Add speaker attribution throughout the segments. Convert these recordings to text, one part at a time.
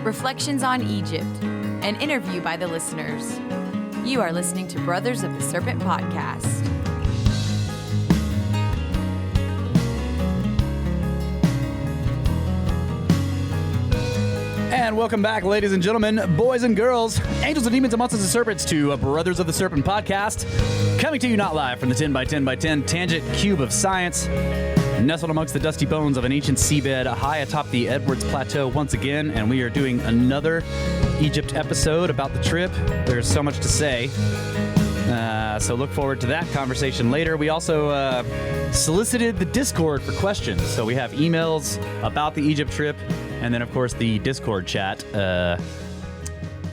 Speaker 1: reflections on Egypt, an interview by the listeners. You are listening to Brothers of the Serpent podcast.
Speaker 2: And welcome back, ladies and gentlemen, boys and girls, angels and demons and monsters and serpents, to Brothers of the Serpent podcast, coming to you not live from the 10x10x10 tangent cube of science, nestled amongst the dusty bones of an ancient seabed high atop the Edwards Plateau once again, and we are doing another Egypt episode about the trip. There's so much to say, so look forward to that conversation later. We also solicited the Discord for questions, so we have emails about the Egypt trip. And then, of course, the Discord chat,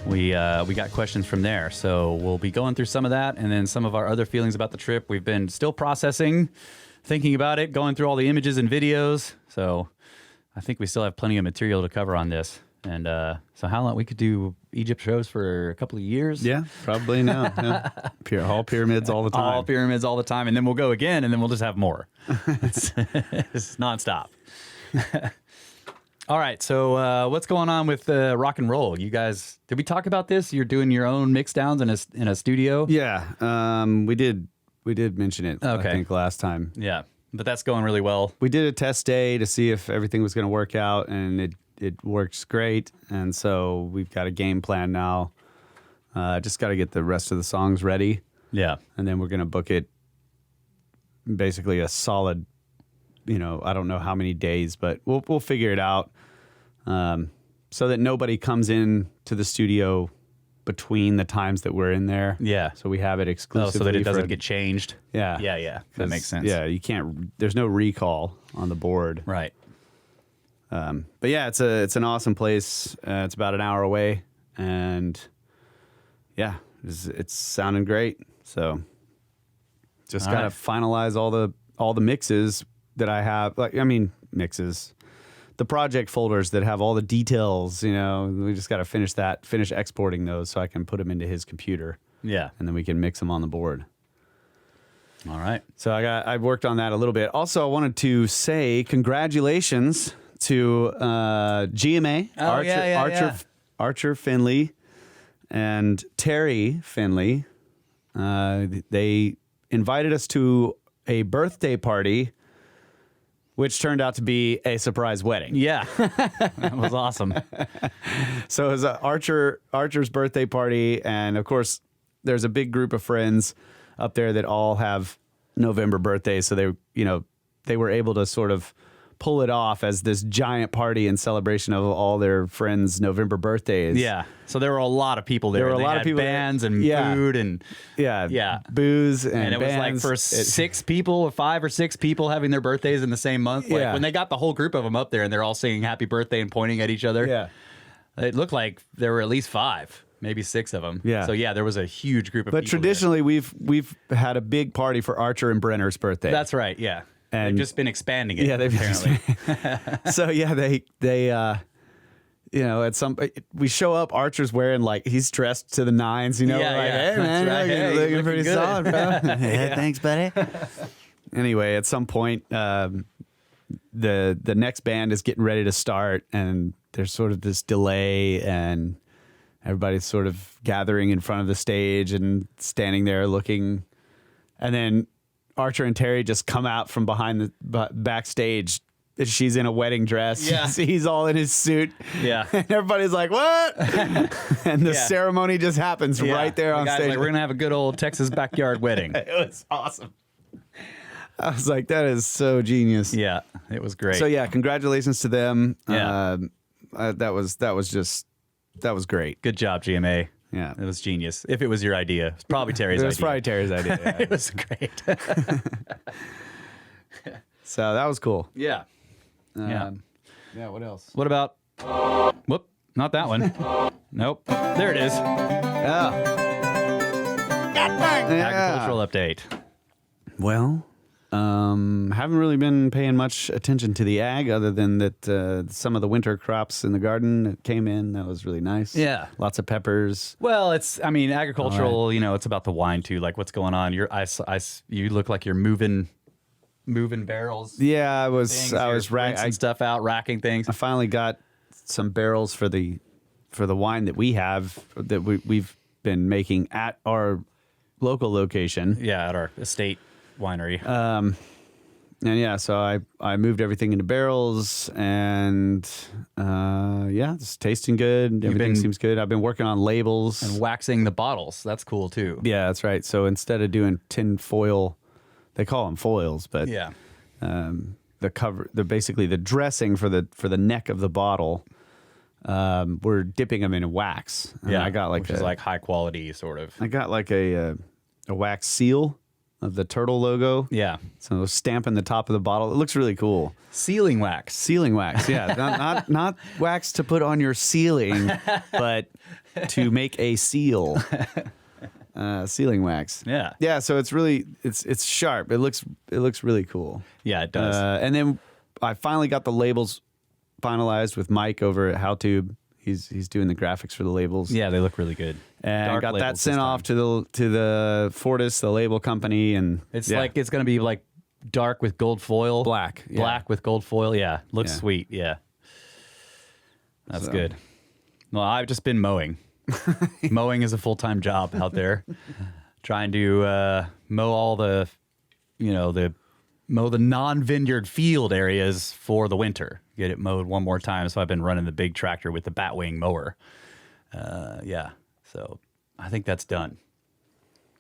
Speaker 2: we got questions from there. So we'll be going through some of that and then some of our other feelings about the trip. We've been still processing, thinking about it, going through all the images and videos. So I think we still have plenty of material to cover on this. And so how long? We could do Egypt shows for a couple of years?
Speaker 3: Yeah, probably now. Yeah. All pyramids all the time.
Speaker 2: All pyramids all the time. And then we'll go again, and then we'll just have more. It's nonstop. All right, so what's going on with rock and roll? You guys, did we talk about this? You're doing your own mix downs in a studio?
Speaker 3: Yeah, we did mention it,
Speaker 2: okay.
Speaker 3: I think, last time.
Speaker 2: Yeah, but that's going really well.
Speaker 3: We did a test day to see if everything was going to work out, and it works great. And so we've got a game plan now. Just got to get the rest of the songs ready.
Speaker 2: Yeah.
Speaker 3: And then we're going to book it basically a solid, I don't know how many days, but we'll figure it out. So that nobody comes in to the studio between the times that we're in there.
Speaker 2: Yeah.
Speaker 3: So we have it exclusively.
Speaker 2: So that it doesn't get changed.
Speaker 3: Yeah.
Speaker 2: Yeah. That makes sense.
Speaker 3: Yeah, you can't. There's no recall on the board.
Speaker 2: Right.
Speaker 3: But yeah, it's an awesome place. It's about an hour away, and yeah, it's sounding great. So just gotta finalize all the mixes that I have. Mixes. The project folders that have all the details, we just got to finish exporting those so I can put them into his computer.
Speaker 2: Yeah.
Speaker 3: And then we can mix them on the board.
Speaker 2: All right.
Speaker 3: So I worked on that a little bit. Also, I wanted to say congratulations to GMA, Archer Finley, and Terry Finley. They invited us to a birthday party, which turned out to be a surprise wedding.
Speaker 2: Yeah, that was awesome.
Speaker 3: So it was Archer's birthday party, and of course, there's a big group of friends up there that all have November birthdays. So they were able to sort of pull it off as this giant party in celebration of all their friends' November birthdays.
Speaker 2: Yeah. So there were a lot of people there.
Speaker 3: There were a lot of people.
Speaker 2: Bands and food and
Speaker 3: booze and
Speaker 2: it
Speaker 3: bands.
Speaker 2: was like for 6 people or 5 or 6 people having their birthdays in the same month. Like when they got the whole group of them up there and they're all singing happy birthday and pointing at each other.
Speaker 3: Yeah.
Speaker 2: It looked like there were at least 5. Maybe 6 of them.
Speaker 3: Yeah.
Speaker 2: So there was a huge group of people.
Speaker 3: But traditionally, we've had a big party for Archer and Brenner's birthday.
Speaker 2: That's right. Yeah.
Speaker 3: And
Speaker 2: they've just been expanding it.
Speaker 3: Yeah, they've
Speaker 2: apparently.
Speaker 3: So they at some we show up. Archer's wearing he's dressed to the nines. Hey man,
Speaker 2: right.
Speaker 3: you're looking pretty
Speaker 2: good.
Speaker 3: solid, bro. Thanks, buddy. Anyway, at some point, the next band is getting ready to start, and there's sort of this delay, and everybody's sort of gathering in front of the stage and standing there looking, and then Archer and Terry just come out from behind the backstage. She's in a wedding dress.
Speaker 2: Yeah.
Speaker 3: He's all in his suit.
Speaker 2: Yeah.
Speaker 3: And everybody's like, what? And the ceremony just happens right there on stage.
Speaker 2: We're going to have a good old Texas backyard wedding.
Speaker 3: It was awesome. I was like, that is so genius.
Speaker 2: Yeah, it was great.
Speaker 3: So yeah, congratulations to them.
Speaker 2: Yeah.
Speaker 3: That was great.
Speaker 2: Good job, GMA.
Speaker 3: Yeah.
Speaker 2: It was genius. If it was your idea, it's probably Terry's idea.
Speaker 3: It was probably Terry's idea. Yeah.
Speaker 2: It was great.
Speaker 3: So that was cool.
Speaker 2: Yeah.
Speaker 3: Yeah, what else?
Speaker 2: What about... Whoop. Not that one. Nope. There it is.
Speaker 3: Yeah.
Speaker 2: Agricultural update.
Speaker 3: Well, haven't really been paying much attention to the ag other than that some of the winter crops in the garden that came in. That was really nice.
Speaker 2: Yeah.
Speaker 3: Lots of peppers.
Speaker 2: Well, agricultural, it's about the wine too. Like what's going on? You look like you're moving barrels.
Speaker 3: Yeah, I was
Speaker 2: racking stuff out, racking things.
Speaker 3: I finally got some barrels for the for the wine that we have that we've been making at our local location.
Speaker 2: Yeah, at our estate winery.
Speaker 3: And yeah, so I moved everything into barrels, and it's tasting good. Everything seems good. I've been working on labels
Speaker 2: and waxing the bottles. That's cool too.
Speaker 3: Yeah, that's right. So instead of doing tin foil, they call them foils, but
Speaker 2: yeah,
Speaker 3: basically the dressing for the neck of the bottle. We're dipping them in wax. And I got
Speaker 2: which is like high quality sort of.
Speaker 3: I got like a wax seal of the turtle logo.
Speaker 2: Yeah.
Speaker 3: So stamping the top of the bottle. It looks really cool.
Speaker 2: Sealing wax.
Speaker 3: Sealing wax. Yeah. not wax to put on your ceiling, but to make a seal. Sealing wax.
Speaker 2: Yeah.
Speaker 3: Yeah. So it's really it's sharp. It looks really cool.
Speaker 2: Yeah, it does.
Speaker 3: And then I finally got the labels finalized with Mike over at HowTube. He's doing the graphics for the labels.
Speaker 2: Yeah, they look really good.
Speaker 3: And
Speaker 2: Dark
Speaker 3: got that
Speaker 2: labels
Speaker 3: sent off to the Fortis, the label company, and
Speaker 2: it's like it's going to be like dark with gold foil,
Speaker 3: black
Speaker 2: with gold foil. Yeah, looks
Speaker 3: Yeah.
Speaker 2: sweet. Yeah, that's good. Well, I've just been mowing. Mowing is a full-time job out there. Trying to mow all the, mow the non-vineyard field areas for the winter. Get it mowed one more time. So I've been running the big tractor with the Batwing mower. So I think that's done.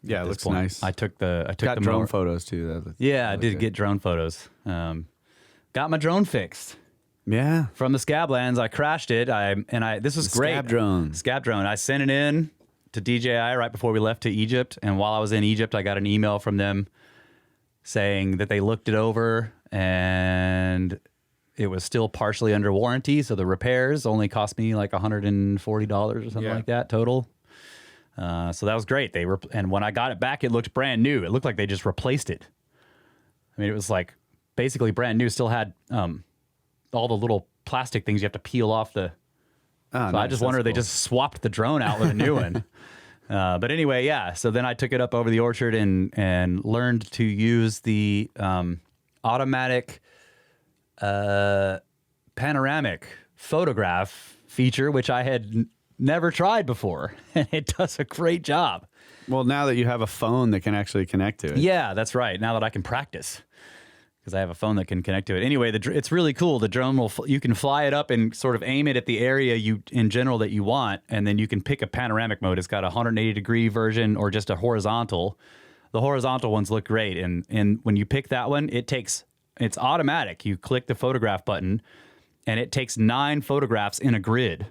Speaker 3: Yeah, it looks nice.
Speaker 2: I took the
Speaker 3: drone
Speaker 2: mower.
Speaker 3: photos too.
Speaker 2: I did get drone photos. Got my drone fixed.
Speaker 3: Yeah.
Speaker 2: From the Scablands, I crashed it. This was great. Scab drone. I sent it in to DJI right before we left to Egypt, and while I was in Egypt, I got an email from them saying that they looked it over and it was still partially under warranty, so the repairs only cost me like $140 or something like that total. So that was great. And when I got it back, it looked brand new. It looked like they just replaced it. I mean, it was like basically brand new. Still had all the little plastic things you have to peel off the.
Speaker 3: Oh,
Speaker 2: so I just wonder if they just swapped the drone out with a new one. But anyway, yeah. So then I took it up over the orchard and learned to use the automatic panoramic photograph feature, which I had never tried before. And it does a great job.
Speaker 3: Well, now that you have a phone that can actually connect to it.
Speaker 2: Yeah, that's right. Now that I can practice. Because I have a phone that can connect to it. Anyway, it's really cool. The drone you can fly it up and sort of aim it at the area in general that you want, and then you can pick a panoramic mode. It's got a 180-degree version or just a horizontal. The horizontal ones look great, and when you pick that one, it's automatic. You click the photograph button, and it takes 9 photographs in a grid,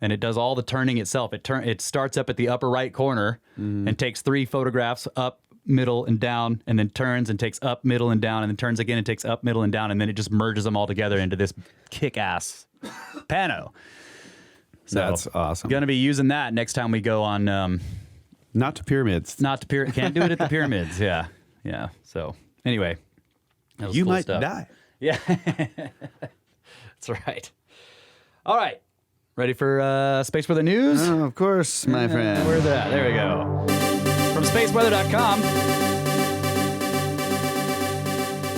Speaker 2: and it does all the turning itself. It starts up at the upper right corner and takes 3 photographs up, middle, and down, and then turns and takes up, middle, and down, and then turns again and takes up, middle, and down, and then it just merges them all together into this kick-ass pano. So
Speaker 3: that's awesome.
Speaker 2: Going to be using that next time we go on.
Speaker 3: Not to pyramids.
Speaker 2: Can't do it at the pyramids. Yeah. So anyway, that was
Speaker 3: you
Speaker 2: cool
Speaker 3: might
Speaker 2: stuff.
Speaker 3: die.
Speaker 2: Yeah, that's right. All right, ready for Space Weather News?
Speaker 3: Oh, of course, my friend.
Speaker 2: Where's that? There we go. From spaceweather.com.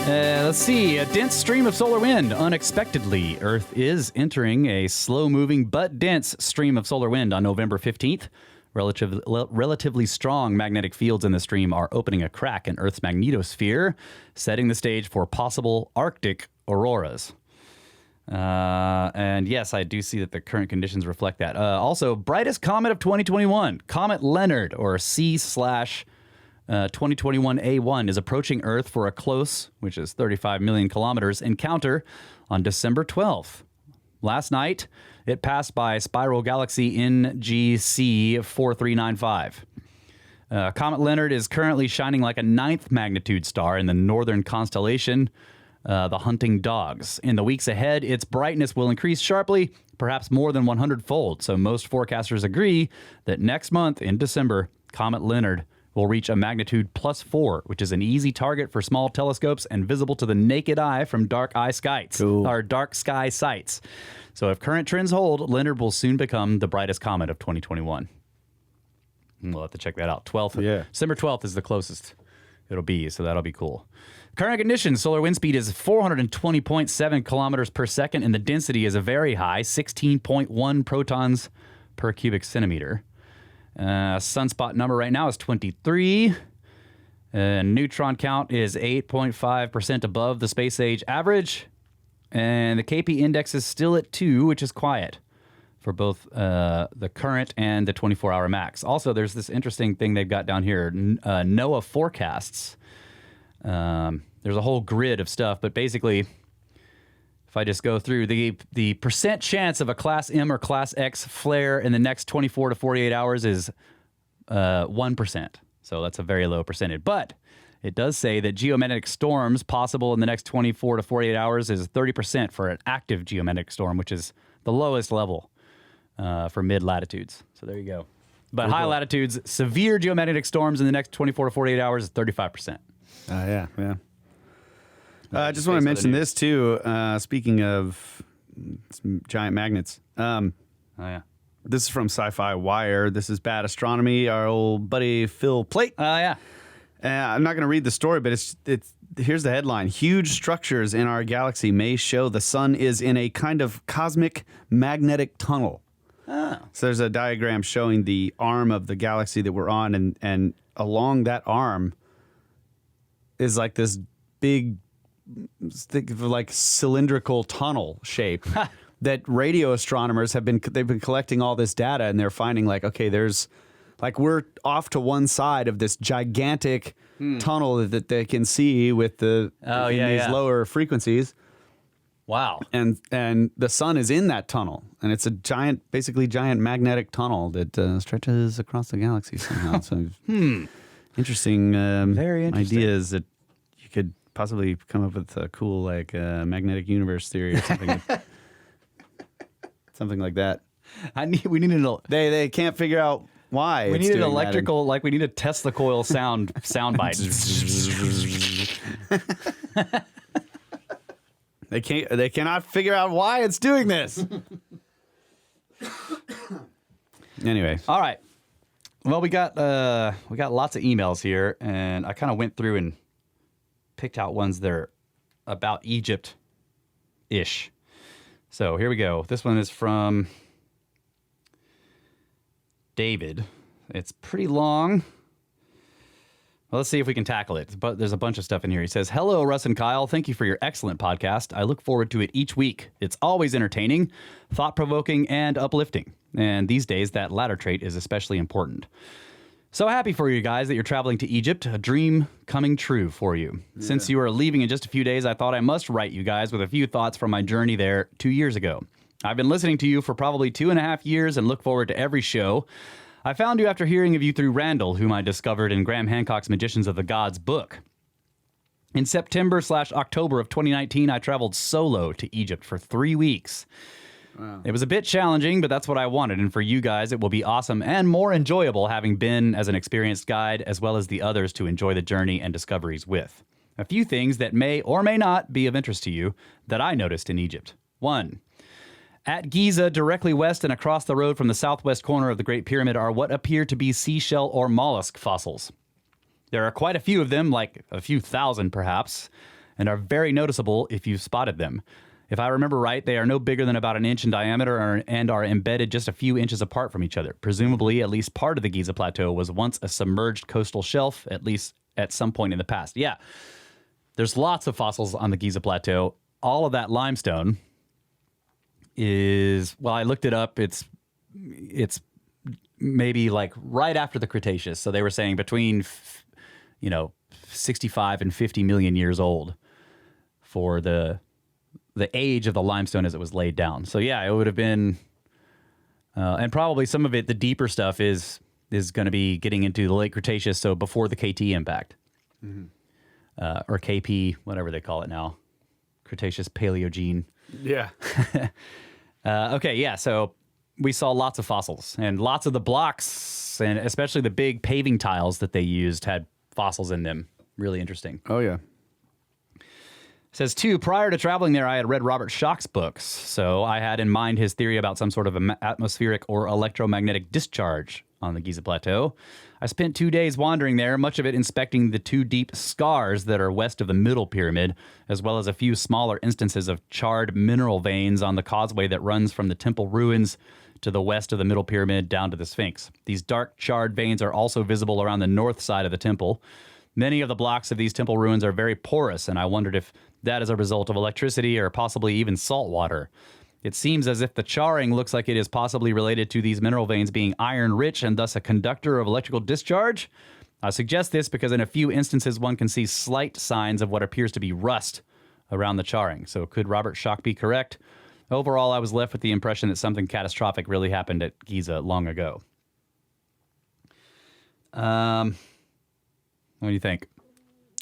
Speaker 2: Let's see. A dense stream of solar wind. Unexpectedly, Earth is entering a slow-moving but dense stream of solar wind on November 15th. Relatively strong magnetic fields in the stream are opening a crack in Earth's magnetosphere, setting the stage for possible Arctic auroras. And yes, I do see that the current conditions reflect that. Also, brightest comet of 2021, Comet Leonard, or C/2021A1, is approaching Earth for a close, which is 35 million kilometers, encounter on December 12th. Last night, it passed by spiral galaxy NGC 4395. Comet Leonard is currently shining like a 9th magnitude star in the northern constellation, the Hunting Dogs. In the weeks ahead, its brightness will increase sharply, perhaps more than 100-fold. So most forecasters agree that next month in December, Comet Leonard will reach a magnitude +4, which is an easy target for small telescopes and visible to the naked eye from dark sky sites. So if current trends hold, Leonard will soon become the brightest comet of 2021. And we'll have to check that out. December 12th is the closest it'll be, so that'll be cool. Current conditions, solar wind speed is 420.7 kilometers per second, and the density is a very high, 16.1 protons per cubic centimeter. Sunspot number right now is 23. Neutron count is 8.5% above the space age average. And the KP index is still at 2, which is quiet for both the current and the 24-hour max. Also, there's this interesting thing they've got down here, NOAA forecasts. There's a whole grid of stuff, but basically, if I just go through, the percent chance of a Class M or Class X flare in the next 24 to 48 hours is 1%. So that's a very low percentage. But it does say that geomagnetic storms possible in the next 24 to 48 hours is 30% for an active geomagnetic storm, which is the lowest level for mid-latitudes. So there you go. But high latitudes, severe geomagnetic storms in the next 24 to 48 hours is 35%.
Speaker 3: Yeah. I just want to mention this too. Speaking of giant magnets. This is from Sci-Fi Wire. This is Bad Astronomy. Our old buddy Phil Plait. I'm not going to read the story, but it's here's the headline: huge structures in our galaxy may show the sun is in a kind of cosmic magnetic tunnel. So there's a diagram showing the arm of the galaxy that we're on, and along that arm is like this big, like cylindrical tunnel shape that radio astronomers they've been collecting all this data, and they're finding like, okay, there's like we're off to one side of this gigantic tunnel that they can see with these lower frequencies.
Speaker 2: Wow.
Speaker 3: And the sun is in that tunnel, and it's a basically giant magnetic tunnel that stretches across the galaxy somehow. So interesting,
Speaker 2: very interesting
Speaker 3: ideas that you could possibly come up with a cool like magnetic universe theory or something. Something like that.
Speaker 2: We need to know.
Speaker 3: They can't figure out why.
Speaker 2: We need an electrical, like we need a Tesla coil sound bite.
Speaker 3: They cannot figure out why it's doing this. Anyway.
Speaker 2: All right. Well, we got lots of emails here, and I kind of went through and picked out ones that are about Egypt-ish. So here we go. This one is from David. It's pretty long. Well, let's see if we can tackle it. But there's a bunch of stuff in here. He says, "Hello, Russ and Kyle. Thank you for your excellent podcast. I look forward to it each week. It's always entertaining, thought-provoking, and uplifting. And these days, that latter trait is especially important. So happy for you guys that you're traveling to Egypt, a dream coming true for you. Yeah. Since you are leaving in just a few days, I thought I must write you guys with a few thoughts from my journey there 2 years ago. I've been listening to you for probably 2.5 years and look forward to every show. I found you after hearing of you through Randall, whom I discovered in Graham Hancock's Magicians of the Gods book. In September/October of 2019, I traveled solo to Egypt for 3 weeks. Wow. It was a bit challenging, but that's what I wanted. And for you guys, it will be awesome and more enjoyable having been as an experienced guide, as well as the others to enjoy the journey and discoveries with. A few things that may or may not be of interest to you that I noticed in Egypt. 1. At Giza, directly west and across the road from the southwest corner of the Great Pyramid, are what appear to be seashell or mollusk fossils. There are quite a few of them, like a few thousand perhaps, and are very noticeable if you've spotted them. If I remember right, they are no bigger than about an inch in diameter and are embedded just a few inches apart from each other. Presumably, at least part of the Giza Plateau was once a submerged coastal shelf, at least at some point in the past. Yeah, there's lots of fossils on the Giza Plateau. All of that limestone is, well, I looked it up. It's maybe like right after the Cretaceous. So they were saying between, 65 and 50 million years old for the age of the limestone as it was laid down. So yeah, it would have been, and probably some of it, the deeper stuff is going to be getting into the late Cretaceous, so before the KT impact, or KP, whatever they call it now, Cretaceous Paleogene.
Speaker 3: Yeah.
Speaker 2: Okay, yeah, so we saw lots of fossils, and lots of the blocks, and especially the big paving tiles that they used had fossils in them. Really interesting.
Speaker 3: Oh, yeah.
Speaker 2: Says, 2, prior to traveling there, I had read Robert Schoch's books, so I had in mind his theory about some sort of atmospheric or electromagnetic discharge on the Giza Plateau. I spent 2 days wandering there, much of it inspecting the 2 deep scars that are west of the middle pyramid, as well as a few smaller instances of charred mineral veins on the causeway that runs from the temple ruins to the west of the middle pyramid down to the Sphinx. These dark charred veins are also visible around the north side of the temple. Many of the blocks of these temple ruins are very porous, and I wondered if that is a result of electricity or possibly even salt water. It seems as if the charring looks like it is possibly related to these mineral veins being iron-rich and thus a conductor of electrical discharge. I suggest this because in a few instances one can see slight signs of what appears to be rust around the charring. So could Robert Schock be correct? Overall, I was left with the impression that something catastrophic really happened at Giza long ago. What do you think?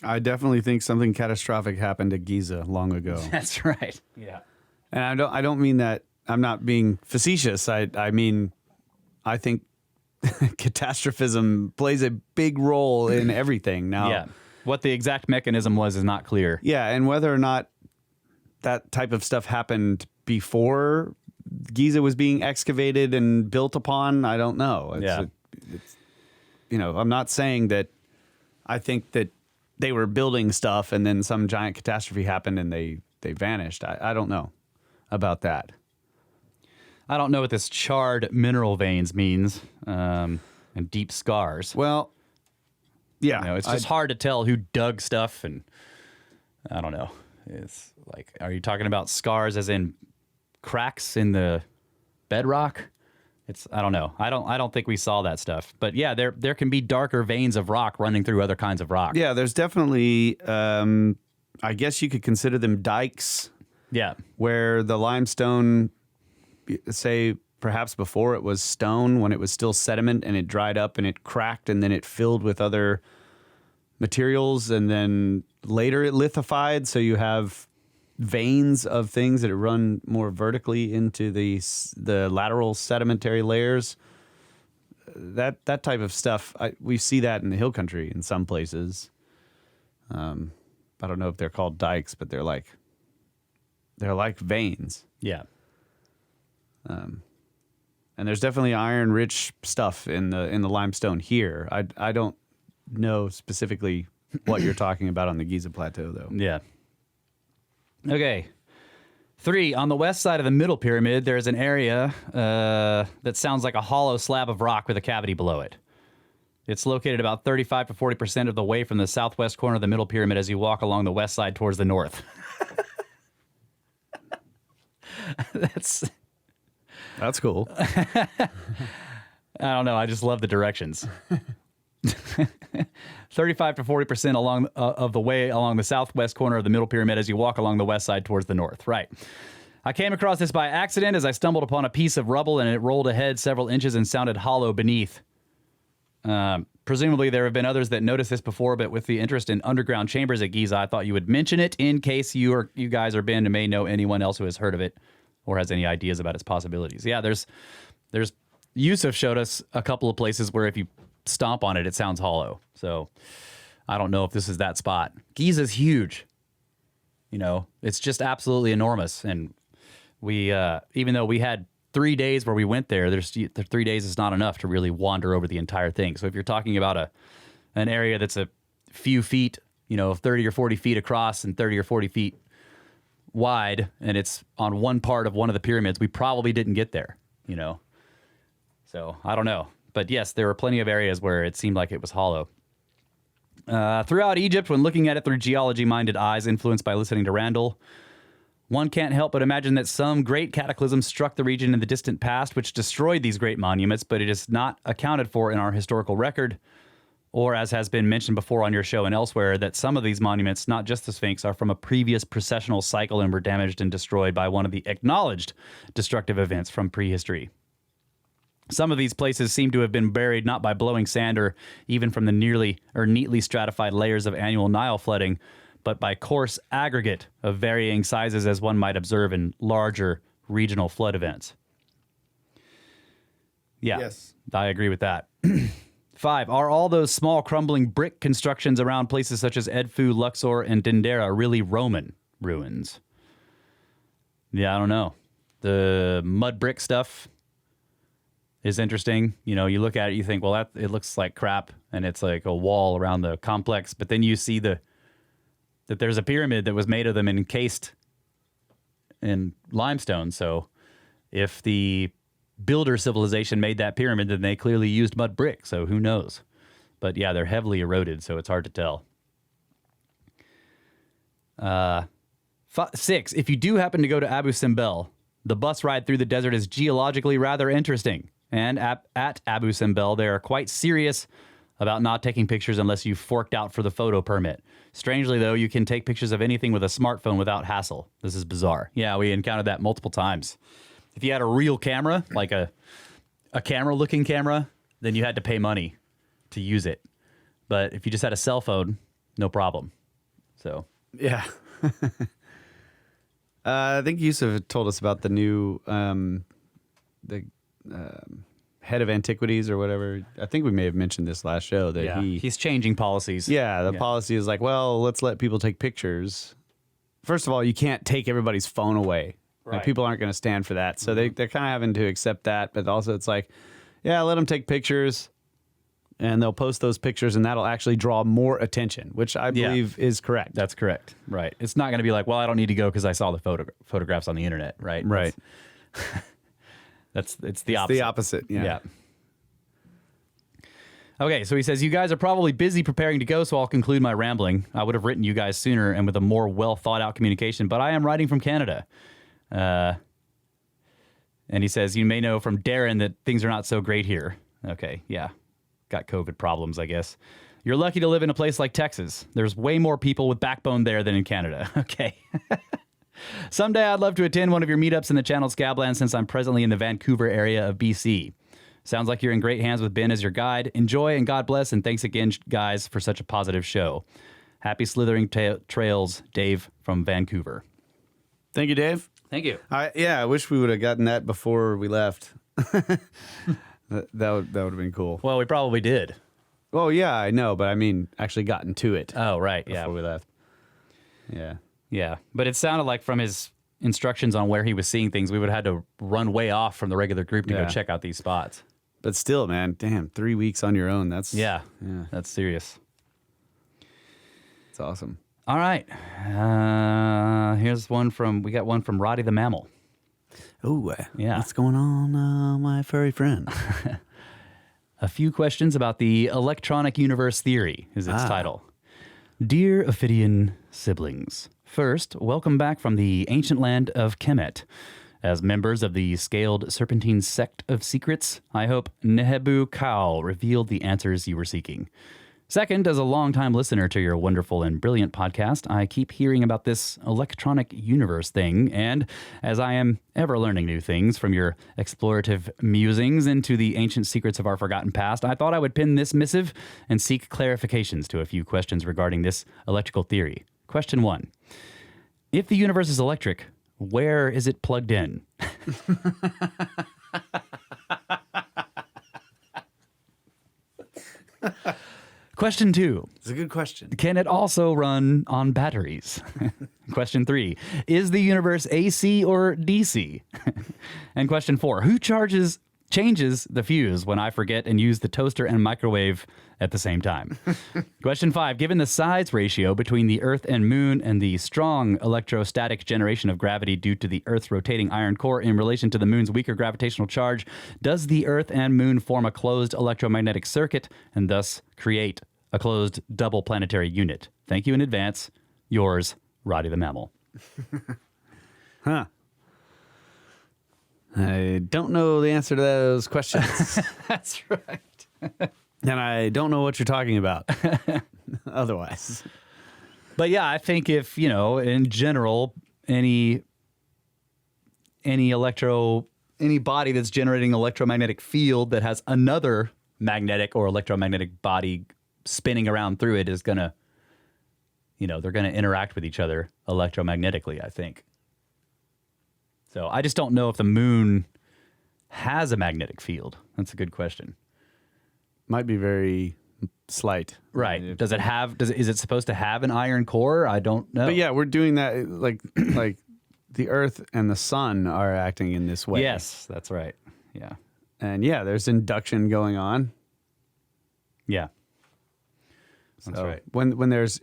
Speaker 3: I definitely think something catastrophic happened at Giza long ago.
Speaker 2: That's right. Yeah.
Speaker 3: And I don't mean that. I'm not being facetious. I mean, I think catastrophism plays a big role in everything now.
Speaker 2: Yeah. What the exact mechanism was is not clear.
Speaker 3: Yeah, and whether or not that type of stuff happened before Giza was being excavated and built upon, I don't know. It's, I'm not saying that I think that they were building stuff and then some giant catastrophe happened and they vanished. I don't know about that.
Speaker 2: I don't know what this charred mineral veins means and deep scars.
Speaker 3: Well, yeah.
Speaker 2: It's just hard to tell who dug stuff, and I don't know. It's like, are you talking about scars as in cracks in the bedrock? I don't know. I don't think we saw that stuff. But yeah, there can be darker veins of rock running through other kinds of rock.
Speaker 3: Yeah, there's definitely I guess you could consider them dikes.
Speaker 2: Yeah.
Speaker 3: Where the limestone, say perhaps before it was stone, when it was still sediment and it dried up and it cracked and then it filled with other materials and then later it lithified. So you have veins of things that run more vertically into the lateral sedimentary layers. That type of stuff, we see that in the hill country in some places. I don't know if they're called dikes, but they're like veins.
Speaker 2: Yeah.
Speaker 3: And there's definitely iron-rich stuff in the limestone here. I don't know specifically what you're talking about on the Giza Plateau, though.
Speaker 2: Yeah. Okay. 3, on the west side of the middle pyramid, there is an area that sounds like a hollow slab of rock with a cavity below it. It's located about 35 to 40% of the way from the southwest corner of the middle pyramid as you walk along the west side towards the north.
Speaker 3: That's cool.
Speaker 2: I don't know. I just love the directions. 35 to 40% along of the way along the southwest corner of the middle pyramid as you walk along the west side towards the north. Right. I came across this by accident as I stumbled upon a piece of rubble and it rolled ahead several inches and sounded hollow beneath. Presumably there have been others that noticed this before, but with the interest in underground chambers at Giza, I thought you would mention it in case you guys are been and may know anyone else who has heard of it or has any ideas about its possibilities. Yeah, there's Yusuf showed us a couple of places where if you stomp on it, it sounds hollow. So I don't know if this is that spot. Giza's huge. It's just absolutely enormous. And we, even though we had 3 days where we went there, the 3 days is not enough to really wander over the entire thing. So if you're talking about an area that's a few feet, 30 or 40 feet across and 30 or 40 feet wide, and it's on one part of one of the pyramids, we probably didn't get there, So I don't know. But yes, there were plenty of areas where it seemed like it was hollow. Throughout Egypt, when looking at it through geology-minded eyes influenced by listening to Randall, one can't help but imagine that some great cataclysm struck the region in the distant past, which destroyed these great monuments, but it is not accounted for in our historical record, or as has been mentioned before on your show and elsewhere, that some of these monuments, not just the Sphinx, are from a previous processional cycle and were damaged and destroyed by one of the acknowledged destructive events from prehistory. Some of these places seem to have been buried not by blowing sand or even from the neatly stratified layers of annual Nile flooding, but by coarse aggregate of varying sizes as one might observe in larger regional flood events. Yeah, yes. I agree with that. 5, are all those small crumbling brick constructions around places such as Edfu, Luxor, and Dendera really Roman ruins? Yeah, I don't know. The mud brick stuff, is interesting. You know, you look at it, you think, well, it looks like crap, and it's like a wall around the complex. But then you see that there's a pyramid that was made of them and encased in limestone. So if the builder civilization made that pyramid, then they clearly used mud brick. So who knows? But yeah, they're heavily eroded, so it's hard to tell. 6. If you do happen to go to Abu Simbel, the bus ride through the desert is geologically rather interesting. And at Abu Simbel, they are quite serious about not taking pictures unless you've forked out for the photo permit. Strangely, though, you can take pictures of anything with a smartphone without hassle. This is bizarre. Yeah, we encountered that multiple times. If you had a real camera, like a camera-looking camera, then you had to pay money to use it. But if you just had a cell phone, no problem. So
Speaker 3: Yeah. I think Yusuf told us about the new head of antiquities or whatever. I think we may have mentioned this last show that
Speaker 2: he's changing policies.
Speaker 3: Yeah, the policy is like, well, let's let people take pictures. First of all, you can't take everybody's phone away.
Speaker 2: Right.
Speaker 3: And people aren't going to stand for that. So they're kind of having to accept that. But also it's like, yeah, let them take pictures. And they'll post those pictures, and that'll actually draw more attention, which I believe is correct.
Speaker 2: That's correct. Right. It's not going to be like, well, I don't need to go because I saw the photographs on the internet. Right.
Speaker 3: Right.
Speaker 2: It's the opposite.
Speaker 3: It's the opposite. Yeah.
Speaker 2: Okay, so he says, you guys are probably busy preparing to go, so I'll conclude my rambling. I would have written you guys sooner and with a more well-thought-out communication, but I am writing from Canada. And he says, you may know from Darren that things are not so great here. Okay, yeah. Got COVID problems, I guess. You're lucky to live in a place like Texas. There's way more people with backbone there than in Canada. Okay. Someday I'd love to attend one of your meetups in the Channel Scabland since I'm presently in the Vancouver area of BC. Sounds like you're in great hands with Ben as your guide. Enjoy and God bless, and thanks again, guys, for such a positive show. Happy slithering trails, Dave from Vancouver.
Speaker 3: Thank you, Dave.
Speaker 2: Thank you.
Speaker 3: I wish we would have gotten that before we left. That would have been cool.
Speaker 2: Well, we probably did.
Speaker 3: Well, yeah, I know, but I mean, actually gotten to it.
Speaker 2: Oh, right.
Speaker 3: Before we left. Yeah.
Speaker 2: Yeah. But it sounded like from his instructions on where he was seeing things, we would have had to run way off from the regular group to go check out these spots.
Speaker 3: But still, man, damn, 3 weeks on your own. That's
Speaker 2: That's serious.
Speaker 3: It's awesome.
Speaker 2: All right. Here's one we got one from Roddy the Mammal.
Speaker 3: Oh,
Speaker 2: yeah.
Speaker 3: What's going on, my furry friend?
Speaker 2: A few questions about the electronic universe theory is its title. Dear Ophidian siblings, first, welcome back from the ancient land of Kemet. As members of the scaled serpentine sect of secrets, I hope Nehebu Kau revealed the answers you were seeking. Second, as a longtime listener to your wonderful and brilliant podcast, I keep hearing about this electronic universe thing, and as I am ever learning new things from your explorative musings into the ancient secrets of our forgotten past, I thought I would pin this missive and seek clarifications to a few questions regarding this electrical theory. Question 1. If the universe is electric, where is it plugged in? Question 2.
Speaker 3: It's a good question.
Speaker 2: Can it also run on batteries? Question 3. Is the universe AC or DC? And question 4. Who changes the fuse when I forget and use the toaster and microwave at the same time? Question 5. Given the size ratio between the Earth and Moon and the strong electrostatic generation of gravity due to the Earth's rotating iron core in relation to the Moon's weaker gravitational charge, does the Earth and Moon form a closed electromagnetic circuit and thus create a closed double planetary unit? Thank you in advance. Yours, Roddy the Mammal.
Speaker 3: Huh. I don't know the answer to those questions.
Speaker 2: That's right.
Speaker 3: And I don't know what you're talking about otherwise.
Speaker 2: But yeah, I think if, in general, any body that's generating electromagnetic field that has another magnetic or electromagnetic body spinning around through it is going to, they're going to interact with each other electromagnetically, I think. So I just don't know if the moon has a magnetic field. That's a good question.
Speaker 3: Might be very slight.
Speaker 2: Right. Is it supposed to have an iron core? I don't know.
Speaker 3: But yeah, we're doing that like the Earth and the sun are acting in this way.
Speaker 2: Yes, that's right. Yeah.
Speaker 3: And yeah, there's induction going on.
Speaker 2: Yeah. That's right.
Speaker 3: When there's,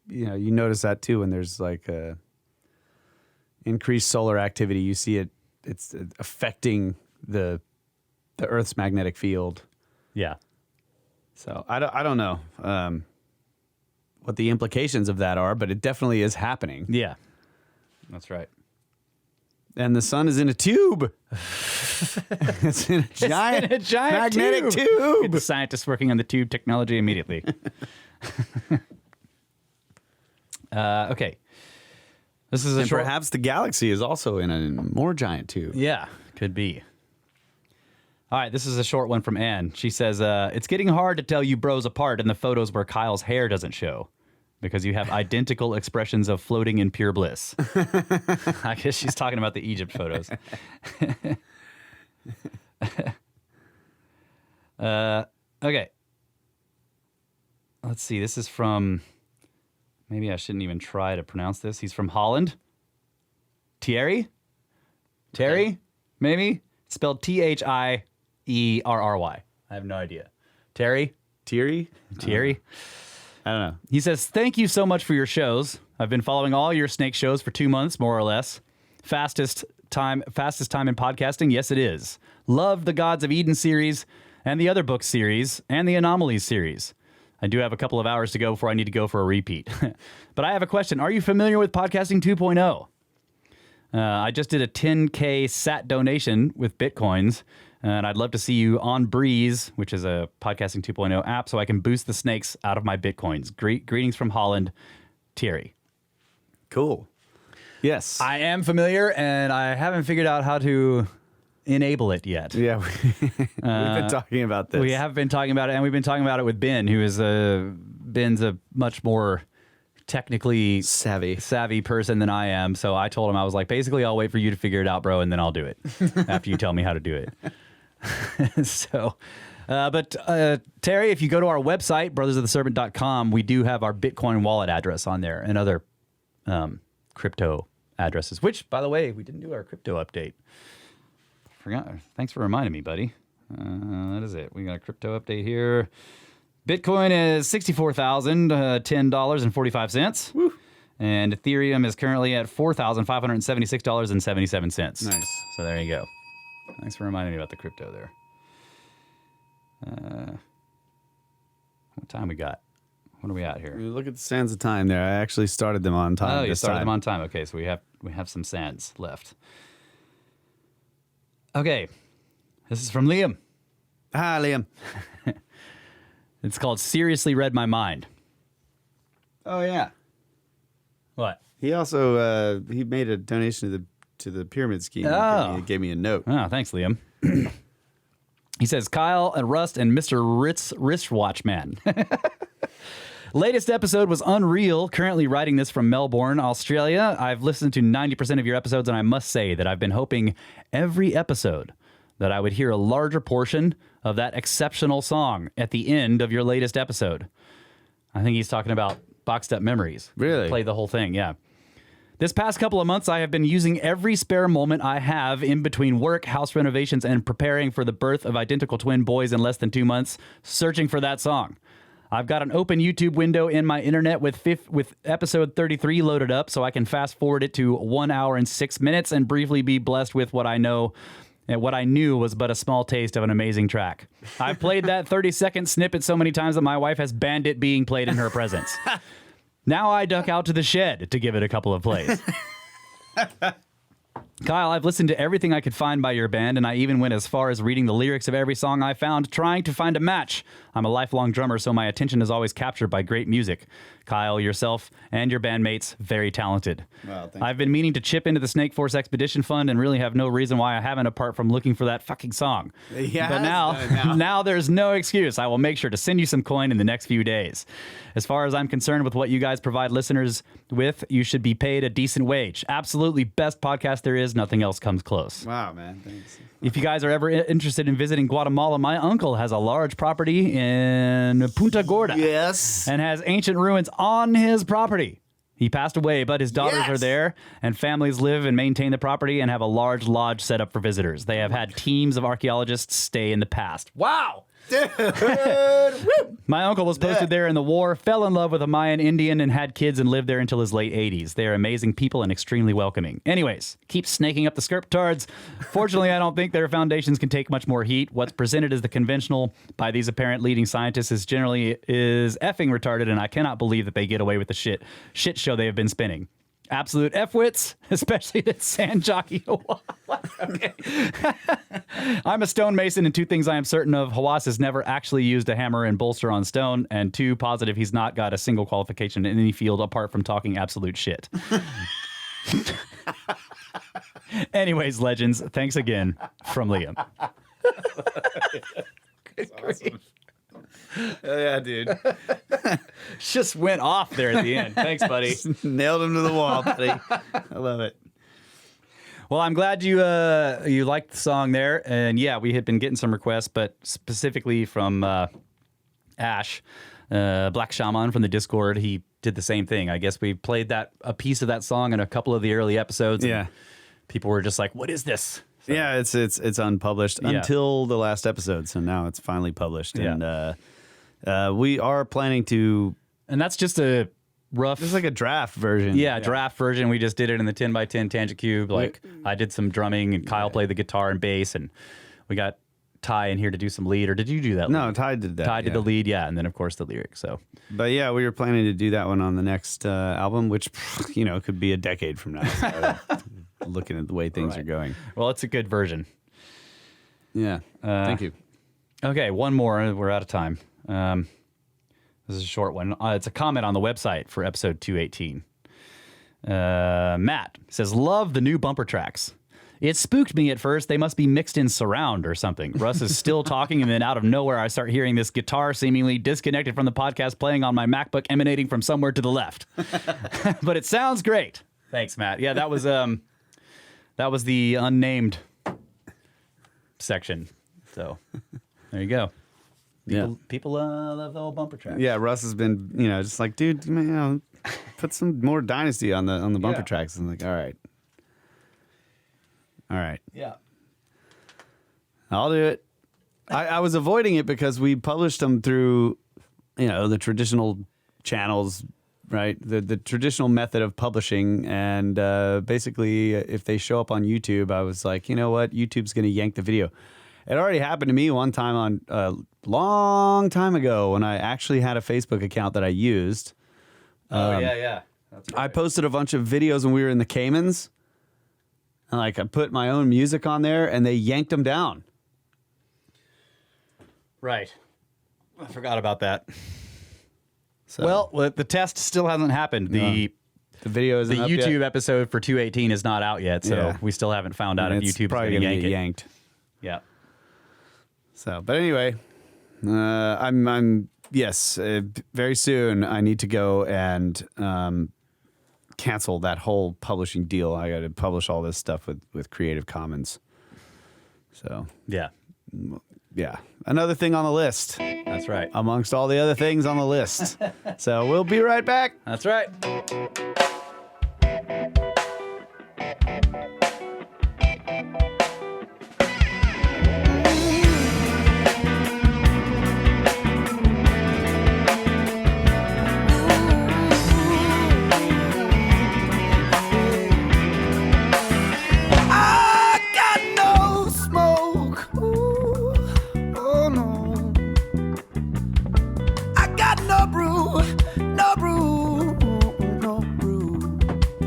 Speaker 3: you notice that too, when there's like increased solar activity, you see it's affecting the Earth's magnetic field.
Speaker 2: Yeah.
Speaker 3: So I don't know what the implications of that are, but it definitely is happening.
Speaker 2: Yeah. That's right.
Speaker 3: And the sun is in a tube. It's in a giant magnetic tube.
Speaker 2: Get the scientists working on the tube technology immediately. Okay. This is a short...
Speaker 3: perhaps the galaxy is also in a more giant tube.
Speaker 2: Yeah, could be. All right, this is a short one from Anne. She says, it's getting hard to tell you bros apart in the photos where Kyle's hair doesn't show because you have identical expressions of floating in pure bliss. I guess she's talking about the Egypt photos. Okay. Let's see. This is from... Maybe I shouldn't even try to pronounce this. He's from Holland. Thierry? Terry? Okay. Maybe? It's spelled Thierry. I have no idea. Terry?
Speaker 3: Thierry?
Speaker 2: I don't know. He says, thank you so much for your shows. I've been following all your snake shows for 2 months, more or less. Fastest time in podcasting? Yes, it is. Love the Gods of Eden series and the other book series and the Anomalies series. I do have a couple of hours to go before I need to go for a repeat. But I have a question. Are you familiar with Podcasting 2.0? I just did a 10K SAT donation with Bitcoins, and I'd love to see you on Breeze, which is a Podcasting 2.0 app, so I can boost the snakes out of my Bitcoins. Greetings from Holland, Thierry.
Speaker 3: Cool. Yes.
Speaker 2: I am familiar, and I haven't figured out how to enable it yet.
Speaker 3: Yeah, we've been talking about this.
Speaker 2: We have been talking about it, and we've been talking about it with Ben, who is Ben's a much more technically savvy person than I am. So I told him, I was like, basically, I'll wait for you to figure it out, bro, and then I'll do it after you tell me how to do it. But Terry, if you go to our website, brothersoftheserpent.com, we do have our Bitcoin wallet address on there and other crypto addresses, which, by the way, we didn't do our crypto update. Forgot. Thanks for reminding me, buddy. That is it. We got a crypto update here. Bitcoin is $64,010.45. Woo. And Ethereum is currently at $4,576.77.
Speaker 3: Nice.
Speaker 2: So there you go. Thanks for reminding me about the crypto there. What time we got? What are we at here?
Speaker 3: Look at the sands of time there. I actually started them on time.
Speaker 2: Oh, you started them on time. Okay, so we have some sands left. Okay, this is from Liam.
Speaker 3: Hi, Liam.
Speaker 2: It's called Seriously Read My Mind.
Speaker 3: Oh, yeah.
Speaker 2: What?
Speaker 3: He also he made a donation to the pyramid scheme.
Speaker 2: Oh.
Speaker 3: He gave me a note.
Speaker 2: Oh, thanks, Liam. He says, Kyle and Rust and Mr. Wristwatch Man. Latest episode was unreal. Currently writing this from Melbourne, Australia. I've listened to 90% of your episodes, and I must say that I've been hoping every episode that I would hear a larger portion of that exceptional song at the end of your latest episode. I think he's talking about Boxed Up Memories.
Speaker 3: Really?
Speaker 2: Played the whole thing, yeah. This past couple of months, I have been using every spare moment I have in between work, house renovations, and preparing for the birth of identical twin boys in less than 2 months, searching for that song. I've got an open YouTube window in my internet with episode 33 loaded up, so I can fast forward it to 1 hour and 6 minutes and briefly be blessed with what I know and what I knew was but a small taste of an amazing track. I've played that 30-second snippet so many times that my wife has banned it being played in her presence. Now I duck out to the shed to give it a couple of plays. Kyle, I've listened to everything I could find by your band, and I even went as far as reading the lyrics of every song I found, trying to find a match. I'm a lifelong drummer, so my attention is always captured by great music. Kyle, yourself, and your bandmates, very talented.
Speaker 3: Wow, thank
Speaker 2: I've been meaning to chip into the Snake Force Expedition Fund and really have no reason why I haven't apart from looking for that fucking song.
Speaker 3: Yeah,
Speaker 2: but now there's no excuse. I will make sure to send you some coin in the next few days. As far as I'm concerned with what you guys provide listeners with, you should be paid a decent wage. Absolutely best podcast there is. Nothing else comes close.
Speaker 3: Wow, man. Thanks.
Speaker 2: If you guys are ever interested in visiting Guatemala, my uncle has a large property in Punta Gorda.
Speaker 3: Yes.
Speaker 2: And has ancient ruins on his property. He passed away, but his daughters are there, and families live and maintain the property and have a large lodge set up for visitors. They have had teams of archaeologists stay in the past. Wow!
Speaker 3: Dude.
Speaker 2: My uncle was posted there in the war, fell in love with a Mayan Indian, and had kids and lived there until his late 80s. They are amazing people and extremely welcoming. Anyways, keep snaking up the scriptards. Fortunately, I don't think their foundations can take much more heat. What's presented as the conventional by these apparent leading scientists is generally effing retarded, and I cannot believe that they get away with the shit show they have been spinning. Absolute F-wits, especially that sand jockey. Okay. I'm a stonemason, and two things I am certain of. Hawass has never actually used a hammer and bolster on stone, and two, positive he's not got a single qualification in any field apart from talking absolute shit. Anyways, legends, thanks again from Liam. Good grief.
Speaker 3: Oh, yeah, dude.
Speaker 2: Just went off there at the end. Thanks, buddy.
Speaker 3: Nailed him to the wall, buddy. I love it.
Speaker 2: Well, I'm glad you liked the song there. And yeah, we had been getting some requests, but specifically from Ash, Black Shaman from the Discord, he did the same thing. I guess we played a piece of that song in a couple of the early episodes.
Speaker 3: Yeah.
Speaker 2: People were just like, what is this? So,
Speaker 3: yeah, it's unpublished until the last episode. So now it's finally published.
Speaker 2: Yeah.
Speaker 3: And we are planning to...
Speaker 2: And that's just a rough...
Speaker 3: It's like a draft version.
Speaker 2: Yeah, draft version. We just did it in the 10x10 Tangent Cube. Like, I did some drumming, and Kyle played the guitar and bass, and we got Ty in here to do some lead. Or did you do that?
Speaker 3: No,
Speaker 2: lead?
Speaker 3: Ty did that.
Speaker 2: Ty did the lead, and then, of course, the lyrics. So,
Speaker 3: but yeah, we were planning to do that one on the next album, which, could be a decade from now. So looking at the way things are going.
Speaker 2: Well, it's a good version.
Speaker 3: Yeah. Thank you.
Speaker 2: Okay, one more. We're out of time. This is a short one. It's a comment on the website for episode 218. Matt says, love the new bumper tracks. It spooked me at first. They must be mixed in surround or something. Russ is still talking, and then out of nowhere, I start hearing this guitar seemingly disconnected from the podcast playing on my MacBook, emanating from somewhere to the left. But it sounds great. Thanks, Matt. Yeah, that was the unnamed section. So there you go. People love the old bumper track.
Speaker 3: Yeah, Russ has been, just like, dude, put some more Dynasty on the bumper tracks. And like, all right.
Speaker 2: Yeah.
Speaker 3: I'll do it. I was avoiding it because we published them through, the traditional channels, right? The traditional method of publishing. And basically, if they show up on YouTube, I was like, you know what? YouTube's going to yank the video. It already happened to me one time on a long time ago when I actually had a Facebook account that I used.
Speaker 2: Yeah. That's right.
Speaker 3: I posted a bunch of videos when we were in the Caymans. And I put my own music on there, and they yanked them down.
Speaker 2: Right. I forgot about that.
Speaker 3: So,
Speaker 2: Well, the test still hasn't happened. The
Speaker 3: video isn't
Speaker 2: the
Speaker 3: up
Speaker 2: YouTube
Speaker 3: yet.
Speaker 2: episode for 218 is not out yet, so we still haven't found out if
Speaker 3: It's
Speaker 2: YouTube's
Speaker 3: probably
Speaker 2: going to
Speaker 3: gonna
Speaker 2: yank
Speaker 3: get
Speaker 2: it.
Speaker 3: yanked.
Speaker 2: Yeah.
Speaker 3: So, but anyway, I'm very soon I need to go and cancel that whole publishing deal. I got to publish all this stuff with Creative Commons. So,
Speaker 2: Yeah.
Speaker 3: another thing on the list
Speaker 2: That's right.
Speaker 3: amongst all the other things on the list. So we'll be right back.
Speaker 2: That's right.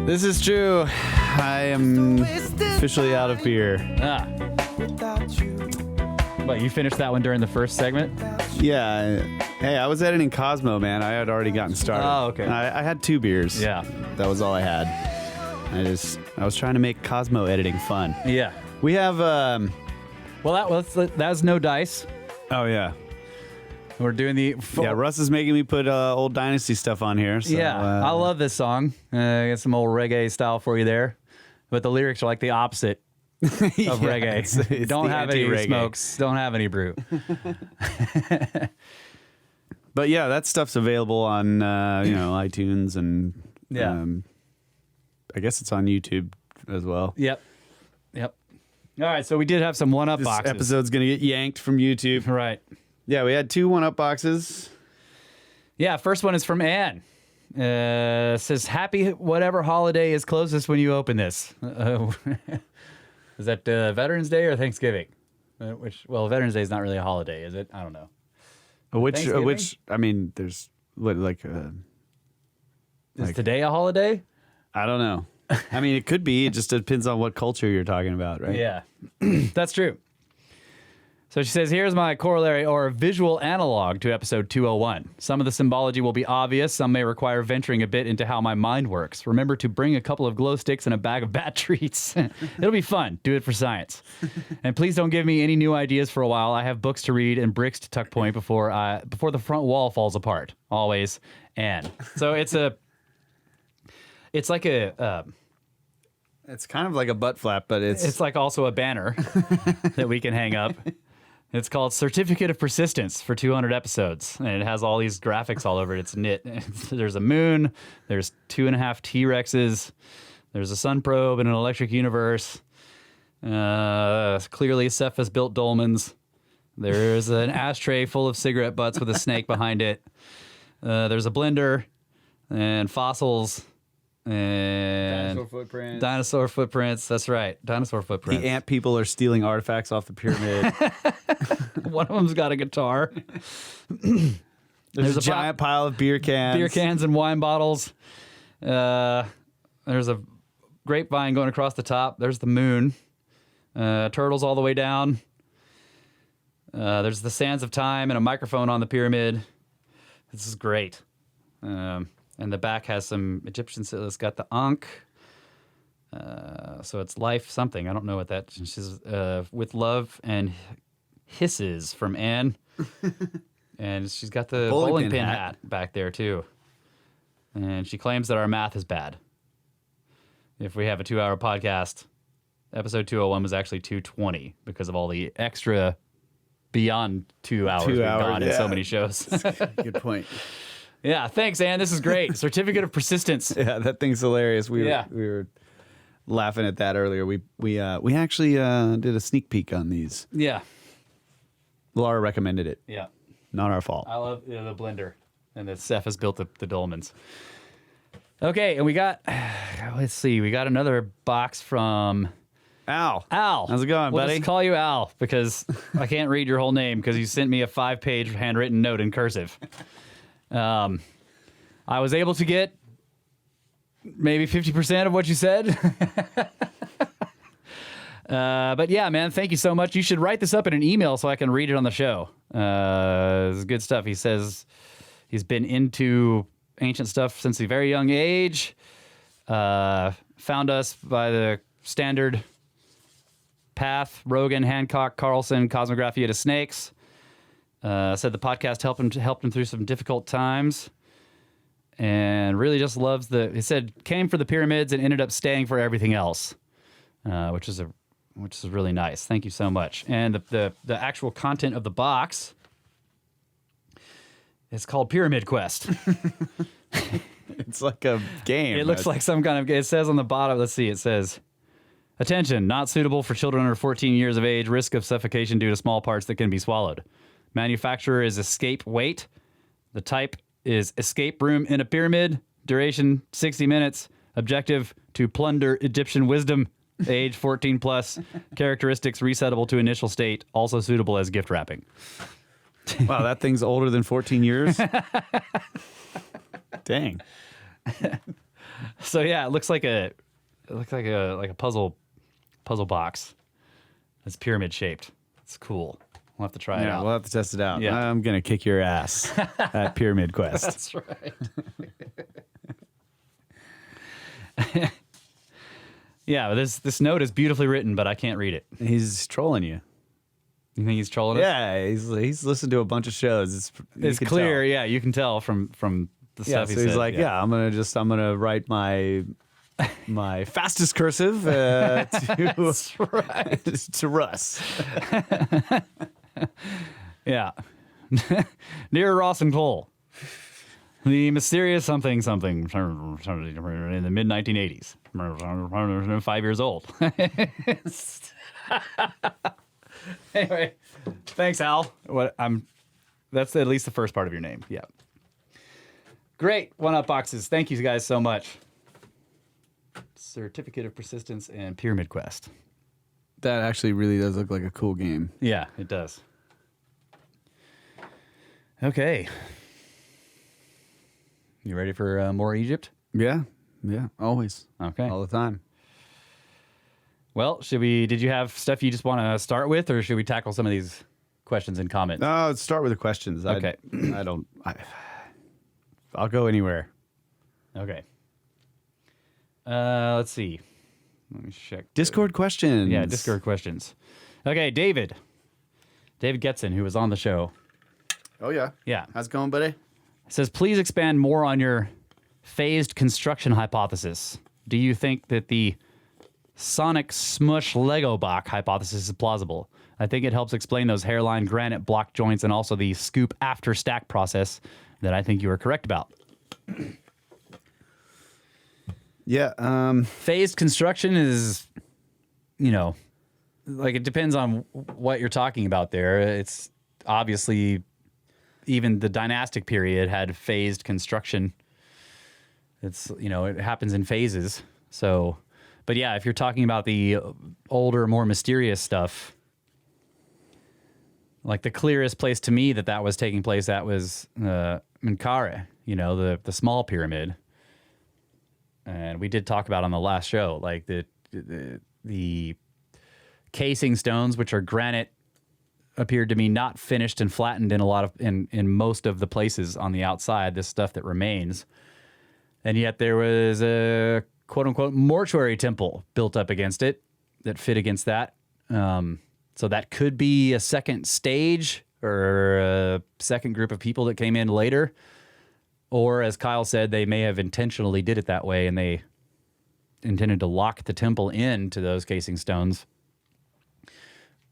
Speaker 3: This is true. I am officially out of beer.
Speaker 2: But you finished that one during the first segment?
Speaker 3: Yeah. Hey, I was editing Cosmo, man. I had already gotten started.
Speaker 2: Oh, okay.
Speaker 3: I had 2 beers.
Speaker 2: Yeah.
Speaker 3: That was all I had. I was trying to make Cosmo editing fun.
Speaker 2: Yeah.
Speaker 3: We have
Speaker 2: Well, that's no dice.
Speaker 3: oh yeah.
Speaker 2: We're doing the
Speaker 3: Russ is making me put old Dynasty stuff on here. So,
Speaker 2: I love this song. Got some old reggae style for you there, but the lyrics are like the opposite of reggae.
Speaker 3: It's
Speaker 2: Don't
Speaker 3: the
Speaker 2: have any
Speaker 3: anti-reggae.
Speaker 2: smokes. Don't have any brew.
Speaker 3: But yeah, that stuff's available on iTunes and
Speaker 2: Yeah.
Speaker 3: I guess it's on YouTube as well.
Speaker 2: Yep. All right, so we did have some one-up
Speaker 3: This
Speaker 2: boxes.
Speaker 3: episode's going to get yanked from YouTube.
Speaker 2: Right.
Speaker 3: Yeah, we had 2 1-up boxes.
Speaker 2: Yeah, first one is from Anne. Says, happy whatever holiday is closest when you open this. Is that Veterans Day or Thanksgiving? Veterans Day is not really a holiday, is it? I don't know.
Speaker 3: Which I mean, there's what
Speaker 2: Is today a holiday?
Speaker 3: I don't know. I mean, it could be. It just depends on what culture you're talking about, right?
Speaker 2: Yeah, that's true. So she says, here's my corollary or visual analog to episode 201. Some of the symbology will be obvious. Some may require venturing a bit into how my mind works. Remember to bring a couple of glow sticks and a bag of bat treats. It'll be fun. Do it for science. And please don't give me any new ideas for a while. I have books to read and bricks to tuck point before the front wall falls apart. Always, Anne. So it's like a...
Speaker 3: It's kind of like a butt flap, but
Speaker 2: It's like also a banner that we can hang up. It's called Certificate of Persistence for 200 episodes, and it has all these graphics all over it. It's knit. There's a moon. There's 2.5 T-Rexes. There's a sun probe and an electric universe. Clearly, Cephas built dolmens. There's an ashtray full of cigarette butts with a snake behind it. There's a blender and fossils. And dinosaur footprints. That's right. Dinosaur footprints.
Speaker 3: the ant people are stealing artifacts off the pyramid.
Speaker 2: One of them's got a guitar.
Speaker 3: There's a giant pile of beer cans.
Speaker 2: And wine bottles. There's a grapevine going across the top. There's the moon. Turtles all the way down. There's the sands of time and a microphone on the pyramid. This is great. And the back has some Egyptian. It's got the Ankh. So it's life something. I don't know what that. She's with love and hisses from Anne. And she's got the bowling pin hat back there too. And she claims that our math is bad. If we have a 2-hour podcast, episode 201 was actually 220 because of all the extra beyond 2 hours we've gone in so many shows.
Speaker 3: Good point.
Speaker 2: Yeah, thanks, Ann. This is great. Certificate of Persistence.
Speaker 3: Yeah, that thing's hilarious. We were laughing at that earlier. We actually did a sneak peek on these.
Speaker 2: Yeah.
Speaker 3: Laura recommended it.
Speaker 2: Yeah.
Speaker 3: Not our fault.
Speaker 2: I love the blender. And that Seth has built the dolmens. Okay, and we got, let's see, we got another box from
Speaker 3: Al.
Speaker 2: How's
Speaker 3: it going,
Speaker 2: we'll
Speaker 3: buddy?
Speaker 2: Just call you Al because I can't read your whole name because you sent me a 5-page handwritten note in cursive. I was able to get maybe 50% of what you said. But yeah, man, thank you so much. You should write this up in an email so I can read it on the show. It's good stuff. He says he's been into ancient stuff since a very young age. Found us by the standard path, Rogan, Hancock, Carlson, Cosmographia to Snakes. Said the podcast helped him through some difficult times, and really just loves he said came for the pyramids and ended up staying for everything else, which is really nice. Thank you so much. And the actual content of the box is called Pyramid Quest.
Speaker 3: It's like a game.
Speaker 2: It looks like some kind of. It says on the bottom. Let's see. It says, "Attention! Not suitable for children under 14 years of age. Risk of suffocation due to small parts that can be swallowed." Manufacturer is Escape Weight. The type is Escape Room in a Pyramid. Duration 60 minutes. Objective to plunder Egyptian wisdom. Age 14 plus. Characteristics resettable to initial state. Also suitable as gift wrapping.
Speaker 3: Wow, that thing's older than 14 years. Dang.
Speaker 2: So yeah, it looks like a puzzle box. It's pyramid shaped. It's cool. We'll have to try it out.
Speaker 3: We'll have to test it out.
Speaker 2: Yeah.
Speaker 3: I'm going to kick your ass at Pyramid Quest.
Speaker 2: That's right. Yeah, this note is beautifully written, but I can't read it.
Speaker 3: He's trolling you.
Speaker 2: You think he's trolling us?
Speaker 3: Yeah, he's listened to a bunch of shows.
Speaker 2: It's clear. Yeah, you can tell from the stuff he said.
Speaker 3: He's like, I'm gonna write my fastest cursive to
Speaker 2: That's right.
Speaker 3: to Russ.
Speaker 2: Yeah. Near Ross and Cole. The mysterious something in the mid 1980s. 5 years old. Anyway, thanks, Al. That's at least the first part of your name. Yeah. Great. 1-up boxes. Thank you guys so much. Certificate of Persistence and Pyramid Quest.
Speaker 3: That actually really does look like a cool game.
Speaker 2: Yeah, it does. Okay. You ready for more Egypt?
Speaker 3: Yeah, always.
Speaker 2: Okay.
Speaker 3: All the time.
Speaker 2: Well, did you have stuff you just want to start with, or should we tackle some of these questions and comments?
Speaker 3: No, let's start with the questions.
Speaker 2: Okay.
Speaker 3: I'll go anywhere.
Speaker 2: Okay. Let's see. Let me check.
Speaker 3: Discord questions.
Speaker 2: Yeah, Discord questions. Okay, David Getson, who was on the show.
Speaker 3: Oh, yeah.
Speaker 2: Yeah.
Speaker 3: How's it going, buddy?
Speaker 2: Says, please expand more on your phased construction hypothesis. Do you think that the sonic smush Lego block hypothesis is plausible? I think it helps explain those hairline granite block joints and also the scoop after stack process that I think you were correct about.
Speaker 3: Yeah.
Speaker 2: Phased construction is, like it depends on what you're talking about there. It's obviously even the dynastic period had phased construction. It's, it happens in phases. So, but yeah, if you're talking about the older, more mysterious stuff, like the clearest place to me that was taking place, that was Menkaure, the small pyramid. And we did talk about on the last show, like the casing stones, which are granite, appeared to me not finished and flattened in most of the places on the outside, this stuff that remains. And yet there was a quote unquote mortuary temple built up against it that fit against that. So that could be a second stage or a second group of people that came in later. Or as Kyle said, they may have intentionally did it that way and they intended to lock the temple into those casing stones.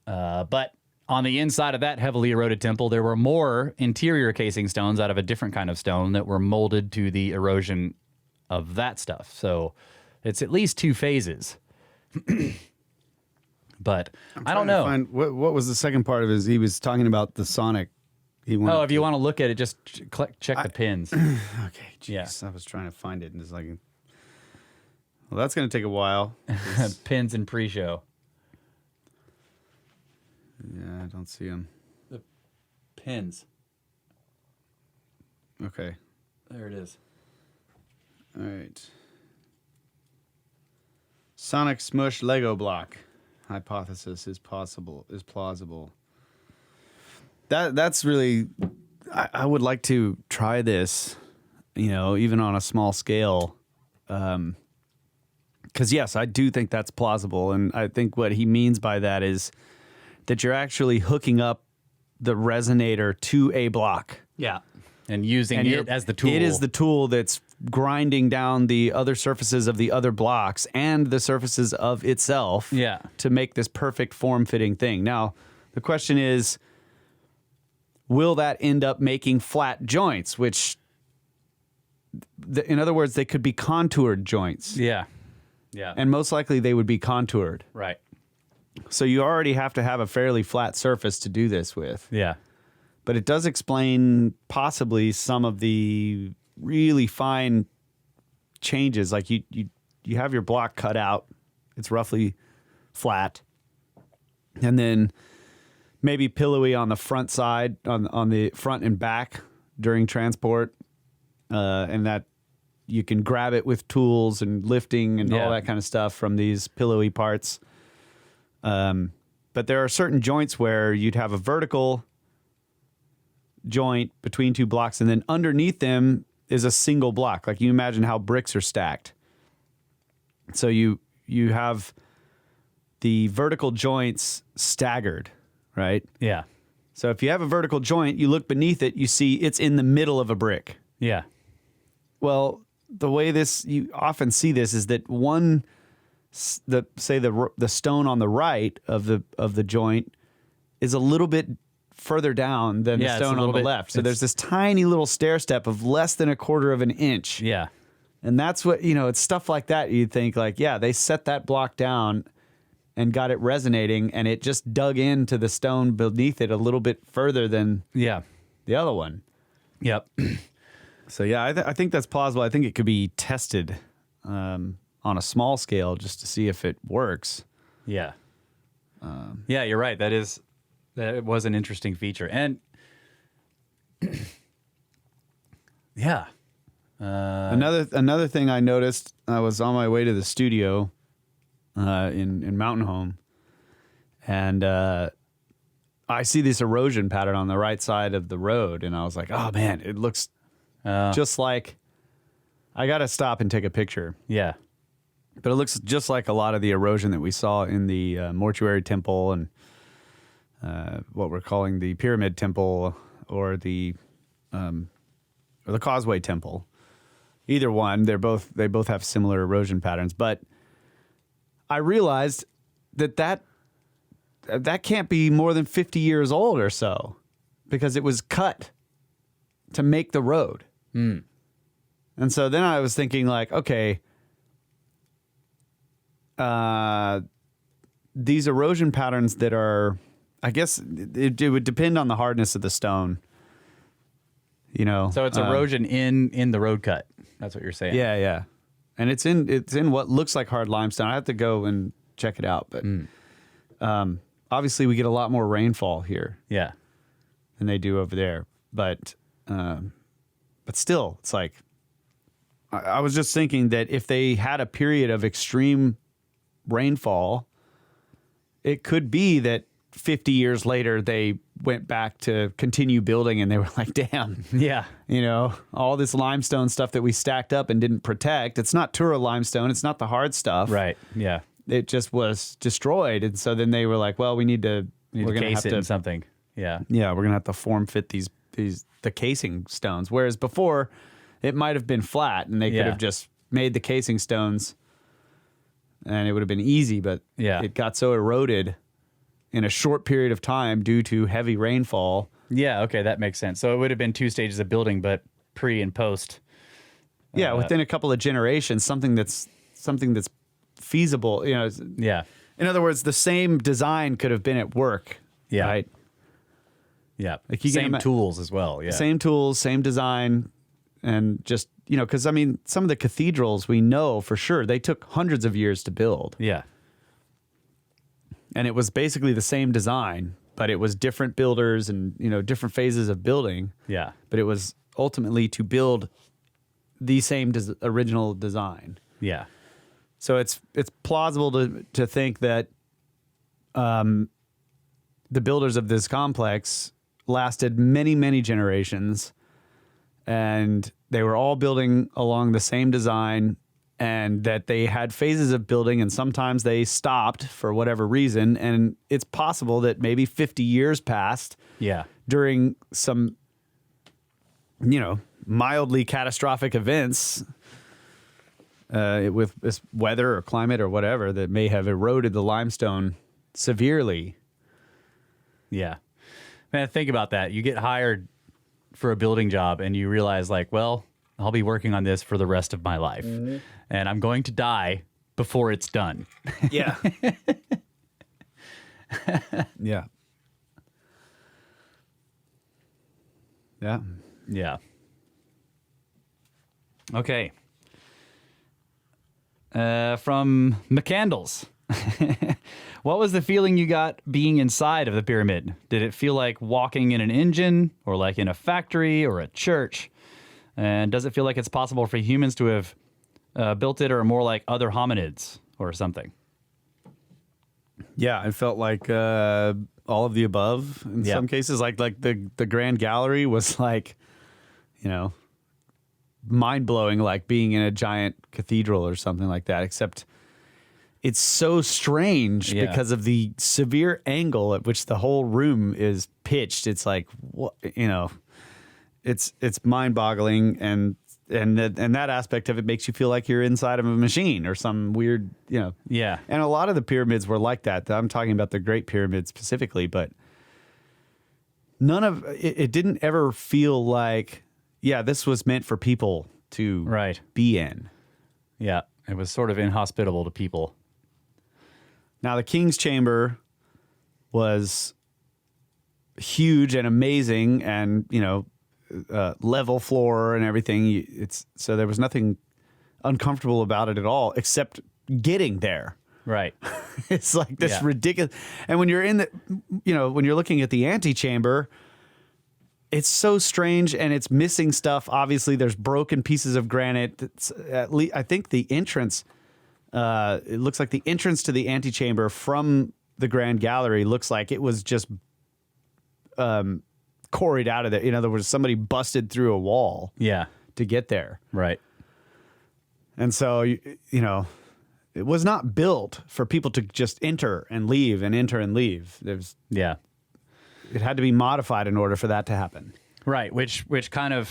Speaker 2: But on the inside of that heavily eroded temple, there were more interior casing stones out of a different kind of stone that were molded to the erosion of that stuff. So it's at least two phases. But I don't know.
Speaker 3: What was the second part of his? He was talking about the sonic.
Speaker 2: If you want to look at it, just check the pins.
Speaker 3: Okay, jeez.
Speaker 2: Yeah.
Speaker 3: I was trying to find it and it's like, well, that's going to take a while.
Speaker 2: Pins and pre-show.
Speaker 3: Yeah, I don't see them.
Speaker 2: The pins.
Speaker 3: Okay.
Speaker 2: There it is.
Speaker 3: All right. Sonic smush Lego block hypothesis is plausible. That's really, I would like to try this, even on a small scale. Because yes, I do think that's plausible. And I think what he means by that is that you're actually hooking up the resonator to a block.
Speaker 2: Yeah. And using it as the tool.
Speaker 3: It is the tool that's grinding down the other surfaces of the other blocks and the surfaces of itself to make this perfect form-fitting thing. Now, the question is, will that end up making flat joints, which, in other words, they could be contoured joints.
Speaker 2: Yeah. Yeah.
Speaker 3: And most likely they would be contoured.
Speaker 2: Right.
Speaker 3: So you already have to have a fairly flat surface to do this with.
Speaker 2: Yeah.
Speaker 3: But it does explain possibly some of the really fine changes. Like you have your block cut out. It's roughly flat. And then maybe pillowy on the front side, on the front and back during transport. And that you can grab it with tools and lifting and all that kind of stuff from these pillowy parts. But there are certain joints where you'd have a vertical joint between two blocks, and then underneath them is a single block. Like you imagine how bricks are stacked. So you have the vertical joints staggered, right?
Speaker 2: Yeah.
Speaker 3: So if you have a vertical joint, you look beneath it, you see it's in the middle of a brick.
Speaker 2: Yeah.
Speaker 3: Well, the way you often see this is that the stone on the right of the joint is a little bit further down than the
Speaker 2: Yeah, it's
Speaker 3: stone
Speaker 2: a
Speaker 3: on
Speaker 2: little
Speaker 3: the
Speaker 2: bit-
Speaker 3: left. So
Speaker 2: it's-
Speaker 3: there's this tiny little stair step of less than a quarter of an inch.
Speaker 2: Yeah.
Speaker 3: And that's what, you know, it's stuff like that. You'd think like, yeah, they set that block down and got it resonating, and it just dug into the stone beneath it a little bit further than
Speaker 2: Yeah.
Speaker 3: the other one.
Speaker 2: Yep.
Speaker 3: So yeah, I think that's plausible. I think it could be tested on a small scale just to see if it works.
Speaker 2: Yeah. Yeah, you're right. That was an interesting feature. And yeah.
Speaker 3: Another thing I noticed, I was on my way to the studio in Mountain Home, and I see this erosion pattern on the right side of the road, and I was like, oh man, it looks just like, I got to stop and take a picture.
Speaker 2: Yeah.
Speaker 3: But it looks just like a lot of the erosion that we saw in the mortuary temple and what we're calling the pyramid temple or the causeway temple. Either one, they both have similar erosion patterns. But I realized that can't be more than 50 years old or so, because it was cut to make the road.
Speaker 2: Mm.
Speaker 3: And so then I was thinking like, okay, these erosion patterns that are, I guess it would depend on the hardness of the stone. You know,
Speaker 2: So it's erosion in the road cut. That's what you're saying.
Speaker 3: yeah, and it's in what looks like hard limestone. I have to go and check it out, but obviously we get a lot more rainfall here
Speaker 2: Yeah.
Speaker 3: than they do over there. But still, it's like I was just thinking that if they had a period of extreme rainfall, it could be that 50 years later they went back to continue building and they were like, damn,
Speaker 2: Yeah.
Speaker 3: you know, all this limestone stuff that we stacked up and didn't protect. It's not Tura limestone. It's not the hard stuff.
Speaker 2: Right. Yeah.
Speaker 3: It just was destroyed. And so then they were like, well, we're going
Speaker 2: To
Speaker 3: to
Speaker 2: case
Speaker 3: have
Speaker 2: it
Speaker 3: to,
Speaker 2: in something. Yeah.
Speaker 3: yeah, we're going to have to form fit the casing stones. Whereas before it might have been flat and they could
Speaker 2: Yeah.
Speaker 3: have just made the casing stones and it would have been easy, but
Speaker 2: Yeah.
Speaker 3: it got so eroded in a short period of time due to heavy rainfall.
Speaker 2: Yeah. Okay. That makes sense. So it would have been 2 stages of building, but pre and post.
Speaker 3: Yeah, within a couple of generations, something that's feasible. You know,
Speaker 2: Yeah.
Speaker 3: in other words, the same design could have been at work.
Speaker 2: Yeah.
Speaker 3: Right.
Speaker 2: Yeah.
Speaker 3: Like you can
Speaker 2: Same tools as well. Yeah.
Speaker 3: Same tools, same design, and just because I mean, some of the cathedrals we know for sure they took hundreds of years to build,
Speaker 2: Yeah.
Speaker 3: and it was basically the same design, but it was different builders and different phases of building.
Speaker 2: Yeah.
Speaker 3: But it was ultimately to build the same original design.
Speaker 2: Yeah.
Speaker 3: So it's plausible to think that the builders of this complex lasted many, many generations, and they were all building along the same design, and that they had phases of building, and sometimes they stopped for whatever reason, and it's possible that maybe 50 years passed
Speaker 2: Yeah.
Speaker 3: during some mildly catastrophic events with this weather or climate or whatever that may have eroded the limestone severely.
Speaker 2: Yeah. Man, think about that. You get hired for a building job and you realize like, well, I'll be working on this for the rest of my life and I'm going to die before it's done.
Speaker 3: Yeah. Yeah. Yeah.
Speaker 2: Yeah. Okay. From McCandles. What was the feeling you got being inside of the pyramid? Did it feel like walking in an engine or like in a factory or a church? And does it feel like it's possible for humans to have built it or more like other hominids or something?
Speaker 3: Yeah, it felt like all of the above in
Speaker 2: Yeah.
Speaker 3: some cases. Like the Grand Gallery was like, mind blowing, like being in a giant cathedral or something like that. Except it's so strange
Speaker 2: Yeah.
Speaker 3: because of the severe angle at which the whole room is pitched. It's like what it's mind boggling, and that aspect of it makes you feel like you're inside of a machine or some weird,
Speaker 2: Yeah.
Speaker 3: And a lot of the pyramids were like that. I'm talking about the Great Pyramid specifically, but none of it didn't ever feel like, yeah, this was meant for people to be in.
Speaker 2: Yeah, it was sort of inhospitable to people.
Speaker 3: Now, the King's Chamber was huge and amazing, and level floor and everything. So there was nothing uncomfortable about it at all, except getting there.
Speaker 2: Right.
Speaker 3: It's like this ridiculous. And when you're when you're looking at the antechamber, it's so strange and it's missing stuff. Obviously, there's broken pieces of granite. It's at least, I think the entrance, it looks like the entrance to the antechamber from the Grand Gallery looks like it was just quarried out of there. In other words, somebody busted through a wall to get there.
Speaker 2: Right.
Speaker 3: And so, it was not built for people to just enter and leave and enter and leave. It had to be modified in order for that to happen.
Speaker 2: Right, which kind of,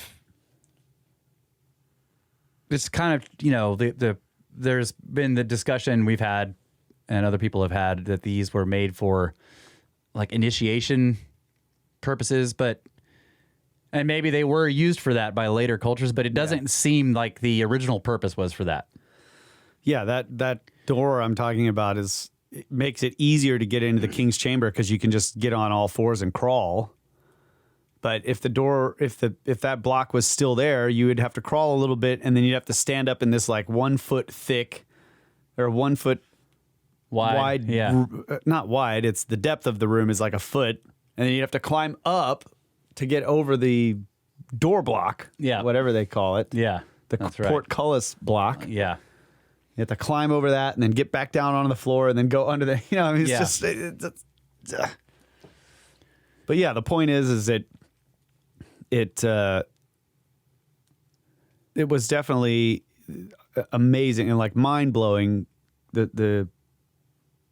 Speaker 2: it's kind of, there's been the discussion we've had and other people have had that these were made for like initiation purposes, and maybe they were used for that by later cultures, but it doesn't seem like the original purpose was for that.
Speaker 3: Yeah, that door I'm talking about it makes it easier to get into the King's Chamber because you can just get on all fours and crawl. But if if that block was still there, you would have to crawl a little bit, and then you'd have to stand up in this like 1 foot thick or 1 foot wide. Not wide. It's the depth of the room is like a foot, and then you have to climb up to get over the door block. Yeah, whatever they call it.
Speaker 2: Yeah,
Speaker 3: the portcullis block.
Speaker 2: Yeah.
Speaker 3: You have to climb over that and then get back down onto the floor and then go under the, but yeah, the point is that it was definitely amazing and like mind blowing. The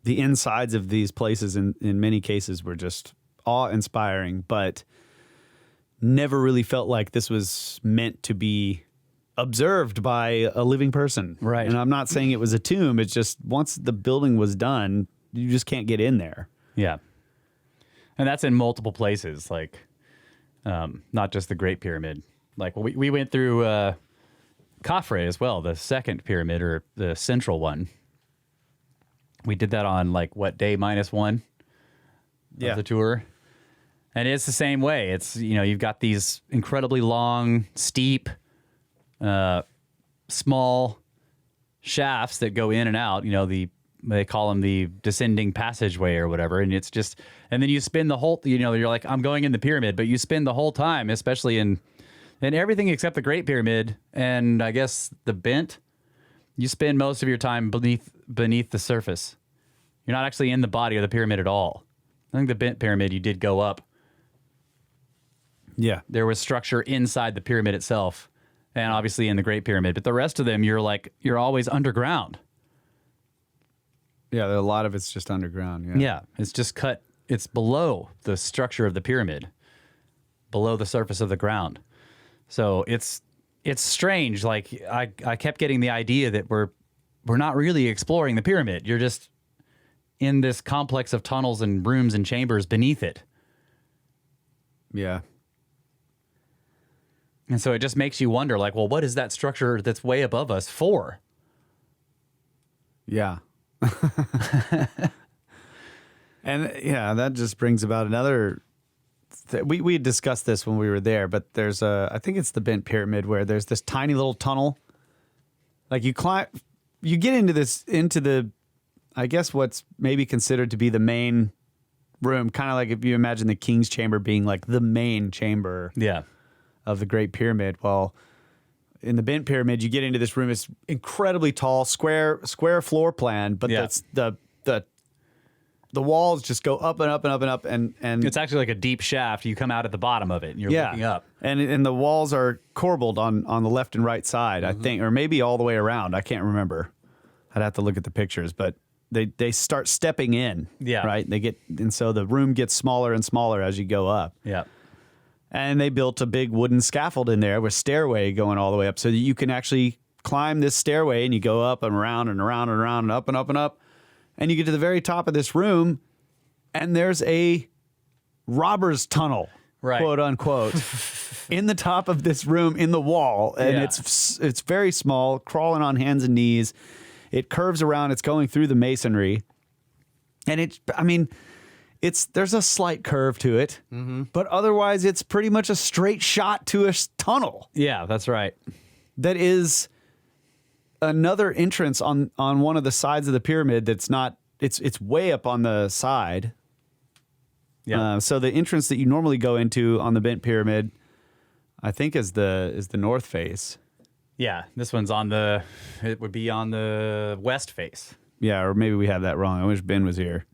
Speaker 3: insides of these places in many cases were just awe inspiring, but never really felt like this was meant to be observed by a living person.
Speaker 2: Right.
Speaker 3: And I'm not saying it was a tomb. It's just once the building was done, you just can't get in there.
Speaker 2: Yeah. And that's in multiple places, like not just the Great Pyramid. Like we went through Khafre as well, the second pyramid or the central one. We did that on like day -1 of the tour. And it's the same way. It's, you've got these incredibly long, steep, small shafts that go in and out, they call them the descending passageway or whatever. And it's just, and then you spin the whole, you're like, I'm going in the pyramid, but you spend the whole time, especially in everything except the Great Pyramid. And I guess the bent, you spend most of your time beneath the surface. You're not actually in the body of the pyramid at all. I think the bent pyramid, you did go up.
Speaker 3: Yeah.
Speaker 2: There was structure inside the pyramid itself. And obviously in the Great Pyramid, but the rest of them, you're always underground.
Speaker 3: Yeah, a lot of it's just underground.
Speaker 2: Yeah, it's just cut. It's below the structure of the pyramid, below the surface of the ground. So it's strange. Like I kept getting the idea that we're not really exploring the pyramid. You're just in this complex of tunnels and rooms and chambers beneath it.
Speaker 3: Yeah.
Speaker 2: And so it just makes you wonder, like, well, what is that structure that's way above us for?
Speaker 3: Yeah. And that just brings about another. We had discussed this when we were there, but there's I think it's the Bent Pyramid where there's this tiny little tunnel. Like you get into the, I guess what's maybe considered to be the main room, kind of like if you imagine the King's Chamber being like the main chamber.
Speaker 2: Yeah.
Speaker 3: Of the Great Pyramid. Well, in the Bent Pyramid, you get into this room. It's incredibly tall, square floor plan, but that's the walls just go up and up and up and up, and
Speaker 2: it's actually like a deep shaft. You come out at the bottom of it, and you're looking up,
Speaker 3: and the walls are corbelled on the left and right side, I think, or maybe all the way around. I can't remember. I'd have to look at the pictures, but they start stepping in.
Speaker 2: Yeah,
Speaker 3: right. And so the room gets smaller and smaller as you go up.
Speaker 2: Yeah.
Speaker 3: And they built a big wooden scaffold in there with stairway going all the way up so that you can actually climb this stairway and you go up and around and around and around and up and up and up. And you get to the very top of this room and there's a robber's tunnel.
Speaker 2: Right.
Speaker 3: quote unquote, in the top of this room in the wall, and
Speaker 2: Yeah.
Speaker 3: it's very small, crawling on hands and knees. It curves around. It's going through the masonry, and there's a slight curve to it, but otherwise it's pretty much a straight shot to a tunnel.
Speaker 2: Yeah, that's right.
Speaker 3: That is another entrance on one of the sides of the pyramid. That's not. It's way up on the side.
Speaker 2: Yeah.
Speaker 3: So the entrance that you normally go into on the bent pyramid, I think, is the north face.
Speaker 2: Yeah, this one's it would be on the west face.
Speaker 3: Yeah, or maybe we have that wrong. I wish Ben was here.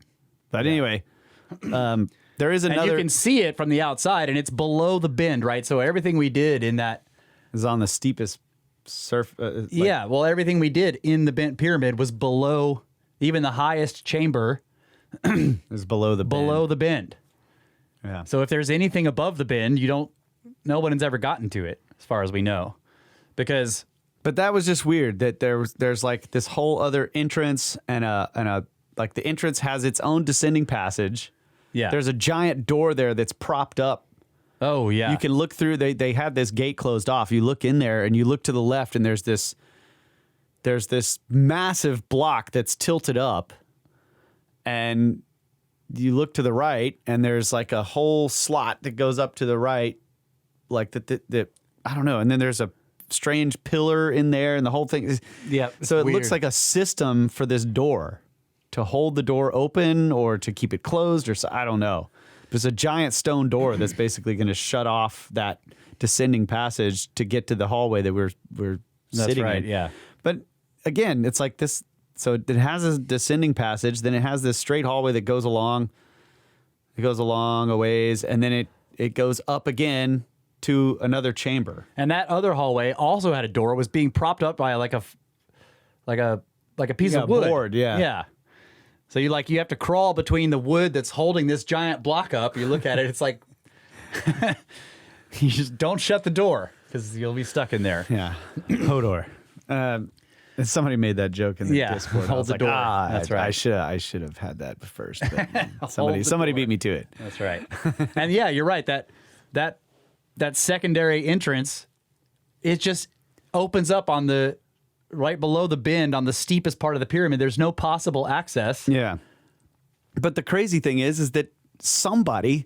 Speaker 3: But anyway, there is another.
Speaker 2: And you can see it from the outside, and it's below the bend, right? So everything we did in that
Speaker 3: is on the steepest
Speaker 2: yeah, well, everything we did in the bent pyramid was below, even the highest chamber
Speaker 3: is below the
Speaker 2: bend.
Speaker 3: Yeah.
Speaker 2: So if there's anything above the bend, no one's ever gotten to it, as far as we know.
Speaker 3: But that was just weird that there's like this whole other entrance and like the entrance has its own descending passage.
Speaker 2: Yeah.
Speaker 3: There's a giant door there that's propped up.
Speaker 2: Oh yeah.
Speaker 3: You can look through. They had this gate closed off. You look in there and you look to the left, and there's this massive block that's tilted up, and you look to the right, and there's like a whole slot that goes up to the right, like that I don't know. And then there's a strange pillar in there, and the whole thing is So it looks like a system for this door to hold the door open or to keep it closed, or I don't know. There's a giant stone door that's basically going to shut off that descending passage to get to the hallway that we're
Speaker 2: That's
Speaker 3: sitting
Speaker 2: right,
Speaker 3: in.
Speaker 2: yeah.
Speaker 3: But again, it's like this. So it has a descending passage, then it has this straight hallway that goes along. It goes along a ways, and then it goes up again to another chamber.
Speaker 2: And that other hallway also had a door. It was being propped up by like a piece of wood.
Speaker 3: Board, yeah.
Speaker 2: Yeah. So you have to crawl between the wood that's holding this giant block up. You look at it, it's like you just don't shut the door because you'll be stuck in there.
Speaker 3: Yeah, Hodor. Somebody made that joke in the Discord.
Speaker 2: Hold the door.
Speaker 3: That's right. I should have had that first. But somebody beat me to it.
Speaker 2: That's right. And yeah, you're right. That secondary entrance, it just opens up on the right below the bend on the steepest part of the pyramid. There's no possible access.
Speaker 3: Yeah. But the crazy thing is that somebody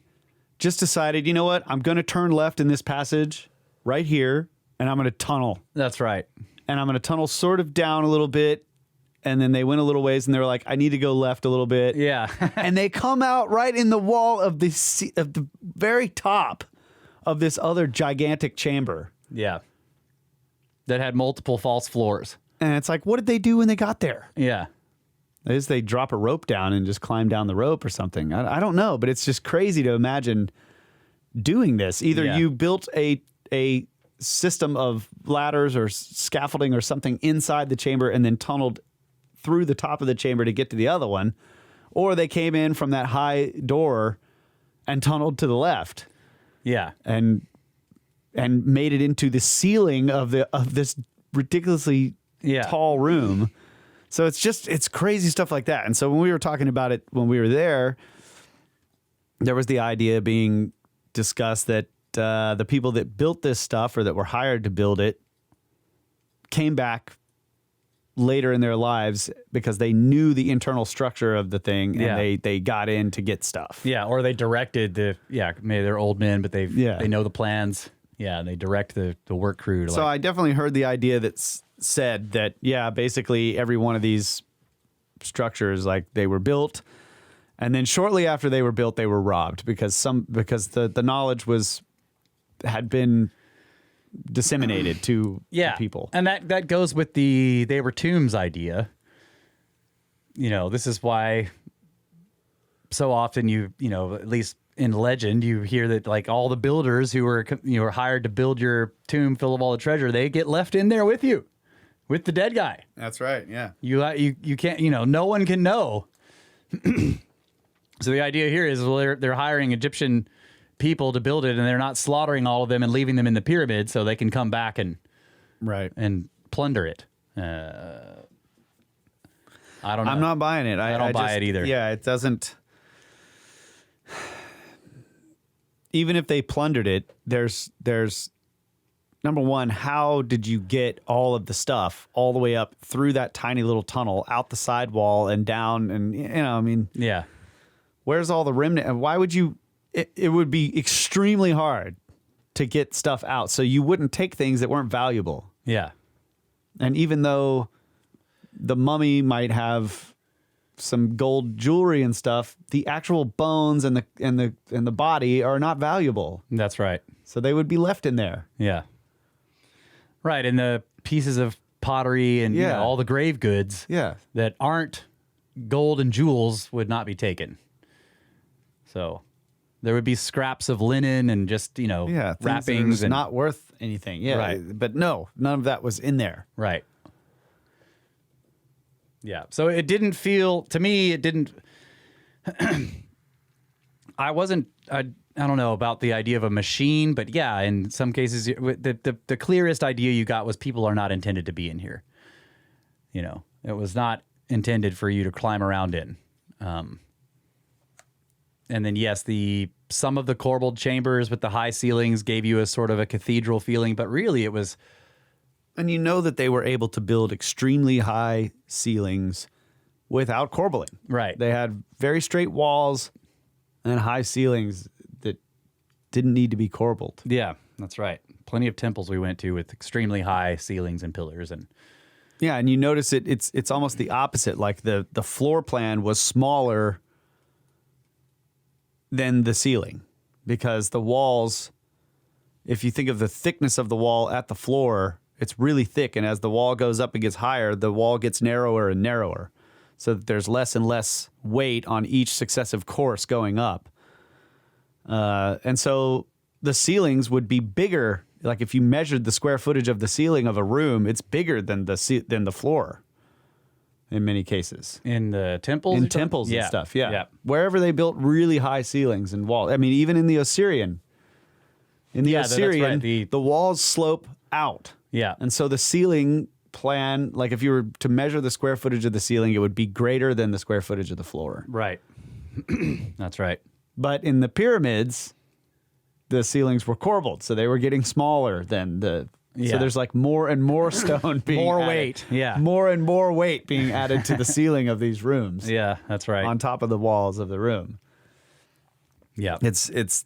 Speaker 3: just decided, you know what? I'm going to turn left in this passage right here, and I'm going to tunnel.
Speaker 2: That's right.
Speaker 3: And I'm going to tunnel sort of down a little bit. And then they went a little ways, and they were like, I need to go left a little bit.
Speaker 2: Yeah.
Speaker 3: And they come out right in the wall of the very top of this other gigantic chamber.
Speaker 2: Yeah. That had multiple false floors.
Speaker 3: And it's like, what did they do when they got there?
Speaker 2: Yeah.
Speaker 3: Is they drop a rope down and just climb down the rope or something? I don't know, but it's just crazy to imagine doing this. Either you built a system of ladders or scaffolding or something inside the chamber and then tunneled through the top of the chamber to get to the other one, or they came in from that high door and tunneled to the left.
Speaker 2: Yeah.
Speaker 3: And made it into the ceiling of this ridiculously tall room. So it's crazy stuff like that. And so when we were talking about it when we were there was the idea being discussed that the people that built this stuff or that were hired to build it came back later in their lives because they knew the internal structure of the thing and they got in to get stuff.
Speaker 2: Yeah, or they directed maybe they're old men, but they know the plans. Yeah, and they direct the work crew to
Speaker 3: I definitely heard the idea that said that, basically every one of these structures, like they were built, and then shortly after they were built, they were robbed because the knowledge had been disseminated to people.
Speaker 2: And that goes with they were tombs idea. This is why so often at least in legend, you hear that like all the builders who were hired to build your tomb full of all the treasure, they get left in there with you, with the dead guy.
Speaker 3: That's right. Yeah.
Speaker 2: You can't, no one can know. So the idea here is, they're hiring Egyptian people to build it, and they're not slaughtering all of them and leaving them in the pyramid so they can come back and plunder it. I don't know.
Speaker 3: I'm not buying it.
Speaker 2: I don't buy it either.
Speaker 3: Yeah, it doesn't. even if they plundered it, there's number one, how did you get all of the stuff all the way up through that tiny little tunnel, out the sidewall and down? And, I mean,
Speaker 2: Yeah.
Speaker 3: where's all the remnant? And why would you? It would be extremely hard to get stuff out. So you wouldn't take things that weren't valuable.
Speaker 2: Yeah.
Speaker 3: And even though the mummy might have some gold jewelry and stuff, the actual bones and the body are not valuable.
Speaker 2: That's right.
Speaker 3: So they would be left in there.
Speaker 2: Yeah. Right. And the pieces of pottery and
Speaker 3: Yeah.
Speaker 2: all the grave goods
Speaker 3: Yeah.
Speaker 2: that aren't gold and jewels would not be taken. So there would be scraps of linen and just,
Speaker 3: Yeah. things that are
Speaker 2: wrappings
Speaker 3: just
Speaker 2: and
Speaker 3: not worth anything. Yeah.
Speaker 2: Right.
Speaker 3: But no, none of that was in there.
Speaker 2: right. Yeah. So it didn't feel to me. It didn't. I don't know about the idea of a machine, but yeah, in some cases, the clearest idea you got was people are not intended to be in here. It was not intended for you to climb around in. And then yes, some of the corbelled chambers with the high ceilings gave you a sort of a cathedral feeling, but really it was.
Speaker 3: And you know that they were able to build extremely high ceilings without corbelling.
Speaker 2: Right.
Speaker 3: They had very straight walls and high ceilings that didn't need to be corbelled.
Speaker 2: Yeah, that's right. Plenty of temples we went to with extremely high ceilings and pillars and.
Speaker 3: Yeah, and you notice it's almost the opposite. Like the floor plan was smaller than the ceiling because the walls, if you think of the thickness of the wall at the floor, it's really thick. And as the wall goes up and gets higher, the wall gets narrower and narrower so that there's less and less weight on each successive course going up. And so the ceilings would be bigger. Like if you measured the square footage of the ceiling of a room, it's bigger than the floor in many cases.
Speaker 2: In the temples?
Speaker 3: In temples and stuff, yeah.
Speaker 2: Yeah.
Speaker 3: Wherever they built really high ceilings and walls. I mean, even in the Assyrian. In the Assyrian,
Speaker 2: that's right.
Speaker 3: the walls slope out.
Speaker 2: Yeah.
Speaker 3: And so the ceiling plan, like if you were to measure the square footage of the ceiling, it would be greater than the square footage of the floor.
Speaker 2: Right. That's right.
Speaker 3: But in the pyramids, the ceilings were corbelled, so they were getting smaller than the.
Speaker 2: Yeah.
Speaker 3: So there's like more and more stone being
Speaker 2: More
Speaker 3: added.
Speaker 2: weight, yeah.
Speaker 3: More and more weight being added to the ceiling of these rooms.
Speaker 2: Yeah, that's right.
Speaker 3: On top of the walls of the room.
Speaker 2: Yeah.
Speaker 3: It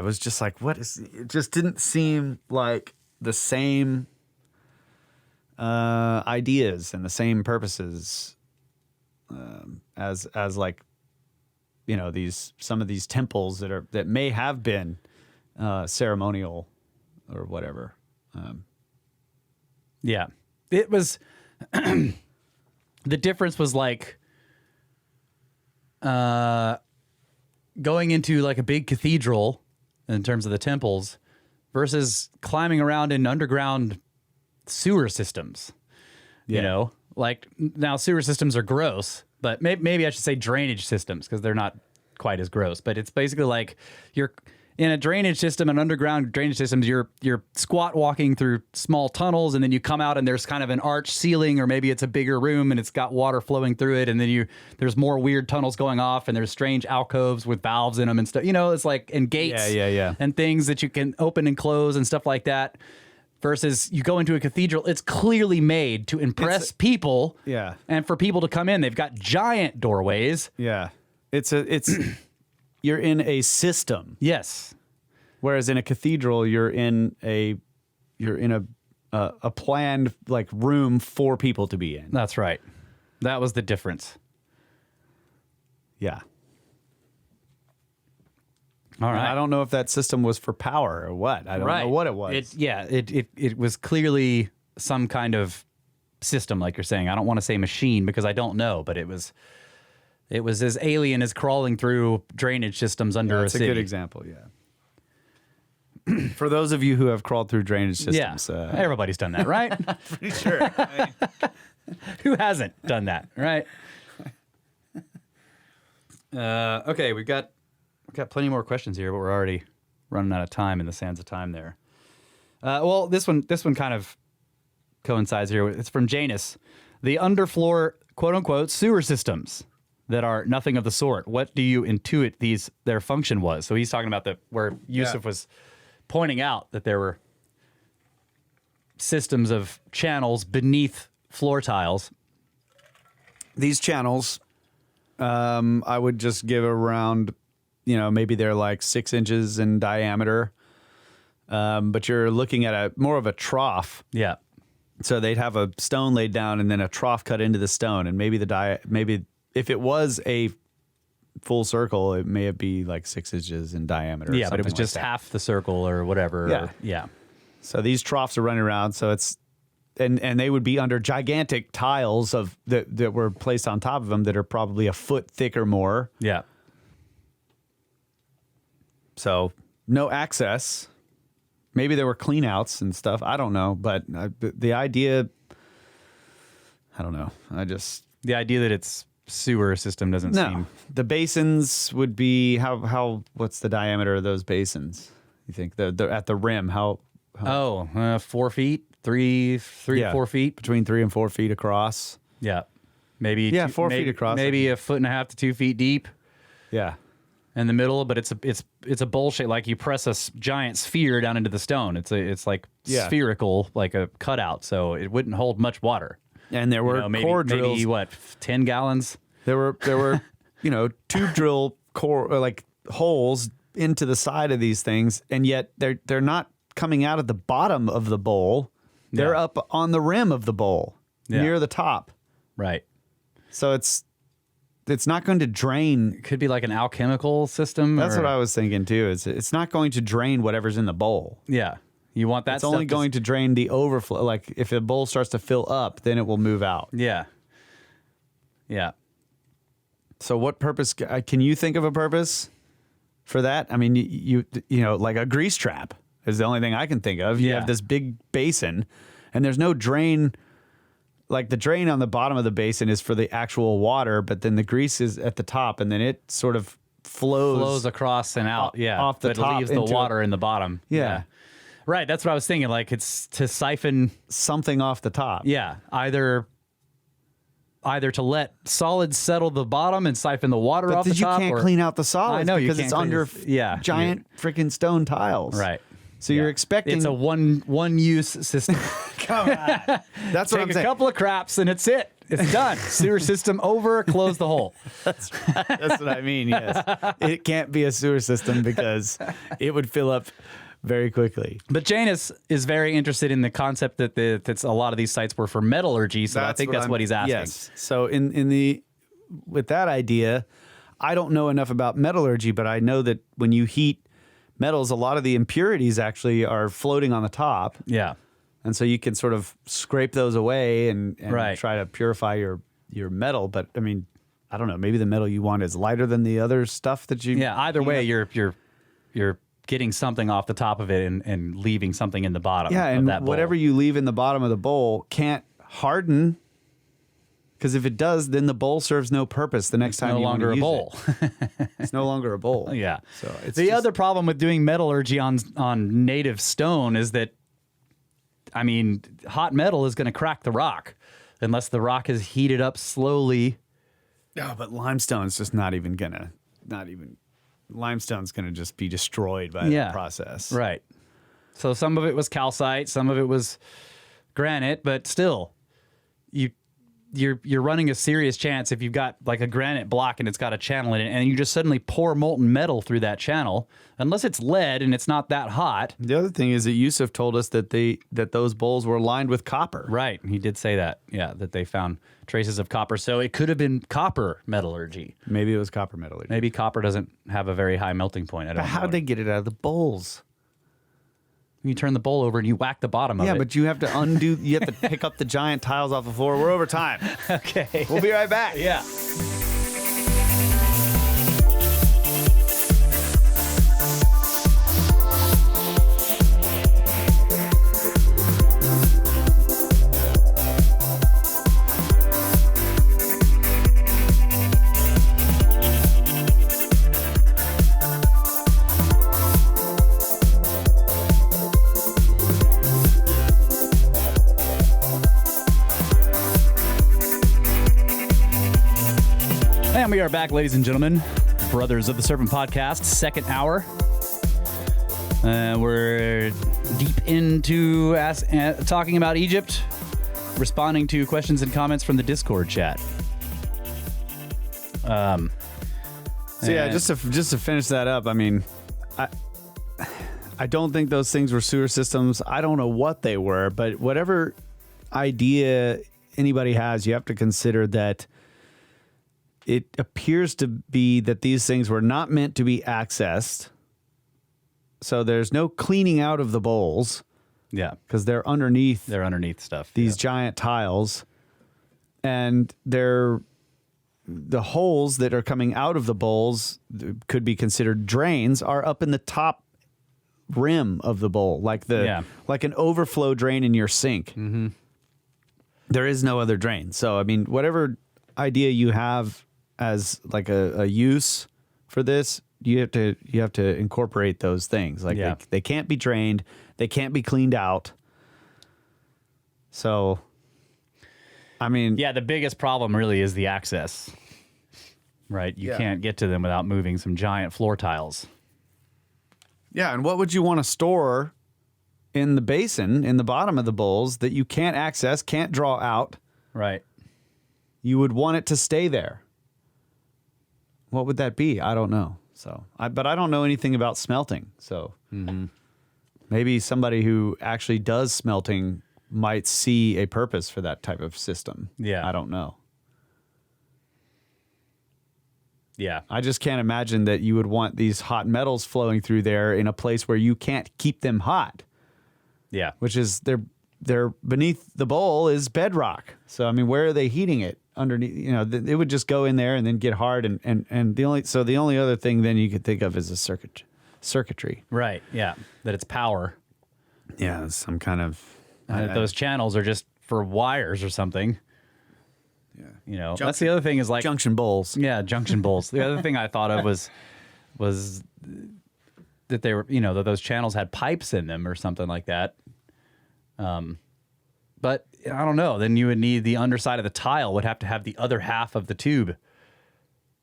Speaker 3: was just like, it just didn't seem like the same ideas and the same purposes as like, some of these temples that may have been ceremonial or whatever.
Speaker 2: Yeah. It was the difference was like going into like a big cathedral in terms of the temples versus climbing around in underground sewer systems.
Speaker 3: Yeah.
Speaker 2: Like now sewer systems are gross, but maybe I should say drainage systems because they're not quite as gross, but it's basically like you're in a drainage system, an underground drainage systems, you're squat walking through small tunnels, and then you come out and there's kind of an arch ceiling, or maybe it's a bigger room and it's got water flowing through it, and then there's more weird tunnels going off, and there's strange alcoves with valves in them and stuff. It's like and gates, and things that you can open and close and stuff like that. Versus you go into a cathedral, it's clearly made to impress people, and for people to come in. They've got giant doorways.
Speaker 3: Yeah, it's you're in a system.
Speaker 2: Yes.
Speaker 3: Whereas in a cathedral, you're in a planned like room for people to be in.
Speaker 2: That's right. That was the difference.
Speaker 3: Yeah.
Speaker 2: All right.
Speaker 3: I don't know if that system was for power or what. I don't know what it was.
Speaker 2: It was clearly some kind of system, like you're saying. I don't want to say machine because I don't know, but it was as alien as crawling through drainage systems under a city.
Speaker 3: It's a good example, yeah. For those of you who have crawled through drainage systems.
Speaker 2: Everybody's done that, right?
Speaker 3: Pretty sure.
Speaker 2: Who hasn't done that, right? Okay, we've got plenty more questions here, but we're already running out of time in the sands of time there. Well, this one kind of coincides here. It's from Janus. The underfloor, quote-unquote, sewer systems. that are nothing of the sort? What do you intuit their function was? So he's talking about where Yusuf was pointing out that there were systems of channels beneath floor tiles.
Speaker 3: These channels, I would just give around, maybe they're like 6 inches in diameter. But you're looking at more of a trough.
Speaker 2: Yeah.
Speaker 3: So they'd have a stone laid down and then a trough cut into the stone. And maybe maybe if it was a full circle, it may be like 6 inches in diameter.
Speaker 2: Yeah, but it was just half the circle or whatever.
Speaker 3: Yeah. So these troughs are running around. So it's, and they would be under gigantic tiles that were placed on top of them that are probably a foot thick or more.
Speaker 2: Yeah.
Speaker 3: So no access. Maybe there were clean outs and stuff. I don't know. But the idea, I don't know.
Speaker 2: The idea that it's sewer system doesn't seem.
Speaker 3: The basins would be what's the diameter of those basins? You think they're at the rim?
Speaker 2: 4 feet, 3 to 4 feet,
Speaker 3: between 3 and 4 feet across.
Speaker 2: Yeah, maybe
Speaker 3: 4 feet across.
Speaker 2: Maybe 1.5 to 2 feet deep.
Speaker 3: Yeah,
Speaker 2: in the middle, but it's a bowl shape. Like you press a giant sphere down into the stone. It's like spherical, like a cutout, so it wouldn't hold much water.
Speaker 3: And there were core drills.
Speaker 2: Maybe what, 10 gallons?
Speaker 3: There were tube drill core like holes into the side of these things, and yet they're not coming out at the bottom of the bowl. They're up on the rim of the bowl, near the top.
Speaker 2: Right.
Speaker 3: So it's not going to drain.
Speaker 2: It could be like an alchemical system.
Speaker 3: That's what I was thinking too. It's not going to drain whatever's in the bowl.
Speaker 2: Yeah. You want that.
Speaker 3: It's only going to drain the overflow. Like if the bowl starts to fill up, then it will move out.
Speaker 2: Yeah. Yeah.
Speaker 3: So what purpose? Can you think of a purpose for that? I mean, you like a grease trap is the only thing I can think of. You have this big basin, and there's no drain. Like the drain on the bottom of the basin is for the actual water, but then the grease is at the top, and then it sort of flows
Speaker 2: across and out.
Speaker 3: Off the top,
Speaker 2: it leaves the water in the bottom.
Speaker 3: Yeah.
Speaker 2: Right. That's what I was thinking. Like it's to siphon
Speaker 3: something off the top.
Speaker 2: Yeah. Either to let solids settle the bottom and siphon the water off the top.
Speaker 3: But you can't clean out the solids.
Speaker 2: I know,
Speaker 3: because it's under giant freaking stone tiles.
Speaker 2: Right.
Speaker 3: So you're expecting
Speaker 2: it's a one use system.
Speaker 3: Come on. That's what I'm saying.
Speaker 2: Take a couple of craps and it's it. It's done. Sewer system over. Close the hole.
Speaker 3: That's what I mean. Yes. It can't be a sewer system because it would fill up very quickly.
Speaker 2: But Janus is very interested in the concept that that's a lot of these sites were for metallurgy. So I think that's what he's asking.
Speaker 3: Yes. So with that idea, I don't know enough about metallurgy, but I know that when you heat metals, a lot of the impurities actually are floating on the top.
Speaker 2: Yeah.
Speaker 3: And so you can sort of scrape those away and
Speaker 2: right.
Speaker 3: try to purify your metal. But I mean, I don't know. Maybe the metal you want is lighter than the other stuff that you.
Speaker 2: Yeah. Either way, you're getting something off the top of it and leaving something in the bottom.
Speaker 3: Yeah,
Speaker 2: of that bowl.
Speaker 3: Whatever you leave in the bottom of the bowl can't harden. Because if it does, then the bowl serves no purpose the next time you want to use it.
Speaker 2: It's no longer a bowl.
Speaker 3: It's no longer a bowl.
Speaker 2: Yeah.
Speaker 3: So it's
Speaker 2: the other problem with doing metallurgy on native stone is that, I mean, hot metal is going to crack the rock unless the rock is heated up slowly.
Speaker 3: No, but limestone's just limestone's going to just be destroyed by the process.
Speaker 2: Right. So some of it was calcite, some of it was granite, but still, you're running a serious chance if you've got like a granite block and it's got a channel in it, and you just suddenly pour molten metal through that channel, unless it's lead and it's not that hot.
Speaker 3: The other thing is that Yusuf told us that those bowls were lined with copper.
Speaker 2: Right. He did say that. Yeah, that they found traces of copper. So it could have been copper metallurgy.
Speaker 3: Maybe it was copper metallurgy.
Speaker 2: Maybe copper doesn't have a very high melting point. I don't know.
Speaker 3: But how'd they get it out of the bowls?
Speaker 2: You turn the bowl over and you whack the bottom of it.
Speaker 3: Yeah, but you have to you have to pick up the giant tiles off the floor. We're over time.
Speaker 2: Okay.
Speaker 3: We'll be right back.
Speaker 2: Yeah. are back, ladies and gentlemen. Brothers of the Serpent podcast, second hour. We're deep into talking about Egypt, responding to questions and comments from the Discord chat.
Speaker 3: So yeah, just to finish that up, I mean, I don't think those things were sewer systems. I don't know what they were, but whatever idea anybody has, you have to consider that it appears to be that these things were not meant to be accessed. So there's no cleaning out of the bowls.
Speaker 2: Yeah.
Speaker 3: Because they're underneath.
Speaker 2: They're underneath stuff.
Speaker 3: These giant tiles. And the holes that are coming out of the bowls could be considered drains are up in the top rim of the bowl, like an overflow drain in your sink.
Speaker 2: Mm-hmm.
Speaker 3: There is no other drain. So I mean, whatever idea you have as like a use for this, you have to incorporate those things. Like they can't be drained, they can't be cleaned out. So I mean,
Speaker 2: yeah, the biggest problem really is the access. Right? You can't get to them without moving some giant floor tiles.
Speaker 3: Yeah, and what would you want to store in the basin, in the bottom of the bowls, that you can't access, can't draw out?
Speaker 2: Right.
Speaker 3: You would want it to stay there. What would that be? I don't know. So, but I don't know anything about smelting. So maybe somebody who actually does smelting might see a purpose for that type of system.
Speaker 2: Yeah.
Speaker 3: I don't know.
Speaker 2: Yeah.
Speaker 3: I just can't imagine that you would want these hot metals flowing through there in a place where you can't keep them hot.
Speaker 2: Yeah.
Speaker 3: Which is they're beneath the bowl is bedrock. So I mean, where are they heating it? Underneath, you know, it would just go in there and then get hard and the only other thing then you could think of is a circuitry.
Speaker 2: Right. Yeah. That it's power.
Speaker 3: Yeah, some kind of
Speaker 2: those channels are just for wires or something.
Speaker 3: Yeah.
Speaker 2: You know, that's the other thing is like
Speaker 3: junction bowls.
Speaker 2: Yeah, junction bowls. The other thing I thought of was that they were, you know, that those channels had pipes in them or something like that. But I don't know. Then you would need the underside of the tile would have to have the other half of the tube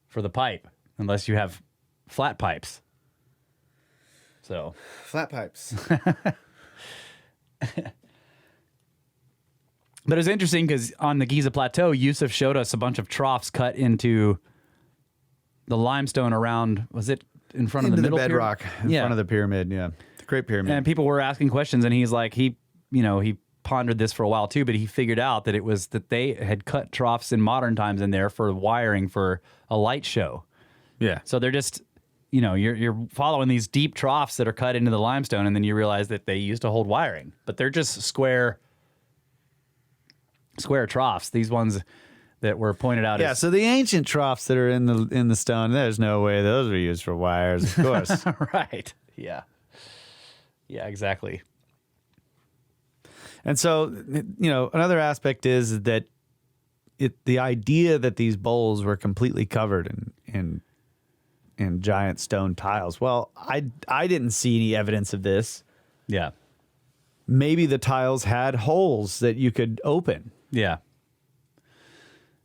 Speaker 2: for the pipe, unless you have flat pipes. So
Speaker 3: flat pipes.
Speaker 2: But it's interesting because on the Giza Plateau, Yusuf showed us a bunch of troughs cut into the limestone around, was it in front of the middle
Speaker 3: bedrock, in front of the pyramid, the Great Pyramid.
Speaker 2: And people were asking questions, and he's like, he pondered this for a while too, but he figured out that it was that they had cut troughs in modern times in there for wiring for a light show.
Speaker 3: Yeah.
Speaker 2: So they're just, you know, you're following these deep troughs that are cut into the limestone, and then you realize that they used to hold wiring, but they're just square troughs. These ones that were pointed out.
Speaker 3: Yeah. So the ancient troughs that are in the stone, there's no way those were used for wires, of course.
Speaker 2: Right. Yeah. Yeah. Exactly.
Speaker 3: And so, you know, another aspect is that the idea that these bowls were completely covered in giant stone tiles. Well, I didn't see any evidence of this.
Speaker 2: Yeah.
Speaker 3: Maybe the tiles had holes that you could open.
Speaker 2: Yeah.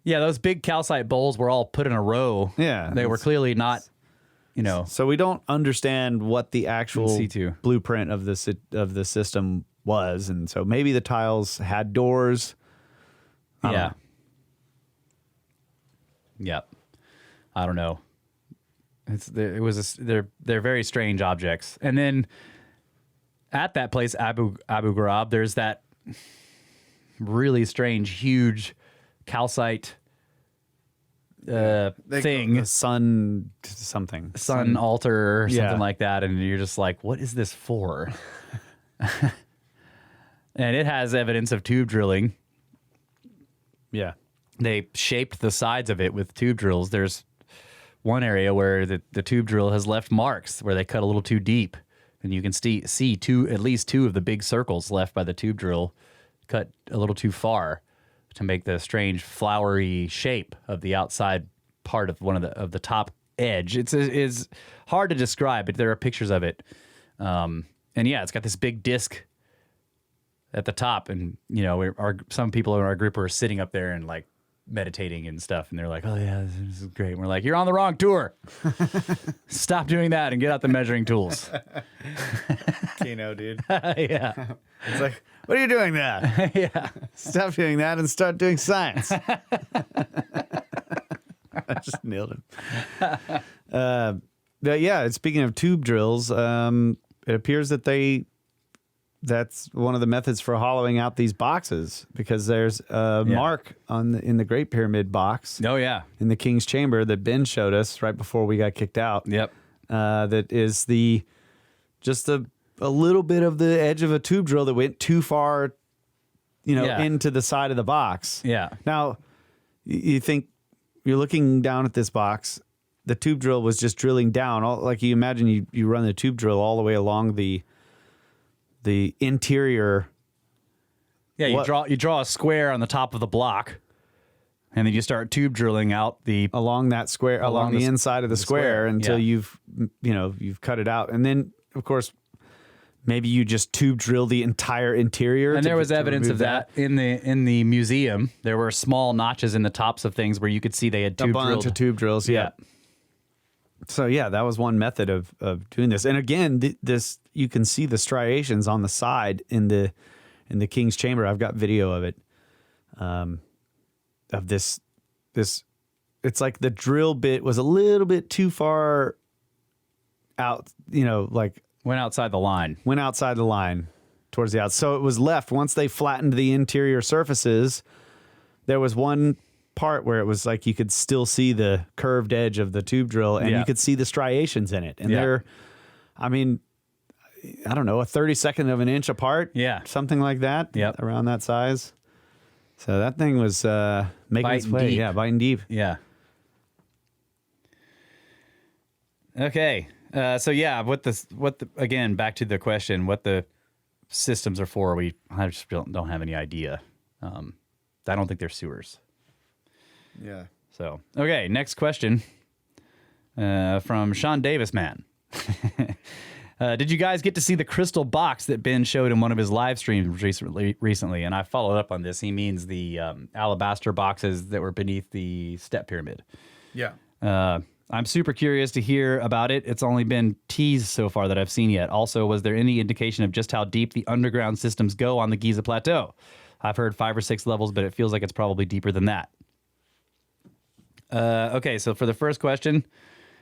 Speaker 2: Yeah, those big calcite bowls were all put in a row.
Speaker 3: Yeah.
Speaker 2: They were clearly not, you know.
Speaker 3: So we don't understand what the actual
Speaker 2: C2
Speaker 3: blueprint of the system was, and so maybe the tiles had doors.
Speaker 2: Yeah. Yeah. I don't know. They're very strange objects. And then at that place, Abu Ghraib, there's that really strange, huge calcite thing.
Speaker 3: The sun
Speaker 2: altar or something like that. And you're just like, what is this for? And it has evidence of tube drilling.
Speaker 3: Yeah.
Speaker 2: They shaped the sides of it with tube drills. There's one area where the tube drill has left marks where they cut a little too deep. And you can see at least two of the big circles left by the tube drill cut a little too far to make the strange flowery shape of the outside part of one of the top edge. It's hard to describe, but there are pictures of it. And yeah, it's got this big disc at the top, and you know, some people in our group were sitting up there and like meditating and stuff, and they're like, "Oh yeah, this is great." And we're like, "You're on the wrong tour. Stop doing that and get out the measuring tools."
Speaker 3: Keno, dude.
Speaker 2: Yeah,
Speaker 3: It's like, what are you doing there?
Speaker 2: yeah.
Speaker 3: Stop doing that and start doing science. I just nailed him. But yeah, speaking of tube drills, it appears that that's one of the methods for hollowing out these boxes, because there's a mark in the Great Pyramid box.
Speaker 2: Oh yeah,
Speaker 3: in the King's Chamber that Ben showed us right before we got kicked out.
Speaker 2: Yep.
Speaker 3: That is just a little bit of the edge of a tube drill that went too far, into the side of the box.
Speaker 2: Yeah.
Speaker 3: Now, you think you're looking down at this box, the tube drill was just drilling down. Like you imagine you run the tube drill all the way along the interior.
Speaker 2: Yeah, you draw a square on the top of the block, and then you start tube drilling out
Speaker 3: along that square, along the inside of the square until you've cut it out. And then, of course, maybe you just tube drill the entire interior.
Speaker 2: And there was evidence of that in the museum. There were small notches in the tops of things where you could see they had
Speaker 3: a bunch of tube drills. Yeah. So yeah, that was one method of doing this. And again, this you can see the striations on the side in the King's Chamber. I've got video of it. Of this, it's like the drill bit was a little bit too far out.
Speaker 2: Went outside the line.
Speaker 3: Went outside the line towards the outside. So it was left once they flattened the interior surfaces. There was one part where it was like you could still see the curved edge of the tube drill, and you could see the striations in it. And they're, I don't know, a 32nd of an inch apart.
Speaker 2: Yeah.
Speaker 3: Something like that.
Speaker 2: Yep.
Speaker 3: Around that size. So that thing was making its way.
Speaker 2: Deep.
Speaker 3: Yeah, biting deep.
Speaker 2: Yeah. Okay. So yeah, again, back to the question, what the systems are for, I just don't have any idea. I don't think they're sewers.
Speaker 3: Yeah.
Speaker 2: So, okay, next question from Sean Davis, man. Did you guys get to see the crystal box that Ben showed in one of his live streams recently? And I followed up on this. He means the alabaster boxes that were beneath the step pyramid.
Speaker 3: Yeah.
Speaker 2: I'm super curious to hear about it. It's only been teased so far that I've seen yet. Also, was there any indication of just how deep the underground systems go on the Giza Plateau? I've heard 5 or 6 levels, but it feels like it's probably deeper than that. Okay, so for the first question,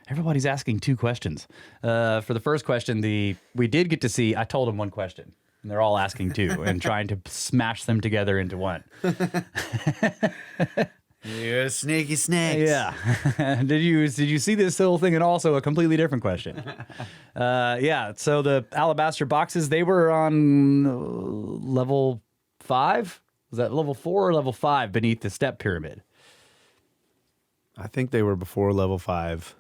Speaker 2: everybody's asking 2 questions. For the first question, we did get to see, I told them 1 question, and they're all asking 2 and trying to smash them together into 1.
Speaker 3: You're sneaky snakes.
Speaker 2: Yeah. Did you see this whole thing? And also a completely different question. Yeah. So the alabaster boxes, they were on level 5. Was that level 4 or level 5 beneath the step pyramid?
Speaker 3: I think they were before level 5.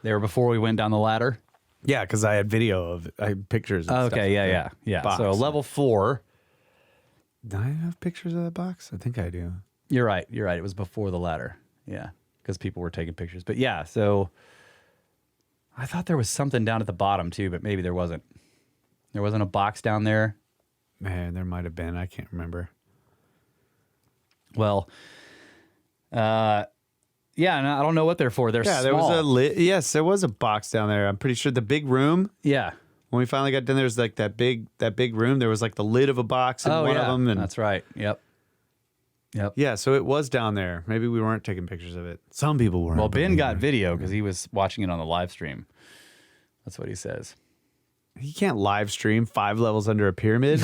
Speaker 2: They were before we went down the ladder.
Speaker 3: Yeah, because I had video of it. I had pictures. And stuff
Speaker 2: Okay.
Speaker 3: of
Speaker 2: Yeah.
Speaker 3: box.
Speaker 2: So level 4.
Speaker 3: Do I have pictures of that box? I think I do.
Speaker 2: You're right. It was before the ladder. Yeah. Because people were taking pictures. But yeah, so I thought there was something down at the bottom too, but maybe there wasn't. There wasn't a box down there.
Speaker 3: Man, there might have been. I can't remember.
Speaker 2: Well, yeah, and I don't know what they're for. They're
Speaker 3: Yeah,
Speaker 2: small.
Speaker 3: there was yes, there was a box down there. I'm pretty sure the big room.
Speaker 2: Yeah.
Speaker 3: When we finally got down there, was like that big room. There was like the lid of a box in one of them. And
Speaker 2: that's right. Yep.
Speaker 3: yeah, so it was down there. Maybe we weren't taking pictures of it. Some people weren't.
Speaker 2: Well, Ben got video because he was watching it on the live stream. That's what he says.
Speaker 3: He can't live stream 5 levels under a pyramid.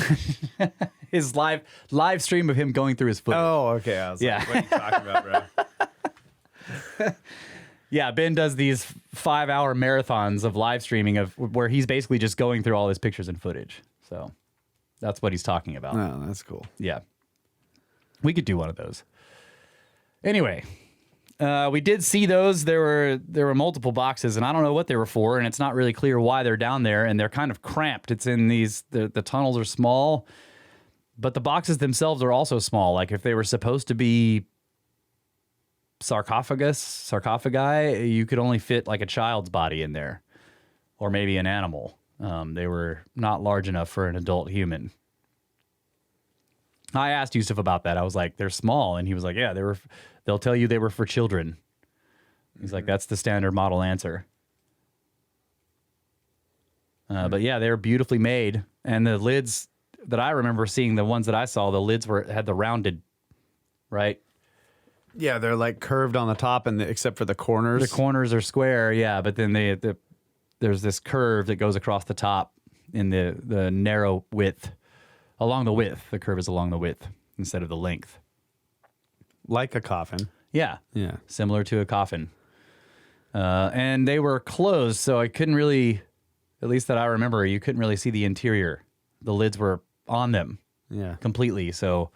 Speaker 2: His live stream of him going through his footage.
Speaker 3: Oh, okay. I was
Speaker 2: Yeah.
Speaker 3: like, what are you talking about, bro?
Speaker 2: Yeah, Ben does these 5-hour marathons of live streaming where he's basically just going through all his pictures and footage. So that's what he's talking about.
Speaker 3: Oh, that's cool.
Speaker 2: Yeah. We could do one of those. Anyway, we did see those. There were multiple boxes, and I don't know what they were for, and it's not really clear why they're down there, and they're kind of cramped. It's in the tunnels are small, but the boxes themselves are also small. Like if they were supposed to be sarcophagi, you could only fit like a child's body in there, or maybe an animal. They were not large enough for an adult human. I asked Yusuf about that. I was like, they're small. And he was like, yeah, they They'll tell you they were for children. He's like, that's the standard model answer. But yeah, they were beautifully made. And the lids that I remember seeing, the ones that I saw, the lids had the rounded, right?
Speaker 3: Yeah, they're like curved on the top, and except for the corners.
Speaker 2: The corners are square, yeah, but then there's this curve that goes across the top in the narrow width. Along the width. The curve is along the width instead of the length.
Speaker 3: Like a coffin.
Speaker 2: Yeah.
Speaker 3: Yeah.
Speaker 2: Similar to a coffin. And they were closed, so I couldn't really, at least that I remember, you couldn't really see the interior. The lids were on them completely, so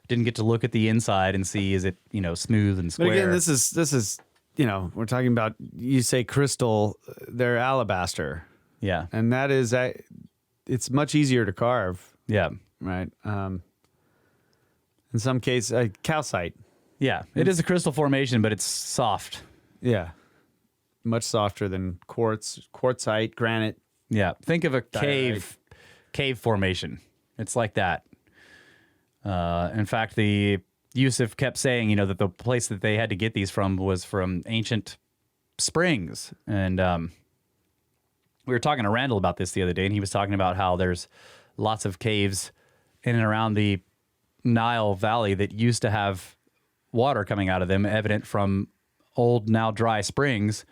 Speaker 2: didn't get to look at the inside and see, is it, smooth and square.
Speaker 3: But again, this is we're talking about, you say crystal, they're alabaster.
Speaker 2: Yeah.
Speaker 3: And that is, it's much easier to carve.
Speaker 2: Yeah.
Speaker 3: Right. In some cases, calcite.
Speaker 2: Yeah. It is a crystal formation, but it's soft.
Speaker 3: Yeah. Much softer than quartzite, granite.
Speaker 2: Yeah. Think of a cave formation. It's like that. In fact, the Yusuf kept saying, that the place that they had to get these from was from ancient springs. And we were talking to Randall about this the other day, and he was talking about how there's lots of caves in and around the Nile Valley that used to have water coming out of them, evident from old, now dry springs.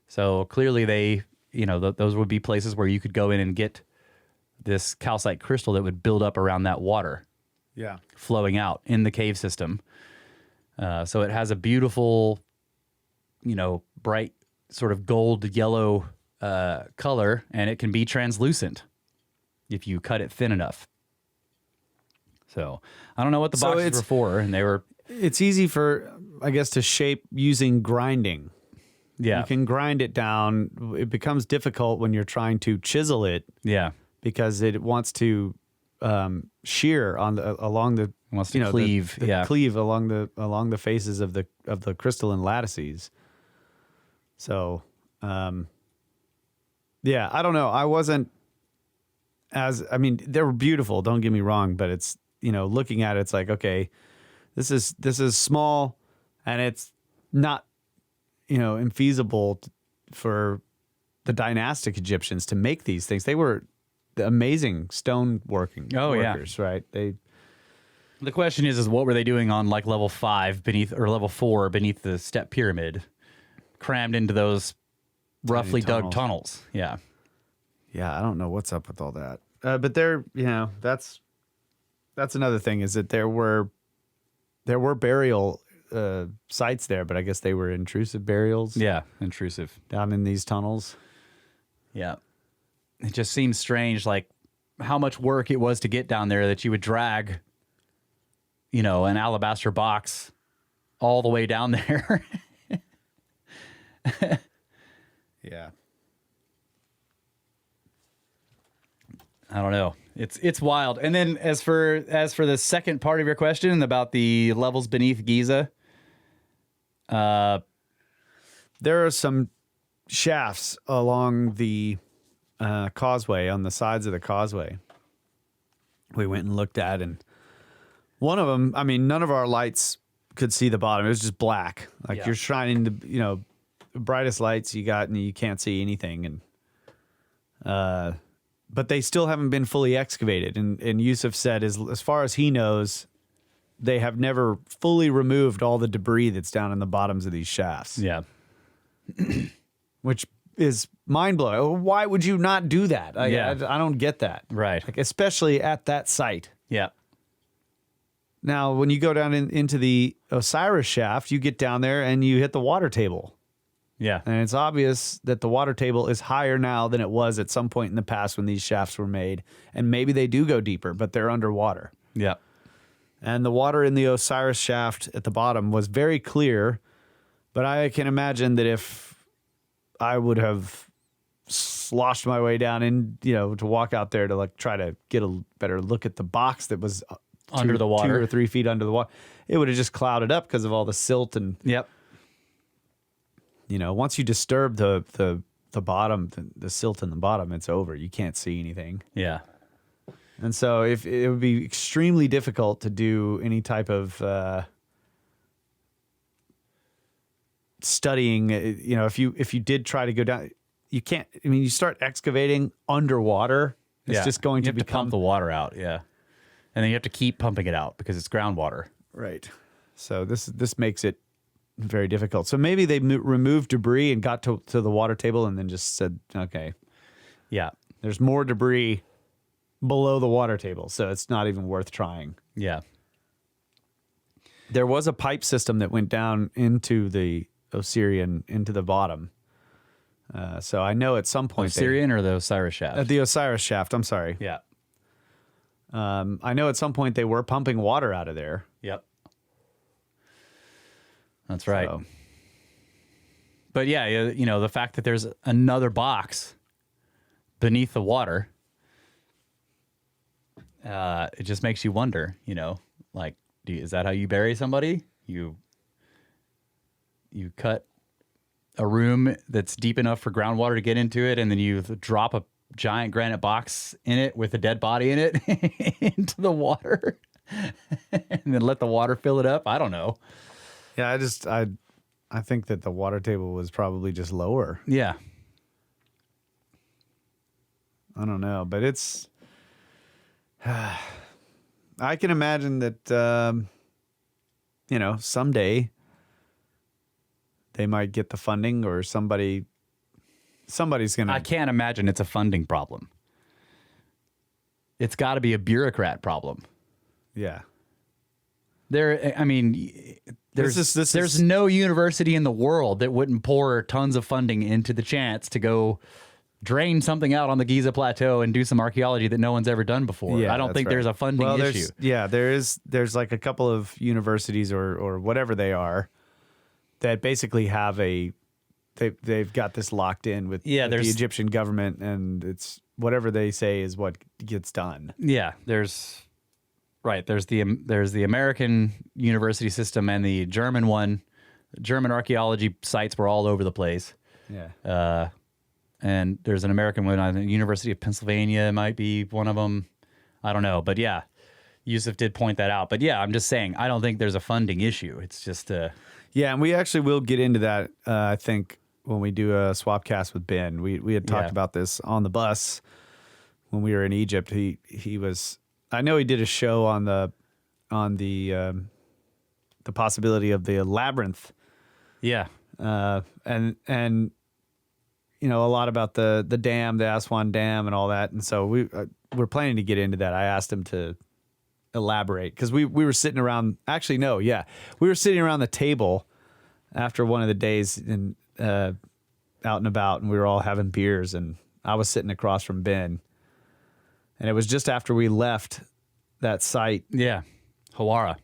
Speaker 2: So clearly they, those would be places where you could go in and get this calcite crystal that would build up around that water.
Speaker 3: Yeah.
Speaker 2: Flowing out in the cave system. So it has a beautiful, bright sort of gold yellow color, and it can be translucent if you cut it thin enough. So I don't know what the boxes were for, and they were...
Speaker 3: It's easy for, I guess, to shape using grinding.
Speaker 2: Yeah.
Speaker 3: You can grind it down. It becomes difficult when you're trying to chisel it.
Speaker 2: Yeah.
Speaker 3: Because it wants to shear along the... It
Speaker 2: wants to cleave.
Speaker 3: Cleave along the faces of the crystalline lattices. So, yeah, I don't know. I wasn't they were beautiful, don't get me wrong, but it's, looking at it, it's like, okay, this is small, and it's not, infeasible for the dynastic Egyptians to make these things. They were amazing stone workers, right?
Speaker 2: The question is what were they doing on like level 5 level 4 beneath the step pyramid, crammed into those roughly dug tunnels? Yeah.
Speaker 3: Yeah, I don't know what's up with all that. But there, that's another thing, is that there were burial sites there, but I guess they were intrusive burials.
Speaker 2: Yeah, intrusive.
Speaker 3: Down in these tunnels.
Speaker 2: Yeah. It just seems strange, like how much work it was to get down there, that you would drag, an alabaster box all the way down there.
Speaker 3: Yeah.
Speaker 2: I don't know. It's wild. And then as for the second part of your question about the levels beneath Giza,
Speaker 3: there are some shafts along the causeway, on the sides of the causeway. We went and looked at, and one of them, none of our lights could see the bottom. It was just black. Like you're shining the, brightest lights you got, and you can't see anything. And but they still haven't been fully excavated. And Yusuf said, as far as he knows, they have never fully removed all the debris that's down in the bottoms of these shafts.
Speaker 2: Yeah.
Speaker 3: Which is mind-blowing. Why would you not do that? I don't get that.
Speaker 2: Right.
Speaker 3: Like, especially at that site.
Speaker 2: Yeah.
Speaker 3: Now, when you go down into the Osiris shaft, you get down there and you hit the water table.
Speaker 2: Yeah.
Speaker 3: And it's obvious that the water table is higher now than it was at some point in the past when these shafts were made. And maybe they do go deeper, but they're underwater.
Speaker 2: Yeah.
Speaker 3: And the water in the Osiris shaft at the bottom was very clear. But I can imagine that if I would have sloshed my way down in, to walk out there to like try to get a better look at the box that was
Speaker 2: under the water,
Speaker 3: 2 or 3 feet under the water, it would have just clouded up because of all the silt and...
Speaker 2: Yep.
Speaker 3: Once you disturb the bottom, the silt in the bottom, it's over. You can't see anything.
Speaker 2: Yeah.
Speaker 3: And so if it would be extremely difficult to do any type of studying, if you did try to go down, you can't. I mean, you start excavating underwater, it's just going
Speaker 2: you
Speaker 3: to
Speaker 2: have to pump the water out. Yeah, and then you have to keep pumping it out because it's groundwater.
Speaker 3: Right. So this makes it very difficult. So maybe they removed debris and got to the water table and then just said, okay,
Speaker 2: Yeah.
Speaker 3: there's more debris below the water table, so it's not even worth trying.
Speaker 2: Yeah.
Speaker 3: There was a pipe system that went down into the Osirian, into the bottom. So I know at some point
Speaker 2: Syrian or the Osiris shaft?
Speaker 3: the Osiris shaft. I'm sorry.
Speaker 2: Yeah.
Speaker 3: I know at some point they were pumping water out of there.
Speaker 2: Yep. That's right.
Speaker 3: So,
Speaker 2: But yeah, the fact that there's another box beneath the water, it just makes you wonder, like, is that how you bury somebody? You cut a room that's deep enough for groundwater to get into it, and then you drop a giant granite box in it with a dead body in it into the water and then let the water fill it up. I don't know.
Speaker 3: yeah, I think that the water table was probably just lower.
Speaker 2: Yeah.
Speaker 3: I don't know, but it's. I can imagine that, someday they might get the funding, or somebody's going
Speaker 2: I
Speaker 3: to.
Speaker 2: can't imagine it's a funding problem. It's got to be a bureaucrat problem.
Speaker 3: Yeah.
Speaker 2: There's
Speaker 3: This is
Speaker 2: no university in the world that wouldn't pour tons of funding into the chance to go drain something out on the Giza Plateau and do some archaeology that no one's ever done before.
Speaker 3: Yeah,
Speaker 2: I don't
Speaker 3: that's
Speaker 2: think
Speaker 3: right.
Speaker 2: there's a funding issue.
Speaker 3: There's like a couple of universities or whatever they are that basically have they've got this locked in with the Egyptian government, and it's whatever they say is what gets done.
Speaker 2: Yeah, there's the American university system and the German one. German archaeology sites were all over the place.
Speaker 3: Yeah.
Speaker 2: And there's an American one. I think University of Pennsylvania might be one of them. I don't know, but yeah, Yusuf did point that out. But yeah, I'm just saying I don't think there's a funding issue. It's just
Speaker 3: yeah, and we actually will get into that. I think when we do a swap cast with Ben, we had talked about this on the bus when we were in Egypt. He was. I know he did a show on the possibility of the labyrinth.
Speaker 2: Yeah.
Speaker 3: And a lot about the dam, the Aswan Dam, and all that. And so we're planning to get into that. I asked him to elaborate because we were sitting around. Actually, no, yeah, we were sitting around the table after one of the days and out and about, and we were all having beers, and I was sitting across from Ben, and it was just after we left that site.
Speaker 2: Yeah, Hawara.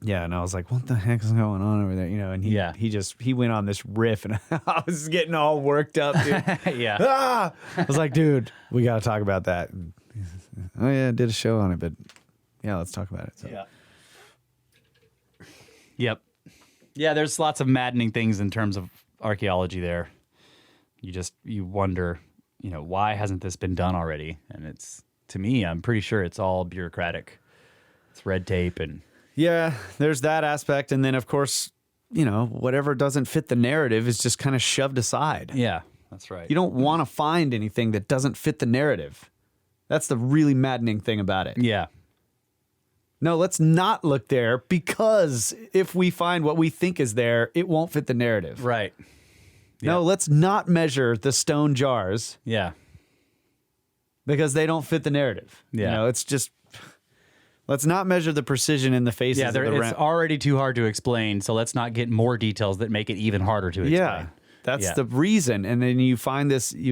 Speaker 3: Yeah, and I was like, "What the heck is going on over there?" And he went on this riff, and I was getting all worked up, dude.
Speaker 2: Yeah.
Speaker 3: I was like, "Dude, we got to talk about that." And he says, "Oh yeah, I did a show on it, but yeah, let's talk about it." So.
Speaker 2: Yeah. Yep. Yeah, there's lots of maddening things in terms of archaeology there. You wonder, why hasn't this been done already? And to me, I'm pretty sure it's all bureaucratic. It's red tape and.
Speaker 3: Yeah, there's that aspect. And then, of course, whatever doesn't fit the narrative is just kind of shoved aside.
Speaker 2: Yeah, that's right.
Speaker 3: You don't want to find anything that doesn't fit the narrative. That's the really maddening thing about it.
Speaker 2: Yeah.
Speaker 3: No, let's not look there, because if we find what we think is there, it won't fit the narrative.
Speaker 2: Right.
Speaker 3: No, let's not measure the stone jars.
Speaker 2: Yeah.
Speaker 3: Because they don't fit the narrative.
Speaker 2: Yeah.
Speaker 3: It's just... Let's not measure the precision in the faces of the
Speaker 2: it's already too hard to explain, so let's not get more details that make it even harder to explain.
Speaker 3: Yeah, that's the reason. And then you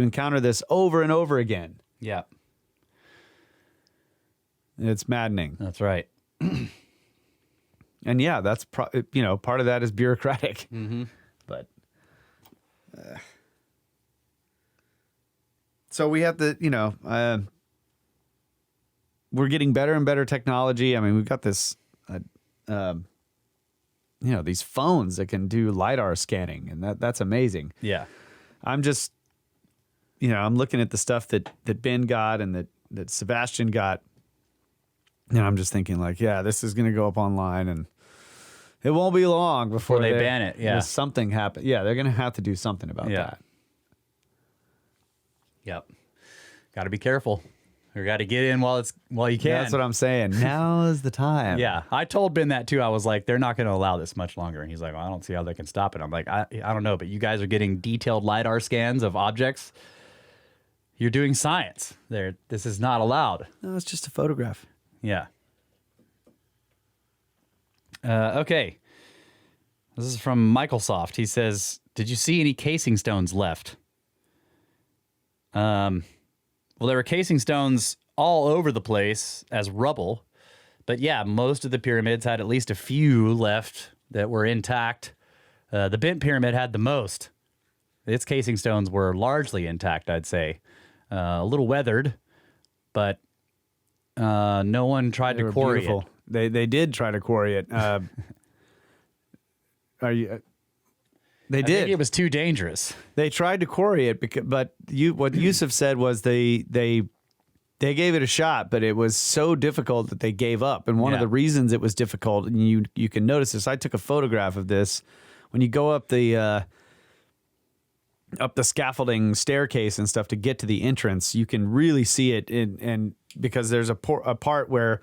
Speaker 3: encounter this over and over again.
Speaker 2: Yeah.
Speaker 3: It's maddening.
Speaker 2: That's right.
Speaker 3: And yeah, that's part of that is bureaucratic.
Speaker 2: Mm-hmm.
Speaker 3: But so we have to, we're getting better and better technology. I mean, we've got this, these phones that can do LiDAR scanning, and that's amazing.
Speaker 2: Yeah.
Speaker 3: I'm just, I'm looking at the stuff that Ben got and that Sebastian got, and I'm just thinking like, yeah, this is going to go up online, and It won't be long before
Speaker 2: they ban it. Yeah.
Speaker 3: Something happen. Yeah, they're going to have to do something about that.
Speaker 2: Yep. Got to be careful. You got to get in while you can.
Speaker 3: That's what I'm saying. Now is the time.
Speaker 2: Yeah. I told Ben that too. I was like, they're not going to allow this much longer. And he's like, well, I don't see how they can stop it. I'm like, I don't know, but you guys are getting detailed LiDAR scans of objects. You're doing science. This is not allowed.
Speaker 3: No, it's just a photograph.
Speaker 2: Yeah. Okay. This is from Microsoft. He says, did you see any casing stones left? Well, there were casing stones all over the place as rubble. But yeah, most of the pyramids had at least a few left that were intact. The Bent Pyramid had the most. Its casing stones were largely intact, I'd say. A little weathered, but no one tried to quarry it.
Speaker 3: They did try to quarry it. They did.
Speaker 2: I think it was too dangerous.
Speaker 3: They tried to quarry it, but what Yusuf said was they gave it a shot, but it was so difficult that they gave up. And one of the reasons it was difficult, and you can notice this, I took a photograph of this. When you go up the scaffolding staircase and stuff to get to the entrance, you can really see it and because there's a part where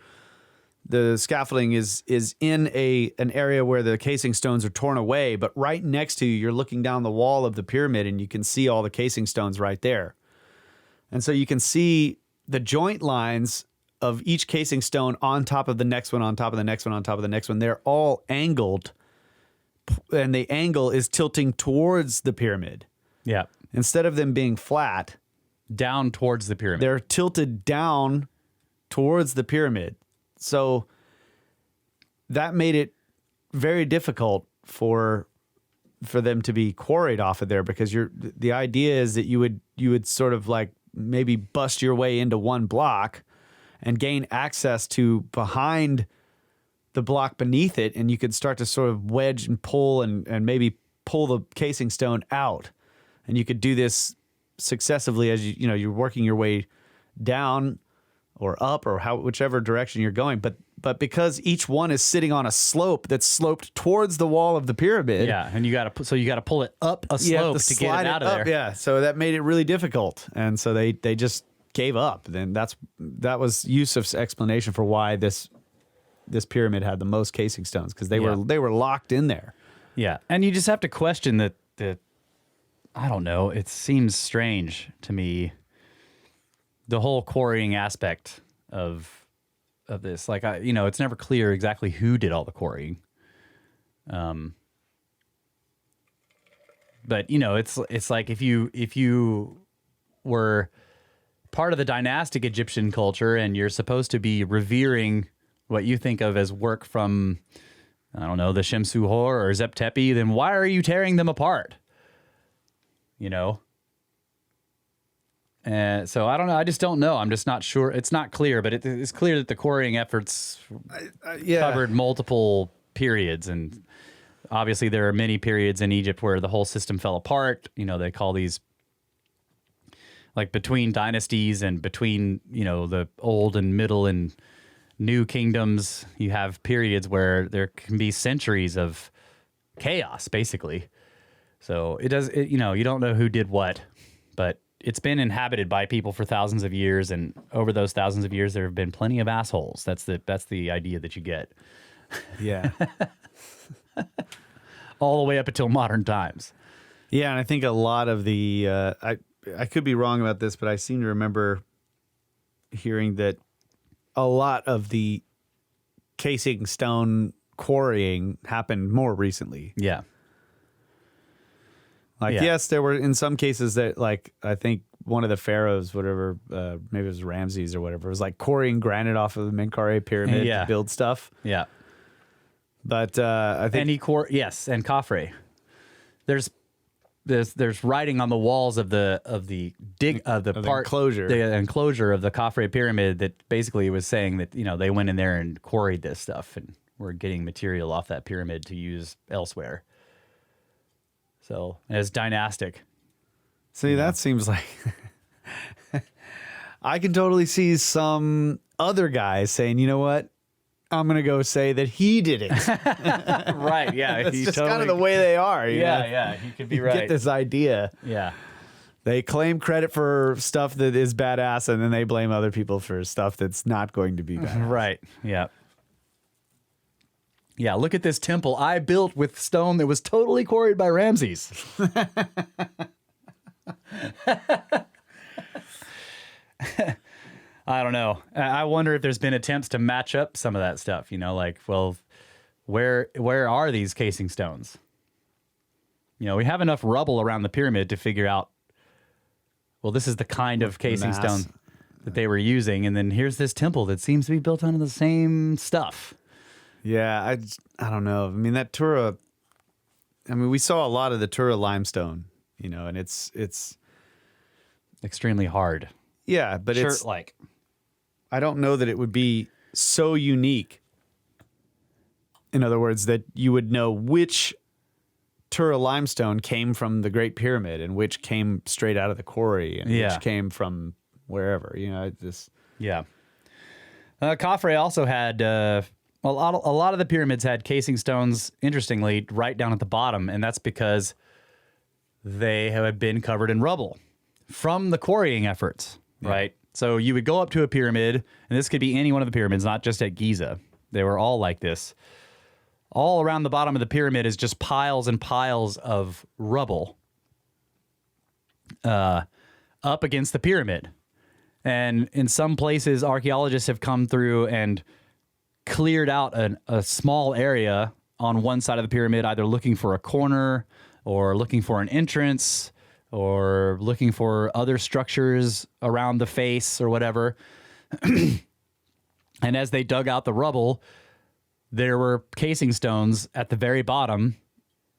Speaker 3: the scaffolding is in an area where the casing stones are torn away, but right next to you, you're looking down the wall of the pyramid and you can see all the casing stones right there. And so you can see the joint lines of each casing stone on top of the next one, on top of the next one, on top of the next one. They're all angled, and the angle is tilting towards the pyramid.
Speaker 2: Yeah.
Speaker 3: Instead of them being flat,
Speaker 2: down towards the pyramid.
Speaker 3: they're tilted down towards the pyramid. So that made it very difficult for them to be quarried off of there, because the idea is that you would sort of like maybe bust your way into one block and gain access to behind the block beneath it, and you could start to sort of wedge and pull and maybe pull the casing stone out. And you could do this successively as you're working your way down or up or whichever direction you're going. But because each one is sitting on a slope that's sloped towards the wall of the pyramid.
Speaker 2: Yeah, and you got to pull it up a slope to get it out of there.
Speaker 3: Yeah, so that made it really difficult. And so they just gave up. Then that was Yusuf's explanation for why this pyramid had the most casing stones, because they were locked in there.
Speaker 2: Yeah, and you just have to question that I don't know, it seems strange to me, the whole quarrying aspect of this. Like, it's never clear exactly who did all the quarrying. But it's like if you were part of the dynastic Egyptian culture and you're supposed to be revering what you think of as work from, I don't know, the Shamsu Hor or Zep Tepi, then why are you tearing them apart? And so I don't know. I just don't know. I'm just not sure. It's not clear, but it's clear that the quarrying efforts covered multiple periods. And obviously there are many periods in Egypt where the whole system fell apart. They call these like between dynasties and between, the old and middle and new kingdoms. You have periods where there can be centuries of chaos, basically. So you don't know who did what, but it's been inhabited by people for thousands of years, and over those thousands of years, there have been plenty of assholes. That's the idea that you get.
Speaker 3: Yeah.
Speaker 2: All the way up until modern times.
Speaker 3: Yeah, and I think a lot of the I could be wrong about this, but I seem to remember hearing that a lot of the casing stone quarrying happened more recently.
Speaker 2: Yeah.
Speaker 3: Yes, there were in some cases that, like, I think one of the pharaohs, whatever, maybe it was Ramses or whatever, was like quarrying granite off of the Menkaure pyramid to build stuff.
Speaker 2: Yeah.
Speaker 3: But I think
Speaker 2: and and Khafre. There's writing on the walls of the
Speaker 3: enclosure.
Speaker 2: The enclosure of the Khafre pyramid that basically was saying that they went in there and quarried this stuff and were getting material off that pyramid to use elsewhere. So as dynastic.
Speaker 3: See, that seems like I can totally see some other guys saying, you know what? I'm going to go say that he did it.
Speaker 2: Right, yeah.
Speaker 3: It's just kind of the way they are.
Speaker 2: Yeah, he could be
Speaker 3: You
Speaker 2: right.
Speaker 3: get this idea.
Speaker 2: Yeah.
Speaker 3: They claim credit for stuff that is badass, and then they blame other people for stuff that's not going to be badass.
Speaker 2: Right, yeah. Yeah, look at this temple I built with stone that was totally quarried by Ramses. I don't know. I wonder if there's been attempts to match up some of that stuff, like, well, where are these casing stones? We have enough rubble around the pyramid to figure out, well, this is the kind of casing stone that they were using, and then here's this temple that seems to be built on the same stuff.
Speaker 3: Yeah, I don't know. I mean, that Tura, we saw a lot of the Tura limestone, and it's
Speaker 2: Extremely hard.
Speaker 3: Yeah, but it's
Speaker 2: like,
Speaker 3: I don't know that it would be so unique. In other words, that you would know which Tura limestone came from the Great Pyramid and which came straight out of the quarry and which came from wherever.
Speaker 2: Yeah. Khafre also had a lot of the pyramids had casing stones, interestingly, right down at the bottom, and that's because they have been covered in rubble from the quarrying efforts, right? So you would go up to a pyramid, and this could be any one of the pyramids, not just at Giza. They were all like this. All around the bottom of the pyramid is just piles and piles of rubble up against the pyramid. And in some places, archaeologists have come through and cleared out a small area on one side of the pyramid, either looking for a corner or looking for an entrance or looking for other structures around the face or whatever. And as they dug out the rubble, there were casing stones at the very bottom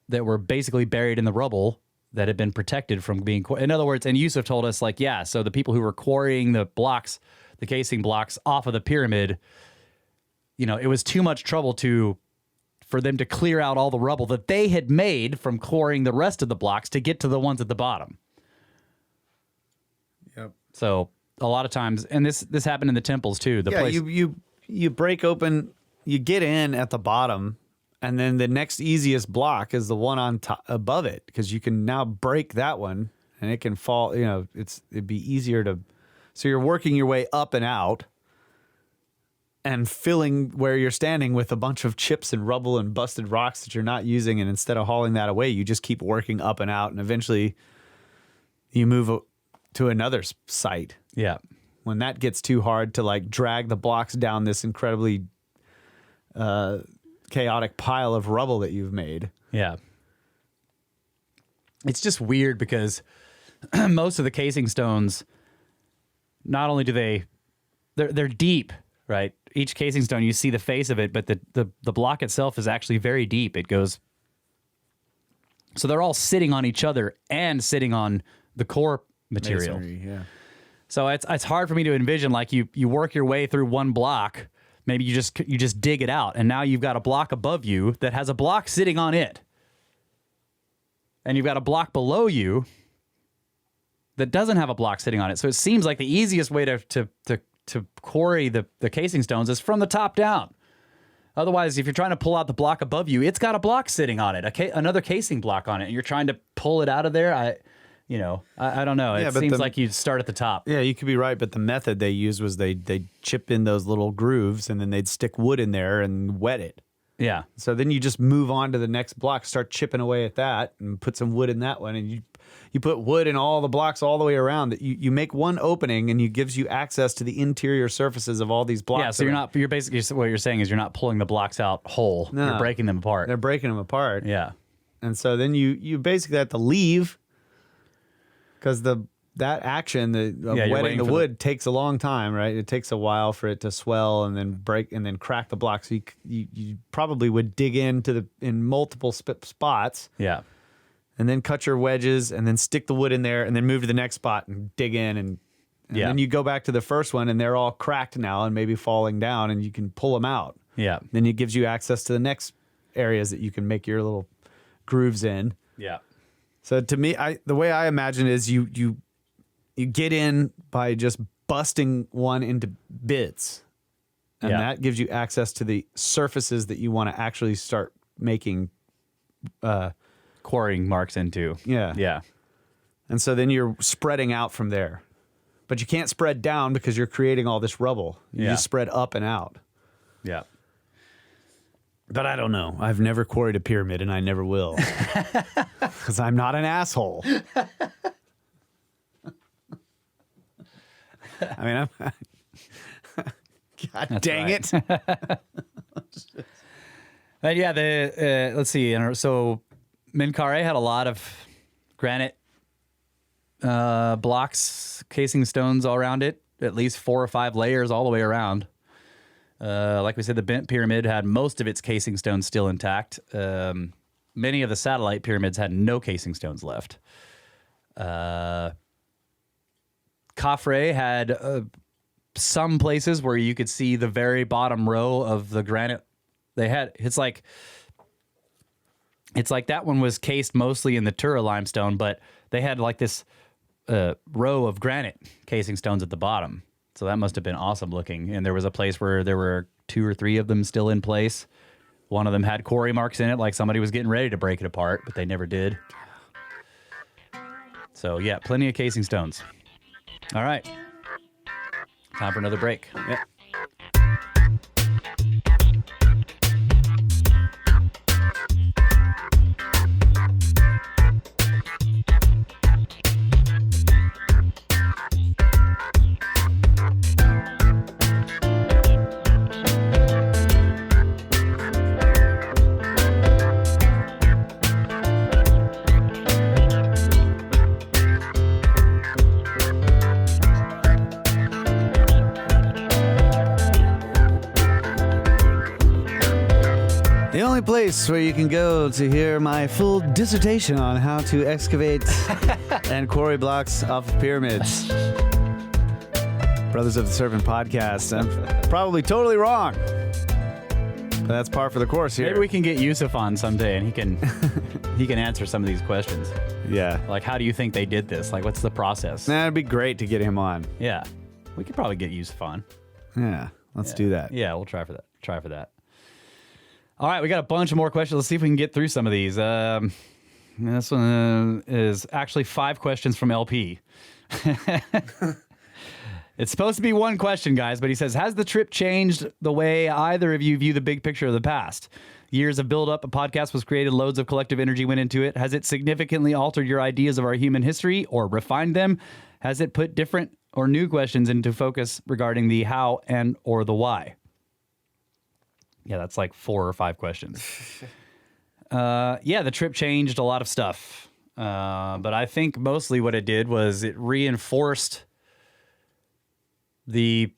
Speaker 2: that were basically buried in the rubble that had been protected from being... In other words, and Yusuf told us, like, yeah, so the people who were quarrying the blocks, the casing blocks off of the pyramid, it was too much trouble for them to clear out all the rubble that they had made from quarrying the rest of the blocks to get to the ones at the bottom.
Speaker 3: Yep.
Speaker 2: So a lot of times, and this happened in the temples too.
Speaker 3: You break open, you get in at the bottom, and then the next easiest block is the one on top above it, because you can now break that one and it can fall. It'd be easier to. So you're working your way up and out, and filling where you're standing with a bunch of chips and rubble and busted rocks that you're not using. And instead of hauling that away, you just keep working up and out. And eventually you move to another site.
Speaker 2: Yeah.
Speaker 3: When that gets too hard to drag the blocks down this incredibly chaotic pile of rubble that you've made.
Speaker 2: Yeah. It's just weird because most of the casing stones, not only do they're deep, right? Each casing stone, you see the face of it, but the block itself is actually very deep. It goes... So they're all sitting on each other and sitting on the core material.
Speaker 3: Masonry, yeah.
Speaker 2: So it's hard for me to envision, you work your way through one block, maybe you just dig it out, and now you've got a block above you that has a block sitting on it. And you've got a block below you that doesn't have a block sitting on it. So it seems like the easiest way to quarry the casing stones is from the top down. Otherwise, if you're trying to pull out the block above you, it's got a block sitting on it, another casing block on it, and you're trying to pull it out of there. I don't know. It seems like you'd start at the top.
Speaker 3: Yeah, you could be right, but the method they used was they'd chip in those little grooves, and then they'd stick wood in there and wet it.
Speaker 2: Yeah.
Speaker 3: So then you just move on to the next block, start chipping away at that, and put some wood in that one, and you put wood in all the blocks all the way around. You make one opening, and it gives you access to the interior surfaces of all these blocks.
Speaker 2: Yeah, so you're basically, what you're saying is you're not pulling the blocks out whole. No, you're breaking them apart.
Speaker 3: They're breaking them apart.
Speaker 2: Yeah.
Speaker 3: And so then you basically have to leave, because that action of wetting the wood takes a long time, right? It takes a while for it to swell and then break and then crack the block. So you probably would dig in multiple spots.
Speaker 2: Yeah.
Speaker 3: And then cut your wedges and then stick the wood in there and then move to the next spot and dig in and then you go back to the first one and they're all cracked now and maybe falling down and you can pull them out.
Speaker 2: Yeah.
Speaker 3: Then it gives you access to the next areas that you can make your little grooves in.
Speaker 2: Yeah.
Speaker 3: So to me, the way I imagine it is you get in by just busting one into bits, And
Speaker 2: Yeah.
Speaker 3: that gives you access to the surfaces that you want to actually start making.
Speaker 2: Quarrying marks into.
Speaker 3: Yeah.
Speaker 2: Yeah.
Speaker 3: And so then you're spreading out from there. But you can't spread down because you're creating all this rubble. You
Speaker 2: Yeah.
Speaker 3: just spread up and out.
Speaker 2: Yeah.
Speaker 3: But I don't know. I've never quarried a pyramid, and I never will. Because I'm not an asshole. I mean, God dang
Speaker 2: right.
Speaker 3: it.
Speaker 2: But yeah, let's see. So Minkare had a lot of granite blocks, casing stones all around it, at least 4 or 5 layers all the way around. Like we said, the Bent Pyramid had most of its casing stones still intact. Many of the satellite pyramids had no casing stones left. Khafre had some places where you could see the very bottom row of the granite. They had it's like that one was cased mostly in the Tura limestone, but they had like this row of granite casing stones at the bottom. So that must have been awesome looking. And there was a place where there were 2 or 3 of them still in place. One of them had quarry marks in it, like somebody was getting ready to break it apart, but they never did. So yeah, plenty of casing stones. All right. Time for another break.
Speaker 3: Yep. The only place where you can go to hear my full dissertation on how to excavate and quarry blocks off of pyramids. Brothers of the Serpent podcast. I'm probably totally wrong. But that's par for the course here.
Speaker 2: Maybe we can get Yusuf on someday and he can answer some of these questions.
Speaker 3: Yeah.
Speaker 2: Like, how do you think they did this? Like, what's the process?
Speaker 3: That'd be great to get him on.
Speaker 2: Yeah. We could probably get Yusuf on.
Speaker 3: Yeah. Let's do that.
Speaker 2: Yeah, we'll try for that. All right, we got a bunch of more questions. Let's see if we can get through some of these. This one is actually 5 questions from LP. It's supposed to be 1 question, guys, but he says, has the trip changed the way either of you view the big picture of the past? Years of build-up, a podcast was created, loads of collective energy went into it. Has it significantly altered your ideas of our human history or refined them? Has it put different or new questions into focus regarding the how and or the why? Yeah, that's like 4 or 5 questions. Yeah, the trip changed a lot of stuff. But I think mostly what it did was it reinforced the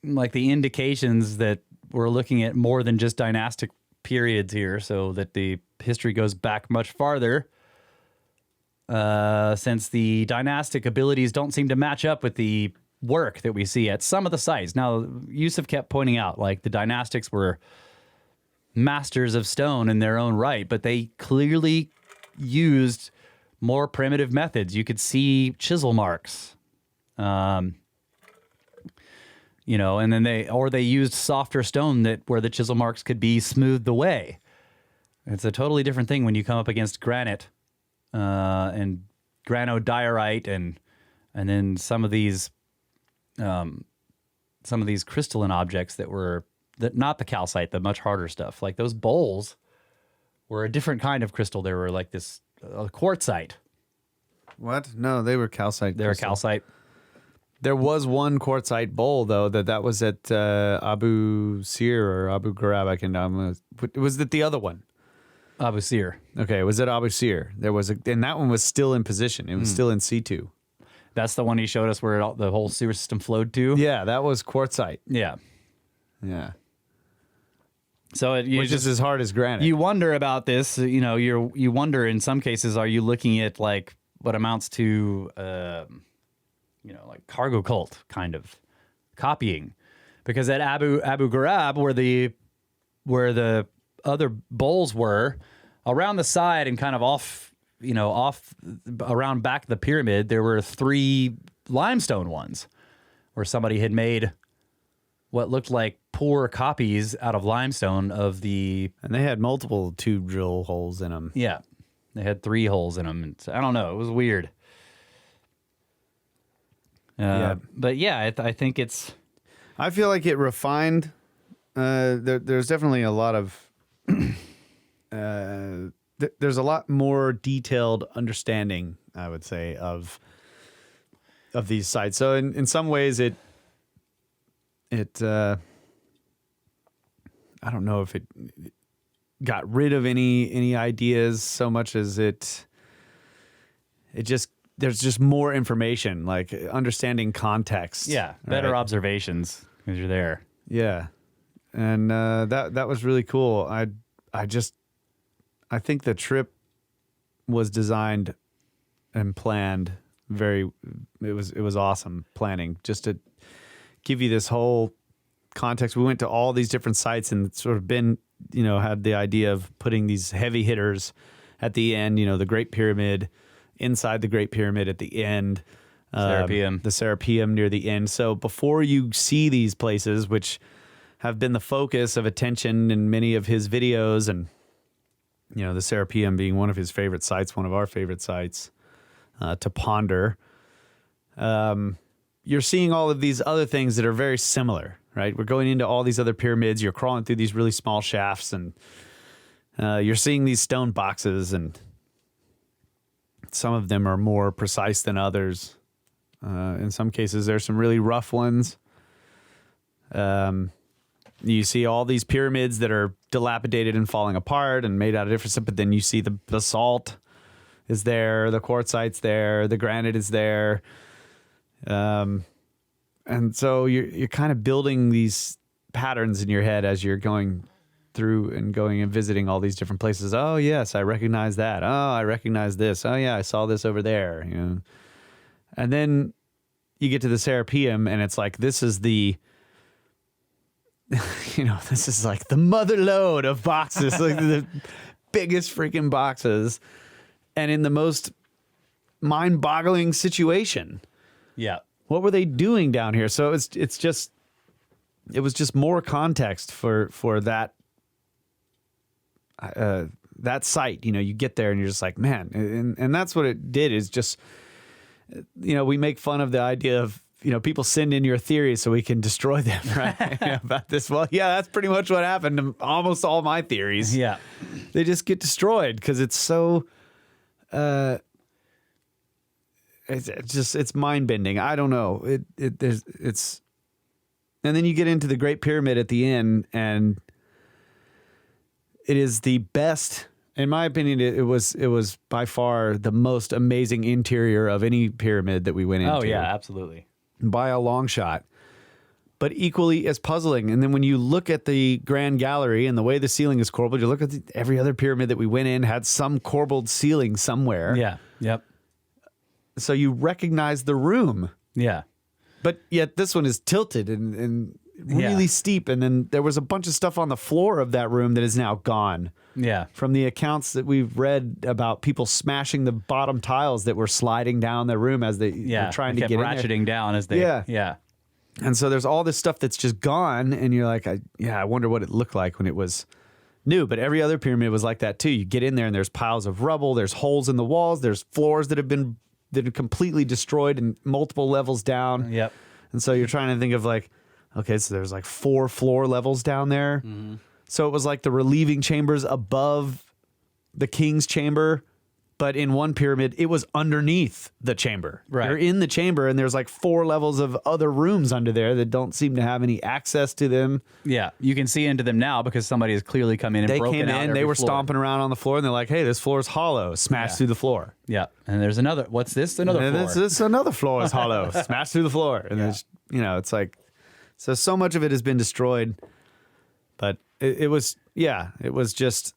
Speaker 2: indications that we're looking at more than just dynastic periods here, so that the history goes back much farther, since the dynastic abilities don't seem to match up with the work that we see at some of the sites. Now, Yusuf kept pointing out, like, the dynastics were masters of stone in their own right, but they clearly used more primitive methods. You could see chisel marks. You know, and then they used softer stone where the chisel marks could be smoothed away. It's a totally different thing when you come up against granite and granodiorite and then some of these crystalline objects that not the calcite, the much harder stuff. Like those bowls were a different kind of crystal. They were like this quartzite.
Speaker 3: What? No, they were calcite.
Speaker 2: They were calcite.
Speaker 3: There was one quartzite bowl, though, that was at Abu Sir or Abu Ghurab. Was it the other one?
Speaker 2: Abu Sir.
Speaker 3: Okay, it was at Abu Sir. And that one was still in position. It was still in situ.
Speaker 2: That's the one he showed us where the whole sewer system flowed to?
Speaker 3: Yeah, that was quartzite.
Speaker 2: Yeah.
Speaker 3: Yeah.
Speaker 2: So
Speaker 3: which is as hard as granite.
Speaker 2: You wonder about this. You know, you wonder in some cases, are you looking at like what amounts to like cargo cult kind of copying? Because at Abu Ghurab, where the other bowls were, around the side and kind of off around back of the pyramid, there were 3 limestone ones where somebody had made what looked like poor copies out of limestone of the.
Speaker 3: And they had multiple tube drill holes in them.
Speaker 2: Yeah, they had 3 holes in them. And I don't know. It was weird. But yeah, I think it's.
Speaker 3: I feel like it refined. There's definitely a lot of. There's a lot more detailed understanding, I would say, of these sites. So in some ways, it I don't know if it got rid of any ideas so much as it just. There's just more information, like understanding context.
Speaker 2: Yeah, better observations because you're there.
Speaker 3: Yeah, and that was really cool. I think the trip was designed and planned very. It was awesome planning just to give you this whole context. We went to all these different sites and sort of had the idea of putting these heavy hitters at the end. The Great Pyramid. Inside the Great Pyramid at the end.
Speaker 2: Serapeum.
Speaker 3: The Serapeum near the end. So before you see these places, which have been the focus of attention in many of his videos, and, the Serapeum being one of his favorite sites, one of our favorite sites to ponder, you're seeing all of these other things that are very similar, right? We're going into all these other pyramids. You're crawling through these really small shafts, and you're seeing these stone boxes, and some of them are more precise than others. In some cases, there's some really rough ones. You see all these pyramids that are dilapidated and falling apart and made out of different stuff, but then you see the basalt is there, the quartzite's there, the granite is there. And so you're kind of building these patterns in your head as you're going through and going and visiting all these different places. Oh, yes, I recognize that. Oh, I recognize this. Oh, yeah, I saw this over there. And then you get to the Serapeum, and it's like, this is the, this is like the mother lode of boxes, like the biggest freaking boxes, and in the most mind-boggling situation.
Speaker 2: Yeah.
Speaker 3: What were they doing down here? So it was just more context for that. That site, you get there and you're just like, man, and that's what it did is just, we make fun of the idea of, people send in your theories so we can destroy them, right? About this. Well, yeah, that's pretty much what happened to almost all my theories.
Speaker 2: Yeah.
Speaker 3: They just get destroyed because it's so, it's mind bending. I don't know. And then you get into the Great Pyramid at the end, and it is the best, in my opinion. It was by far the most amazing interior of any pyramid that we went into.
Speaker 2: Oh yeah, absolutely,
Speaker 3: by a long shot. But equally as puzzling. And then when you look at the Grand Gallery and the way the ceiling is corbelled, you look at every other pyramid that we went in had some corbelled ceiling somewhere.
Speaker 2: Yeah. Yep.
Speaker 3: So you recognize the room.
Speaker 2: Yeah.
Speaker 3: But yet this one is tilted and really steep, and then there was a bunch of stuff on the floor of that room that is now gone.
Speaker 2: Yeah.
Speaker 3: From the accounts that we've read about people smashing the bottom tiles that were sliding down the room as they were trying to get in there.
Speaker 2: ratcheting down as they. Yeah.
Speaker 3: And so there's all this stuff that's just gone, and you're like, I wonder what it looked like when it was new. But every other pyramid was like that too. You get in there and there's piles of rubble, there's holes in the walls, there's floors that are completely destroyed and multiple levels down.
Speaker 2: Yep.
Speaker 3: And so you're trying to think of like, okay, so there's like 4 floor levels down there. Mm-hmm. So it was like the relieving chambers above the king's chamber, but in one pyramid, it was underneath the chamber.
Speaker 2: Right.
Speaker 3: You're in the chamber, and there's like 4 levels of other rooms under there that don't seem to have any access to them.
Speaker 2: Yeah, you can see into them now because somebody has clearly come in and broken out.
Speaker 3: They came in, they were stomping around on the floor, and they're like, hey, this floor is hollow. Smash through the floor.
Speaker 2: Yeah, and there's another, what's this? Another floor.
Speaker 3: This another floor is hollow. Smash through the floor. And there's, it's like, so much of it has been destroyed. But it was just,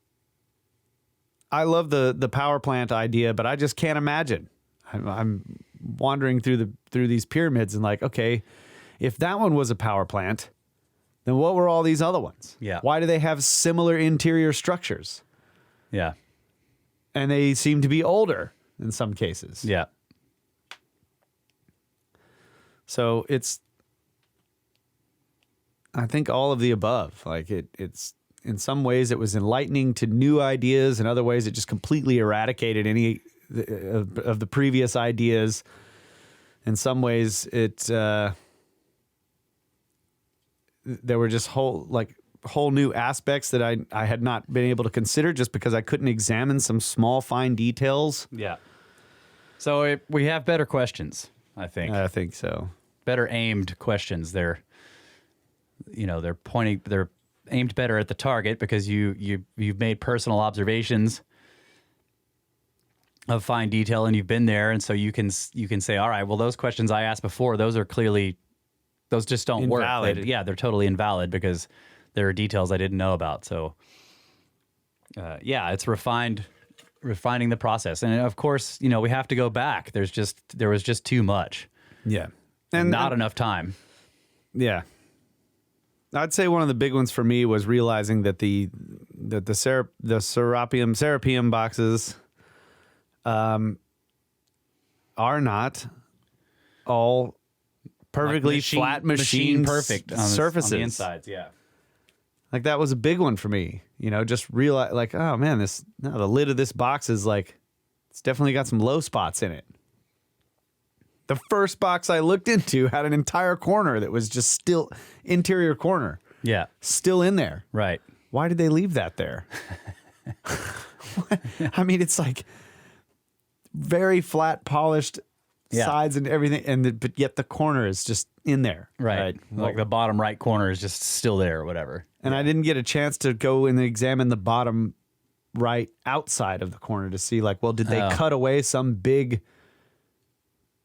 Speaker 3: I love the power plant idea, but I just can't imagine. I'm wandering through these pyramids and like, okay, if that one was a power plant, then what were all these other ones?
Speaker 2: Yeah.
Speaker 3: Why do they have similar interior structures?
Speaker 2: Yeah.
Speaker 3: And they seem to be older in some cases.
Speaker 2: Yeah.
Speaker 3: So I think all of the above. Like it's in some ways it was enlightening to new ideas. In other ways, it just completely eradicated any of the previous ideas. In some ways, there were just whole new aspects that I had not been able to consider just because I couldn't examine some small fine details.
Speaker 2: Yeah. So we have better questions, I think.
Speaker 3: I think so.
Speaker 2: Better aimed questions. They're aimed better at the target because you've made personal observations of fine detail and you've been there, and so you can say, all right, well, those questions I asked before, those just don't
Speaker 3: Invalid.
Speaker 2: work. They're totally invalid because there are details I didn't know about. So it's refining the process, and of course, we have to go back. There was just too much.
Speaker 3: Yeah,
Speaker 2: and not enough time.
Speaker 3: Yeah. I'd say one of the big ones for me was realizing that the Serapeum boxes are not all perfectly flat machine
Speaker 2: perfect on
Speaker 3: surfaces
Speaker 2: on the insides. Yeah,
Speaker 3: like that was a big one for me. Just realize like, oh man, the lid of this box is like, it's definitely got some low spots in it. The first box I looked into had an entire corner that was just still interior corner.
Speaker 2: Yeah.
Speaker 3: Still in there.
Speaker 2: Right.
Speaker 3: Why did they leave that there? I mean, it's like very flat, polished sides and everything, but yet the corner is just in there.
Speaker 2: Right. Like the bottom right corner is just still there or whatever.
Speaker 3: And I didn't get a chance to go and examine the bottom right outside of the corner to see like, well, did they cut away some big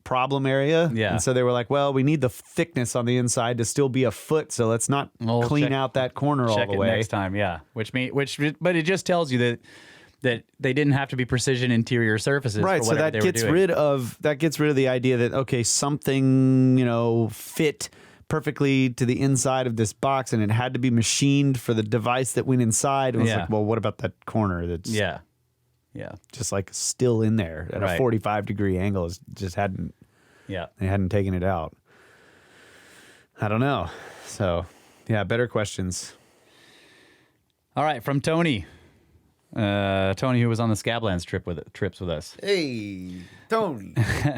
Speaker 3: problem area?
Speaker 2: Yeah.
Speaker 3: And so they were like, well, we need the thickness on the inside to still be a foot, so let's not clean out that corner all the way.
Speaker 2: Next time, yeah. But it just tells you that they didn't have to be precision interior surfaces.
Speaker 3: Right. So that gets rid of the idea that, okay, something, fit perfectly to the inside of this box and it had to be machined for the device that went inside. And it was like, well, what about that corner that's just like still in there at a 45-degree angle? It just hadn't. Yeah. They hadn't taken it out. I don't know. So, yeah, better questions.
Speaker 2: All right, from Tony. Tony, who was on the Scablands trips with us.
Speaker 3: Hey, Tony.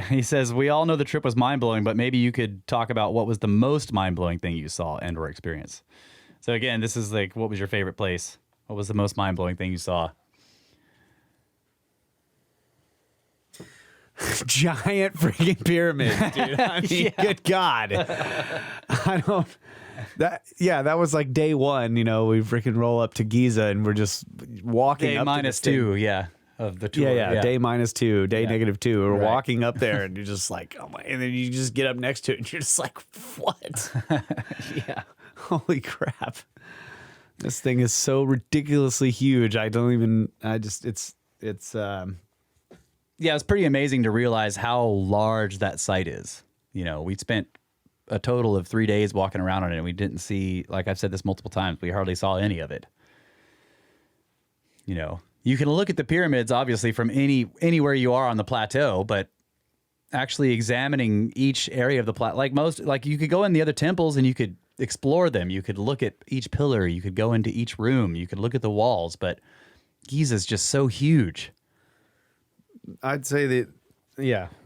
Speaker 2: He says, we all know the trip was mind-blowing, but maybe you could talk about what was the most mind-blowing thing you saw and or experienced. So again, this is like, what was your favorite place? What was the most mind-blowing thing you saw?
Speaker 3: Giant freaking pyramid, dude. I mean, good God. That was like day one, we freaking roll up to Giza and we're just walking up
Speaker 2: day -2, of the tour.
Speaker 3: Yeah, day -2, day -2. We're walking up there and you're just like, oh my, and then you just get up next to it and you're just like, what?
Speaker 2: Yeah.
Speaker 3: Holy crap. This thing is so ridiculously huge.
Speaker 2: It's pretty amazing to realize how large that site is. We spent a total of 3 days walking around on it, and we didn't see, like I've said this multiple times, we hardly saw any of it. You can look at the pyramids, obviously, from anywhere you are on the plateau, but actually examining each area of the plateau, like you could go in the other temples and you could explore them. You could look at each pillar. You could go into each room. You could look at the walls, but Giza's just so huge.
Speaker 3: I'd say that,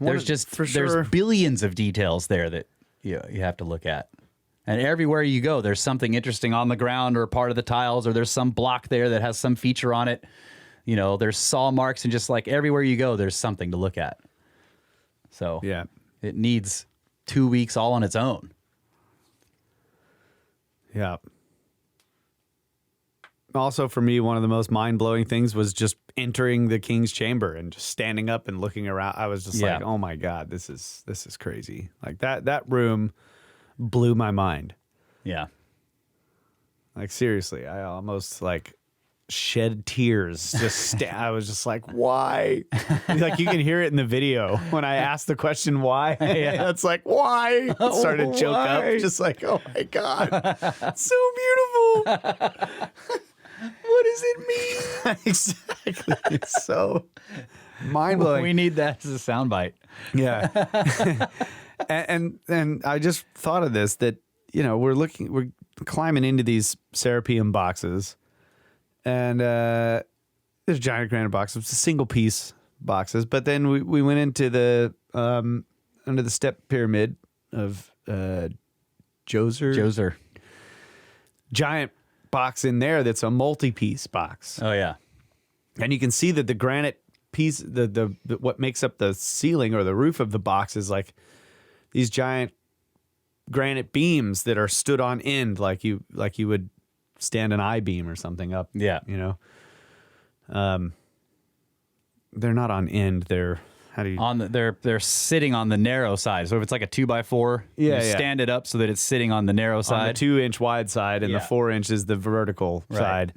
Speaker 2: There's billions of details there that you have to look at. And everywhere you go, there's something interesting on the ground or part of the tiles, or there's some block there that has some feature on it. There's saw marks, and just like everywhere you go, there's something to look at. So it needs 2 weeks all on its own.
Speaker 3: Yeah. Also, for me, one of the most mind-blowing things was just entering the king's chamber and just standing up and looking around. I was just like, oh my God, this is crazy. Like that room blew my mind.
Speaker 2: Yeah.
Speaker 3: Like seriously, I almost like shed tears. I was just like, why? Like you can hear it in the video when I asked the question why. It's like, why? Started to choke up. Just like, oh my God, so beautiful. What does it mean? Exactly. It's so mind-blowing.
Speaker 2: We need that as a soundbite.
Speaker 3: Yeah. and I just thought of this, that, we're climbing into these Serapeum boxes, and there's giant granite boxes, single piece boxes. But then we went into the under the step pyramid of Djoser. Giant box in there that's a multi-piece box.
Speaker 2: Oh yeah.
Speaker 3: And you can see that the granite piece, the what makes up the ceiling or the roof of the box is like these giant granite beams that are stood on end, like you would stand an I-beam or something up.
Speaker 2: Yeah.
Speaker 3: You know, they're not on end. They're
Speaker 2: they're sitting on the narrow side. So if it's like a 2x4, you stand it up so that it's sitting on the narrow side,
Speaker 3: on the 2-inch wide side, and the 4-inch is the vertical side.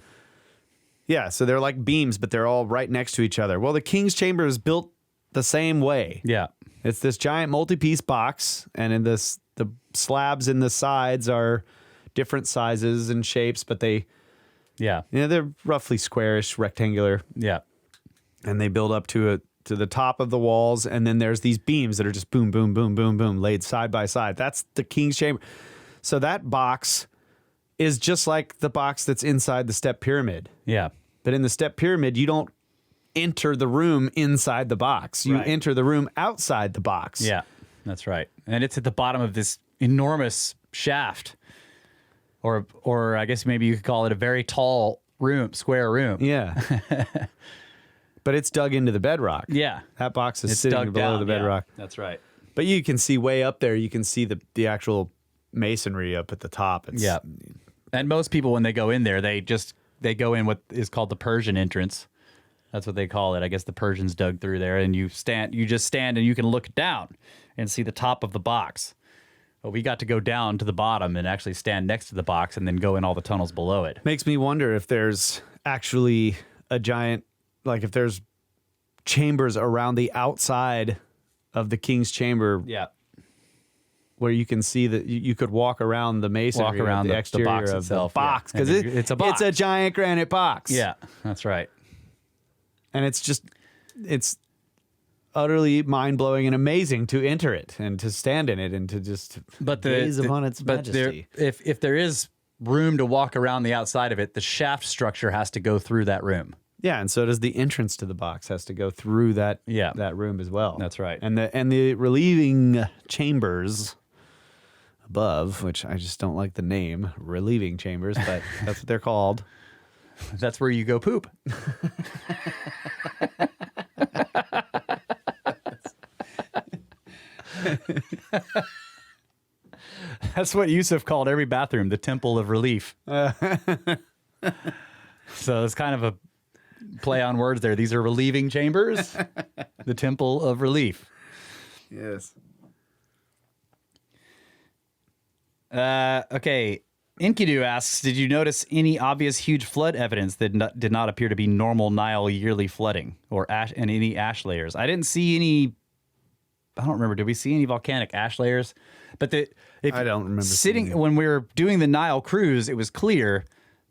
Speaker 3: Yeah, so they're like beams, but they're all right next to each other. Well, the King's Chamber is built the same way.
Speaker 2: Yeah.
Speaker 3: It's this giant multi-piece box, and in this, the slabs in the sides are different sizes and shapes, but they're roughly squarish, rectangular.
Speaker 2: Yeah.
Speaker 3: And they build up to the top of the walls, and then there's these beams that are just boom, boom, boom, boom, boom, laid side by side. That's the King's Chamber. So that box is just like the box that's inside the step pyramid.
Speaker 2: Yeah.
Speaker 3: But in the step pyramid, you don't enter the room inside the box. You enter the room outside the box.
Speaker 2: Yeah, that's right. And it's at the bottom of this enormous shaft. Or I guess maybe you could call it a very tall room, square room.
Speaker 3: Yeah. But it's dug into the bedrock.
Speaker 2: Yeah.
Speaker 3: That box is sitting below the bedrock.
Speaker 2: Yeah, that's right.
Speaker 3: But you can see way up there, you can see the actual masonry up at the top.
Speaker 2: Yeah. And most people, when they go in there, they go in what is called the Persian entrance. That's what they call it. I guess the Persians dug through there, and you just stand and you can look down and see the top of the box. But we got to go down to the bottom and actually stand next to the box and then go in all the tunnels below it.
Speaker 3: Makes me wonder if there's actually a giant, like if there's chambers around the outside of the King's Chamber.
Speaker 2: Yeah.
Speaker 3: Where you can see that you could walk around the masonry,
Speaker 2: walk around
Speaker 3: the exterior
Speaker 2: box
Speaker 3: of
Speaker 2: itself,
Speaker 3: the box, because
Speaker 2: it's a box.
Speaker 3: It's a giant granite box.
Speaker 2: Yeah, that's right.
Speaker 3: And it's utterly mind-blowing and amazing to enter it and to stand in it and to just gaze upon its majesty.
Speaker 2: If there is room to walk around the outside of it, the shaft structure has to go through that room.
Speaker 3: Yeah, and so does the entrance to the box has to go through that room as well.
Speaker 2: That's right.
Speaker 3: And the relieving chambers above, which I just don't like the name, relieving chambers, but that's what they're called.
Speaker 2: That's where you go poop. That's what Yusuf called every bathroom, the Temple of Relief. So it's kind of a play on words there. These are relieving chambers, the Temple of Relief.
Speaker 3: Yes.
Speaker 2: Okay. Enkidu asks, did you notice any obvious huge flood evidence that did not appear to be normal Nile yearly flooding or and any ash layers? I didn't see any. I don't remember. Did we see any volcanic ash layers? But
Speaker 3: I don't remember
Speaker 2: sitting when we were doing the Nile cruise. It was clear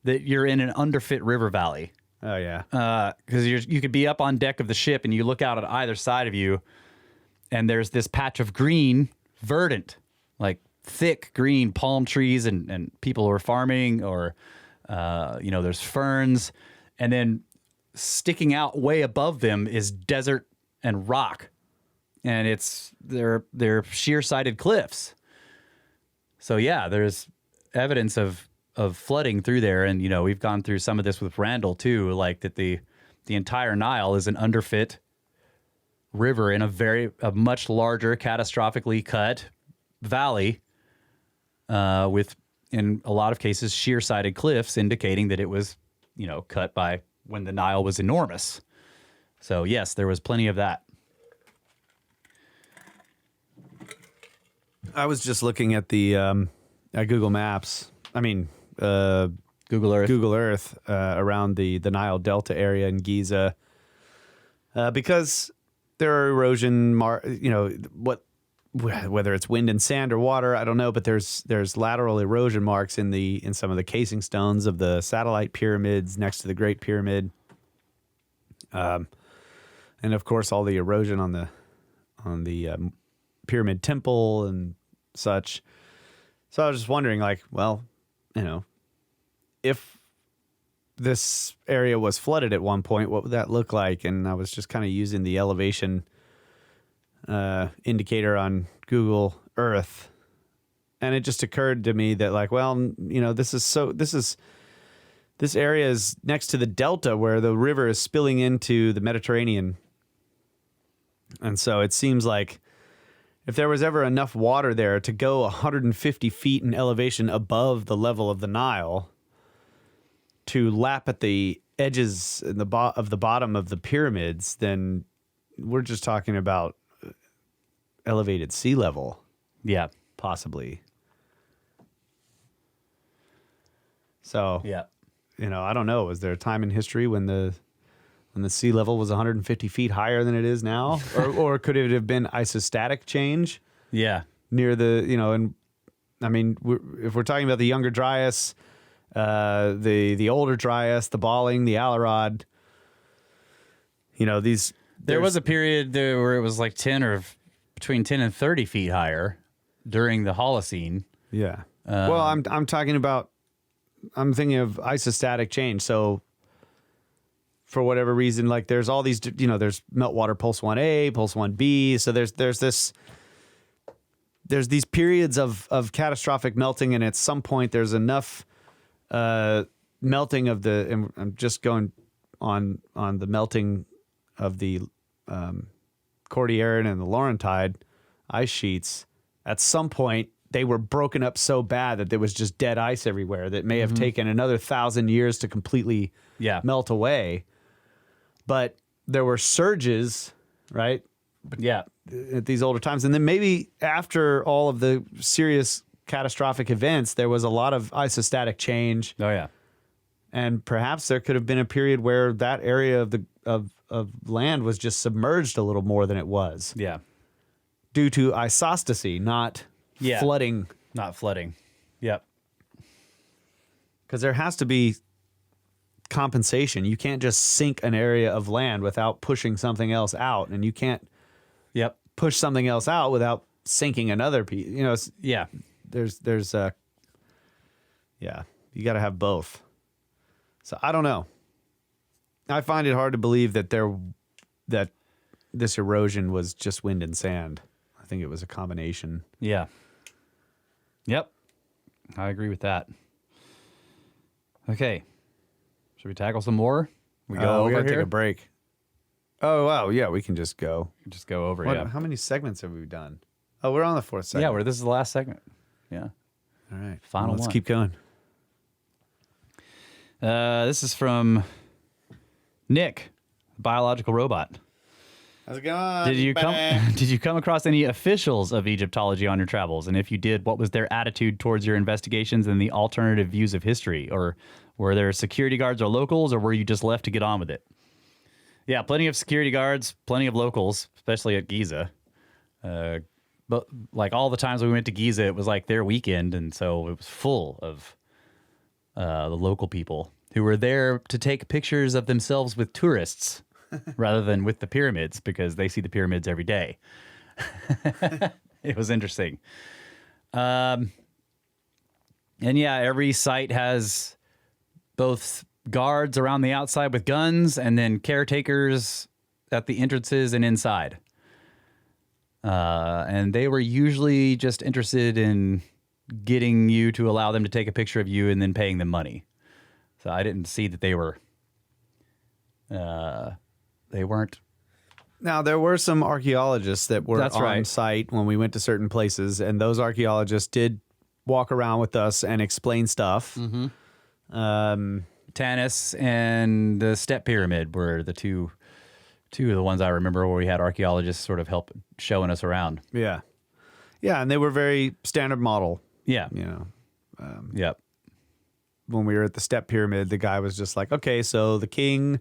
Speaker 2: that you're in an underfit river valley.
Speaker 3: Oh yeah.
Speaker 2: Because you could be up on deck of the ship and you look out at either side of you, and there's this patch of green, verdant, like thick green palm trees and people who are farming, or there's ferns, and then sticking out way above them is desert and rock, and they're sheer-sided cliffs. So yeah, there's evidence of flooding through there, and we've gone through some of this with Randall too, like that the entire Nile is an underfit river in a much larger, catastrophically cut valley. With, in a lot of cases, sheer-sided cliffs indicating that it was, cut by when the Nile was enormous. So, yes, there was plenty of that.
Speaker 3: I was just looking at the at Google Maps. I mean,
Speaker 2: Google Earth.
Speaker 3: Google Earth around the Nile Delta area in Giza, because there are erosion whether it's wind and sand or water, I don't know, but there's lateral erosion marks in some of the casing stones of the satellite pyramids next to the Great Pyramid, and of course all the erosion on the pyramid temple and such. So I was just wondering, if this area was flooded at one point, what would that look like? And I was just kind of using the elevation indicator on Google Earth. And it just occurred to me that like, well, this area is next to the delta where the river is spilling into the Mediterranean. And so it seems like if there was ever enough water there to go 150 feet in elevation above the level of the Nile to lap at the edges of the bottom of the pyramids, then we're just talking about elevated sea level.
Speaker 2: Yeah.
Speaker 3: Possibly. So,
Speaker 2: Yeah.
Speaker 3: I don't know. Was there a time in history when the sea level was 150 feet higher than it is now? or could it have been isostatic change?
Speaker 2: Yeah.
Speaker 3: Near the, and I mean, if we're talking about the Younger Dryas, the Older Dryas, the Balling, the Alarod,
Speaker 2: There was a period there where it was like between 10 and 30 feet higher during the Holocene.
Speaker 3: Yeah. Well, I'm thinking of isostatic change. So for whatever reason, like there's all these, there's meltwater pulse 1A, pulse 1B. So there's these periods of catastrophic melting, and at some point there's enough melting of and I'm just going on the melting of the Cordilleran and the Laurentide ice sheets. At some point, they were broken up so bad that there was just dead ice everywhere that may have taken another 1,000 years to completely melt away. But there were surges, right?
Speaker 2: Yeah.
Speaker 3: At these older times. And then maybe after all of the serious catastrophic events, there was a lot of isostatic change.
Speaker 2: Oh, yeah.
Speaker 3: And perhaps there could have been a period where that area of land was just submerged a little more than it was.
Speaker 2: Yeah.
Speaker 3: Due to isostasy, not flooding.
Speaker 2: Not flooding. Yep.
Speaker 3: Because there has to be compensation. You can't just sink an area of land without pushing something else out. And you can't push something else out without sinking another piece.
Speaker 2: Yeah.
Speaker 3: There's you got to have both. So I don't know. I find it hard to believe that this erosion was just wind and sand. I think it was a combination.
Speaker 2: Yeah. Yep. I agree with that. Okay. Should we tackle some more? We go over
Speaker 3: we gotta
Speaker 2: here?
Speaker 3: take a break. Oh, wow. Yeah, we can just go.
Speaker 2: Just go over, yeah.
Speaker 3: How many segments have we done? Oh, we're on the fourth segment.
Speaker 2: Yeah, this is the last segment. Yeah.
Speaker 3: All right.
Speaker 2: Final
Speaker 3: let's
Speaker 2: one.
Speaker 3: keep going.
Speaker 2: This is from Nick, biological robot.
Speaker 3: How's it going?
Speaker 2: Did you come across any officials of Egyptology on your travels? And if you did, what was their attitude towards your investigations and the alternative views of history? Or were there security guards or locals, or were you just left to get on with it? Yeah, plenty of security guards, plenty of locals, especially at Giza. But like all the times we went to Giza, it was like their weekend, and so it was full of the local people who were there to take pictures of themselves with tourists rather than with the pyramids, because they see the pyramids every day. It was interesting. And yeah, every site has both guards around the outside with guns and then caretakers at the entrances and inside. And they were usually just interested in getting you to allow them to take a picture of you and then paying them money. So I didn't see that they weren't.
Speaker 3: Now, there were some archaeologists that were
Speaker 2: That's
Speaker 3: on
Speaker 2: right.
Speaker 3: site when we went to certain places, and those archaeologists did walk around with us and explain stuff.
Speaker 2: Mm-hmm. Tanis and the Step Pyramid were the two of the ones I remember where we had archaeologists sort of help showing us around.
Speaker 3: Yeah. Yeah, and they were very standard model.
Speaker 2: Yeah. Yep.
Speaker 3: When we were at the Step Pyramid, the guy was just like, okay, so the king,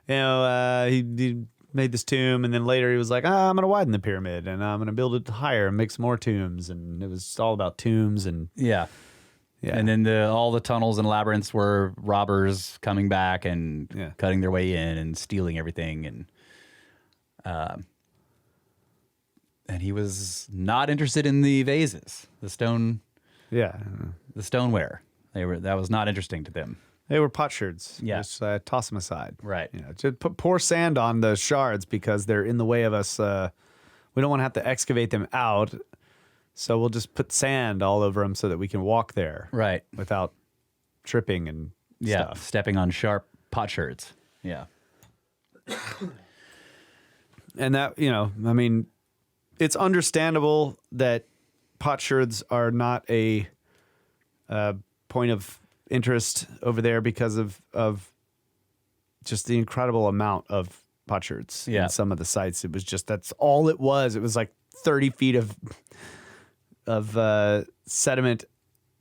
Speaker 3: he made this tomb, and then later he was like, I'm going to widen the pyramid, and I'm going to build it higher and make some more tombs, and it was all about tombs. And
Speaker 2: Yeah. And then all the tunnels and labyrinths were robbers coming back and cutting their way in and stealing everything. And he was not interested in the vases, the stoneware. That was not interesting to them.
Speaker 3: They were potsherds.
Speaker 2: Yeah.
Speaker 3: Just toss them aside.
Speaker 2: Right.
Speaker 3: Just pour sand on the shards because they're in the way of us. We don't want to have to excavate them out. So we'll just put sand all over them so that we can walk there.
Speaker 2: Right.
Speaker 3: Without tripping and stuff.
Speaker 2: Stepping on sharp potsherds. Yeah.
Speaker 3: And that, I mean, it's understandable that potsherds are not a point of interest over there because of just the incredible amount of potsherds in some of the sites. It was just, that's all it was. It was like 30 feet of sediment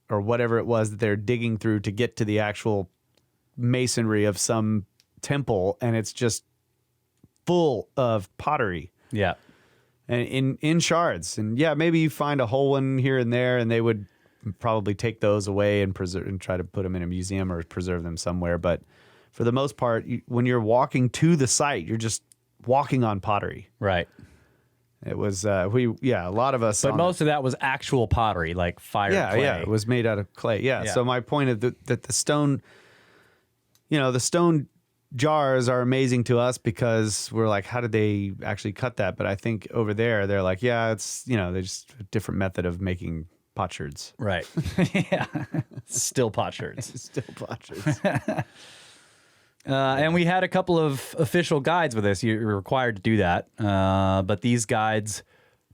Speaker 3: or whatever it was that they're digging through to get to the actual masonry of some temple, and it's just full of pottery.
Speaker 2: Yeah.
Speaker 3: And in shards. And maybe you find a whole one here and there, and they would probably take those away and preserve and try to put them in a museum or preserve them somewhere. But for the most part, when you're walking to the site, you're just walking on pottery.
Speaker 2: Right.
Speaker 3: It was a lot of us.
Speaker 2: But most of that was actual pottery, like fire clay.
Speaker 3: Yeah, it was made out of clay. Yeah. So my point of that the stone, the stone jars are amazing to us because we're like, how did they actually cut that? But I think over there, they're like, it's, they're just a different method of making potsherds.
Speaker 2: Right. Yeah. Still potsherds.
Speaker 3: Still potsherds.
Speaker 2: And we had a couple of official guides with us. You're required to do that. But these guides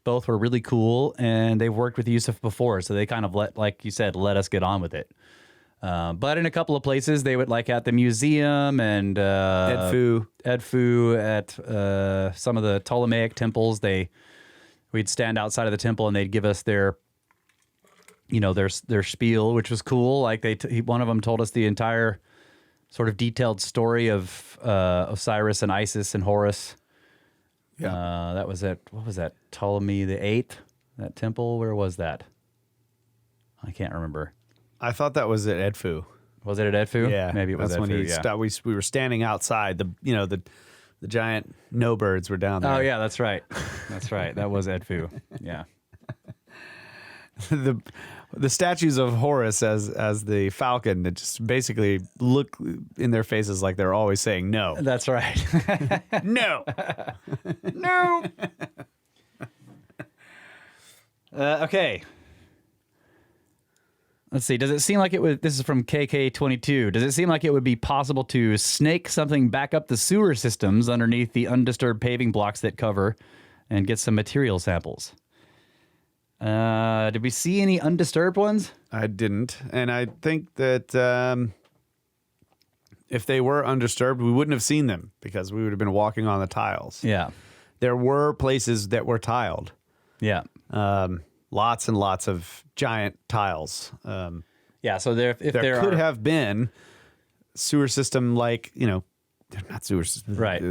Speaker 2: both were really cool, and they've worked with Yusuf before. So they kind of like you said, let us get on with it. But in a couple of places, they would, like at the museum and Edfu at some of the Ptolemaic temples, we'd stand outside of the temple and they'd give us their spiel, which was cool. Like one of them told us the entire sort of detailed story of Osiris and Isis and Horus. Yeah, that was at what was that? Ptolemy the Eighth. That temple. Where was that? I can't remember.
Speaker 3: I thought that was at Edfu.
Speaker 2: Was it at Edfu?
Speaker 3: Yeah,
Speaker 2: maybe it was.
Speaker 3: That's
Speaker 2: Edfu,
Speaker 3: when we were standing outside. The giant no birds were down there.
Speaker 2: Oh yeah, that's right. That's right. That was Edfu. Yeah.
Speaker 3: The statues of Horus as the falcon that just basically look in their faces like they're always saying no.
Speaker 2: That's right.
Speaker 3: No.
Speaker 2: No. Okay. Let's see. Does it seem like it would? This is from KK22. Does it seem like it would be possible to snake something back up the sewer systems underneath the undisturbed paving blocks that cover, and get some material samples? Did we see any undisturbed ones?
Speaker 3: I didn't, and I think that if they were undisturbed, we wouldn't have seen them because we would have been walking on the tiles.
Speaker 2: Yeah,
Speaker 3: there were places that were tiled.
Speaker 2: Yeah.
Speaker 3: Lots and lots of giant tiles.
Speaker 2: Yeah, so there
Speaker 3: could have been sewer system like, they're not sewer systems.
Speaker 2: Right.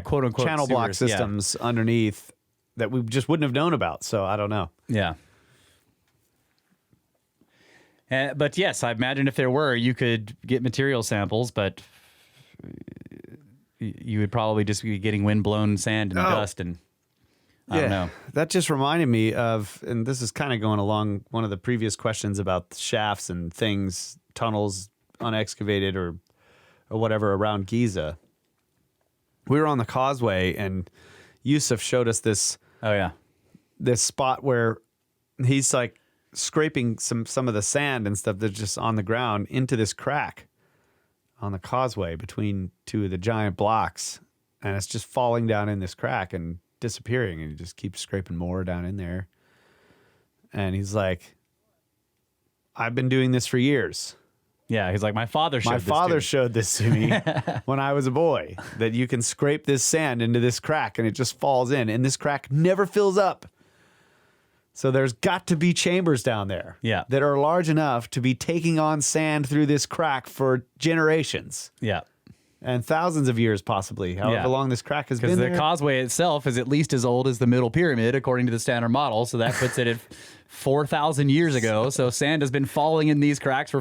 Speaker 2: Quote unquote
Speaker 3: channel block systems underneath that we just wouldn't have known about. So I don't know.
Speaker 2: Yeah. But yes, I imagine if there were, you could get material samples, but you would probably just be getting wind-blown sand and dust and... I don't know.
Speaker 3: That just reminded me of, and this is kind of going along one of the previous questions about shafts and things, tunnels unexcavated or whatever around Giza. We were on the causeway and Yusuf showed us this.
Speaker 2: Oh yeah,
Speaker 3: this spot where he's like scraping some of the sand and stuff that's just on the ground into this crack on the causeway between two of the giant blocks, and it's just falling down in this crack and disappearing, and he just keeps scraping more down in there. And he's like, I've been doing this for years.
Speaker 2: Yeah, he's like, my father
Speaker 3: showed this to me when I was a boy, that you can scrape this sand into this crack and it just falls in, and this crack never fills up. So there's got to be chambers down there that are large enough to be taking on sand through this crack for generations.
Speaker 2: Yeah.
Speaker 3: And thousands of years, possibly, however long this crack has been there.
Speaker 2: Because the causeway itself is at least as old as the Middle Pyramid, according to the standard model. So that puts it at 4,000 years ago. So sand has been falling in these cracks for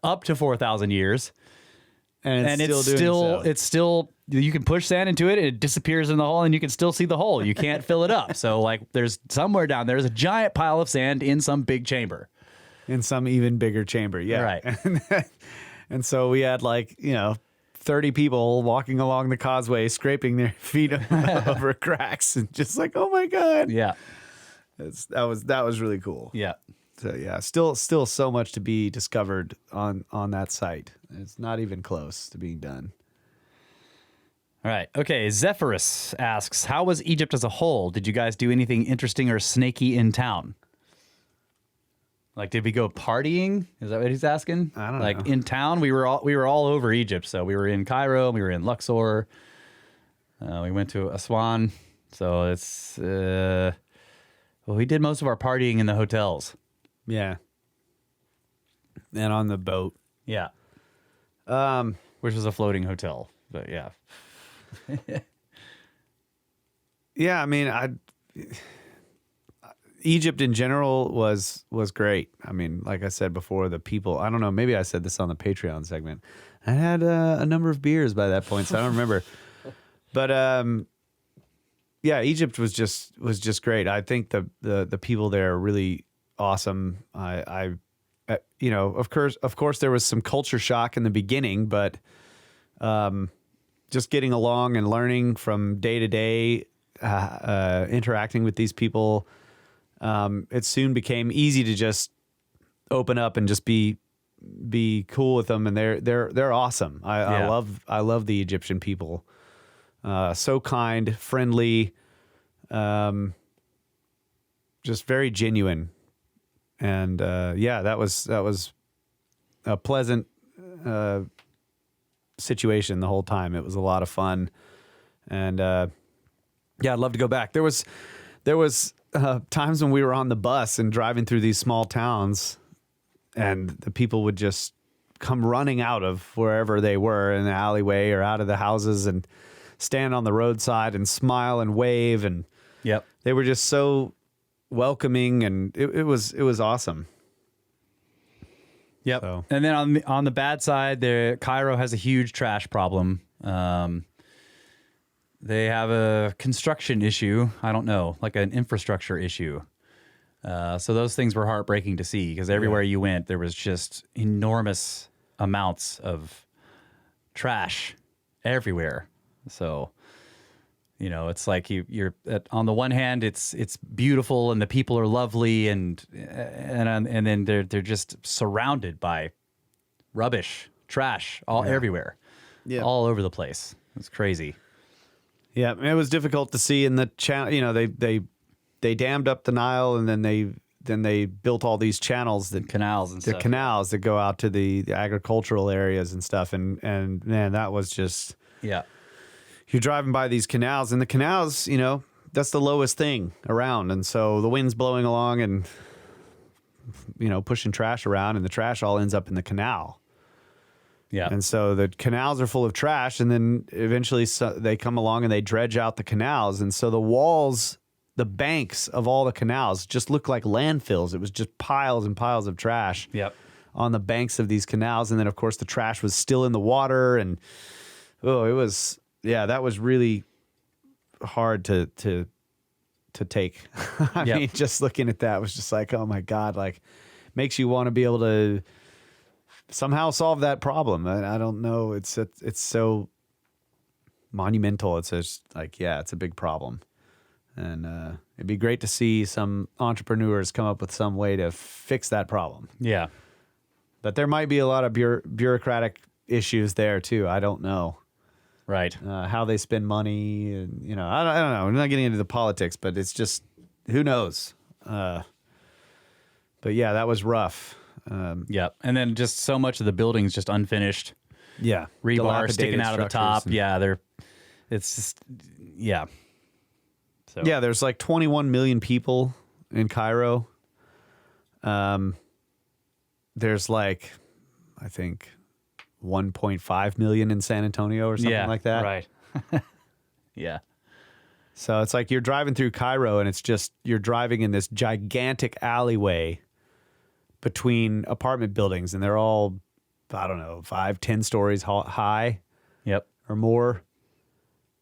Speaker 2: up to 4,000 years. And it's still, you can push sand into it, and it disappears in the hole, and you can still see the hole. You can't fill it up. So there's somewhere down there's a giant pile of sand in some big chamber.
Speaker 3: in some even bigger chamber. Yeah.
Speaker 2: Right.
Speaker 3: And so we had 30 people walking along the causeway, scraping their feet over cracks and just like, oh my God.
Speaker 2: Yeah.
Speaker 3: That was really cool.
Speaker 2: Yeah.
Speaker 3: So yeah, still so much to be discovered on that site. It's not even close to being done.
Speaker 2: All right. Okay. Zephyrus asks, how was Egypt as a whole? Did you guys do anything interesting or snaky in town? Like, did we go partying? Is that what he's asking?
Speaker 3: I don't know.
Speaker 2: Like in town, we were all over Egypt. So we were in Cairo, we were in Luxor, we went to Aswan. So it's we did most of our partying in the hotels.
Speaker 3: Yeah. And on the boat.
Speaker 2: Yeah. Which was a floating hotel. But yeah.
Speaker 3: Yeah, I mean, Egypt in general was great. I mean, like I said before, the people, I don't know, maybe I said this on the Patreon segment. I had a number of beers by that point, so I don't remember. But yeah, Egypt was just great. I think the people there are really awesome. I of course there was some culture shock in the beginning, but just getting along and learning from day to day, interacting with these people, it soon became easy to just open up and just be cool with them. And they're awesome. I love the Egyptian people. So kind, friendly, just very genuine. And that was a pleasant situation the whole time. It was a lot of fun, and I'd love to go back. There was times when we were on the bus and driving through these small towns, and the people would just come running out of wherever they were in the alleyway or out of the houses and stand on the roadside and smile and wave, and
Speaker 2: Yep.
Speaker 3: they were just so welcoming, and it was awesome.
Speaker 2: Yep.
Speaker 3: So.
Speaker 2: And then on the bad side, Cairo has a huge trash problem. They have a construction issue. I don't know, like an infrastructure issue. So those things were heartbreaking to see because everywhere you went, there was just enormous amounts of trash everywhere. So, it's like you're on the one hand, it's beautiful and the people are lovely and then they're just surrounded by rubbish, trash everywhere, all over the place. It's crazy.
Speaker 3: Yeah, it was difficult to see in the channel. They dammed up the Nile, and then they built all these channels
Speaker 2: Canals and stuff.
Speaker 3: Canals that go out to the agricultural areas and stuff. And man, that was just You're driving by these canals, and the canals, that's the lowest thing around, and so the wind's blowing along and pushing trash around, and the trash all ends up in the canal.
Speaker 2: Yeah.
Speaker 3: And so the canals are full of trash, and then eventually they come along and they dredge out the canals. And so the walls, the banks of all the canals just look like landfills. It was just piles and piles of trash on the banks of these canals. And then, of course, the trash was still in the water. And, that was really hard to take. I mean, just looking at that was just like, oh, my God, like makes you want to be able to somehow solve that problem. I don't know. It's so monumental. It's just like, it's a big problem. And it'd be great to see some entrepreneurs come up with some way to fix that problem.
Speaker 2: Yeah.
Speaker 3: But there might be a lot of bureaucratic issues there too. I don't know.
Speaker 2: Right.
Speaker 3: How they spend money. And, I don't know. I'm not getting into the politics, but it's just, who knows? But yeah, that was rough. And
Speaker 2: then just so much of the building's just unfinished.
Speaker 3: Yeah.
Speaker 2: Rebar sticking out of the top. So.
Speaker 3: Yeah, there's like 21 million people in Cairo. There's like, I think 1.5 million in San Antonio or something like that.
Speaker 2: Right. Yeah.
Speaker 3: So it's like you're driving through Cairo and it's just, you're driving in this gigantic alleyway between apartment buildings, and they're all, I don't know, 5-10 stories high.
Speaker 2: Yep.
Speaker 3: Or more.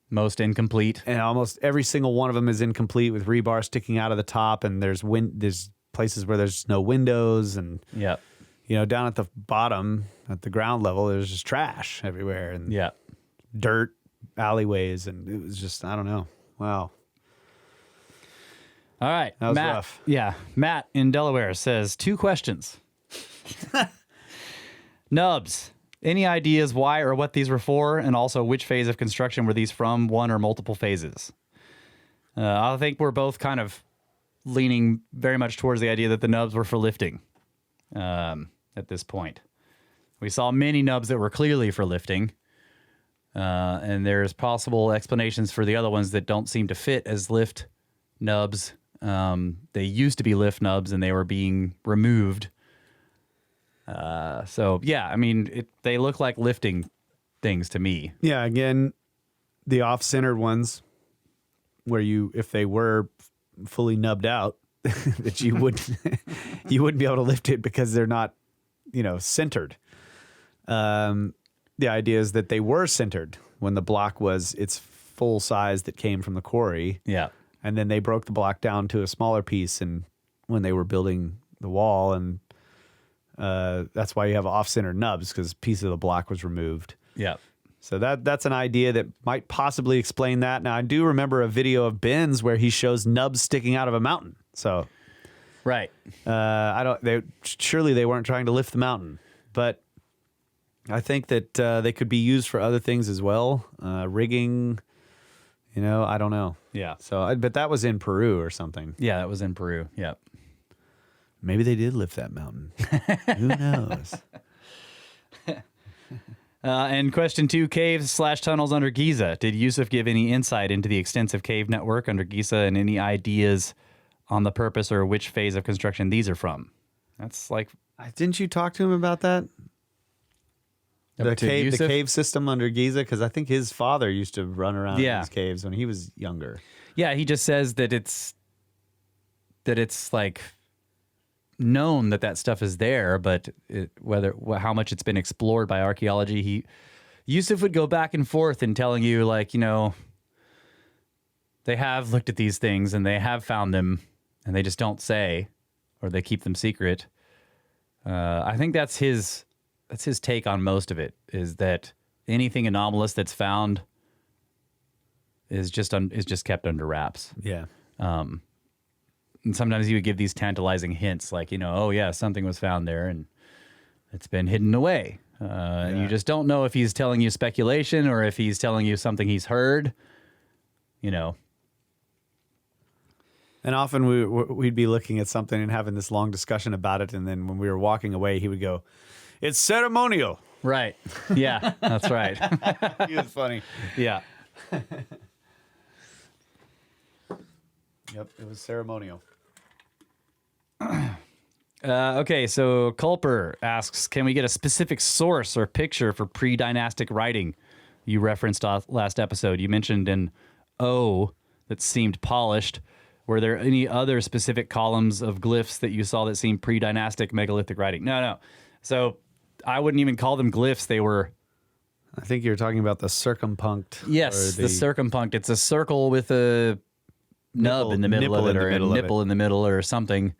Speaker 2: Most incomplete.
Speaker 3: And almost every single one of them is incomplete with rebar sticking out of the top, and there's places where there's no windows, and
Speaker 2: Yeah.
Speaker 3: down at the bottom, at the ground level, there's just trash everywhere and
Speaker 2: Yeah.
Speaker 3: dirt alleyways, and it was just, I don't know. Wow.
Speaker 2: All right.
Speaker 3: That was
Speaker 2: Matt,
Speaker 3: rough.
Speaker 2: Yeah. Matt in Delaware says 2 questions. Nubs. Any ideas why or what these were for? And also, which phase of construction were these from? One or multiple phases? I think we're both kind of leaning very much towards the idea that the nubs were for lifting at this point. We saw many nubs that were clearly for lifting. And there's possible explanations for the other ones that don't seem to fit as lift nubs. They used to be lift nubs and they were being removed. So yeah, I mean, they look like lifting things to me.
Speaker 3: Yeah, again, the off-centered ones where if they were fully nubbed out, that you wouldn't be able to lift it because they're not, centered. The idea is that they were centered when the block was its full size that came from the quarry.
Speaker 2: Yeah.
Speaker 3: And then they broke the block down to a smaller piece, and when they were building the wall, and that's why you have off-centered nubs, because a piece of the block was removed.
Speaker 2: Yeah.
Speaker 3: So that's an idea that might possibly explain that. Now, I do remember a video of Ben's where he shows nubs sticking out of a mountain. So,
Speaker 2: Right.
Speaker 3: surely they weren't trying to lift the mountain, but I think that they could be used for other things as well. Rigging, I don't know.
Speaker 2: Yeah.
Speaker 3: So, but that was in Peru or something.
Speaker 2: Yeah, that was in Peru. Yep.
Speaker 3: Maybe they did lift that mountain. Who knows?
Speaker 2: And question 2, caves/tunnels under Giza. Did Yusuf give any insight into the extensive cave network under Giza and any ideas on the purpose or which phase of construction these are from? That's like...
Speaker 3: Didn't you talk to him about that? The cave system under Giza? Because I think his father used to run around in these caves when he was younger.
Speaker 2: Yeah, he just says that it's like known that stuff is there, but how much it's been explored by archaeology. Yusuf would go back and forth in telling you, like, they have looked at these things and they have found them, and they just don't say, or they keep them secret. I think that's his take on most of it, is that anything anomalous that's found is just kept under wraps.
Speaker 3: Yeah.
Speaker 2: And sometimes he would give these tantalizing hints, like, oh yeah, something was found there and it's been hidden away. And you just don't know if he's telling you speculation or if he's telling you something he's heard,
Speaker 3: And often we'd be looking at something and having this long discussion about it. And then when we were walking away, he would go, "It's ceremonial."
Speaker 2: Right. Yeah, that's right.
Speaker 3: He was funny.
Speaker 2: Yeah.
Speaker 3: Yep, it was ceremonial.
Speaker 2: Okay, so Culper asks, can we get a specific source or picture for pre-dynastic writing? You referenced last episode. You mentioned an O that seemed polished. Were there any other specific columns of glyphs that you saw that seemed pre-dynastic megalithic writing? No. So I wouldn't even call them glyphs. They were...
Speaker 3: I think you're talking about the circumpunct.
Speaker 2: Yes, the circumpunct. It's a circle with a nub in the middle of it, or a nipple in the middle or something.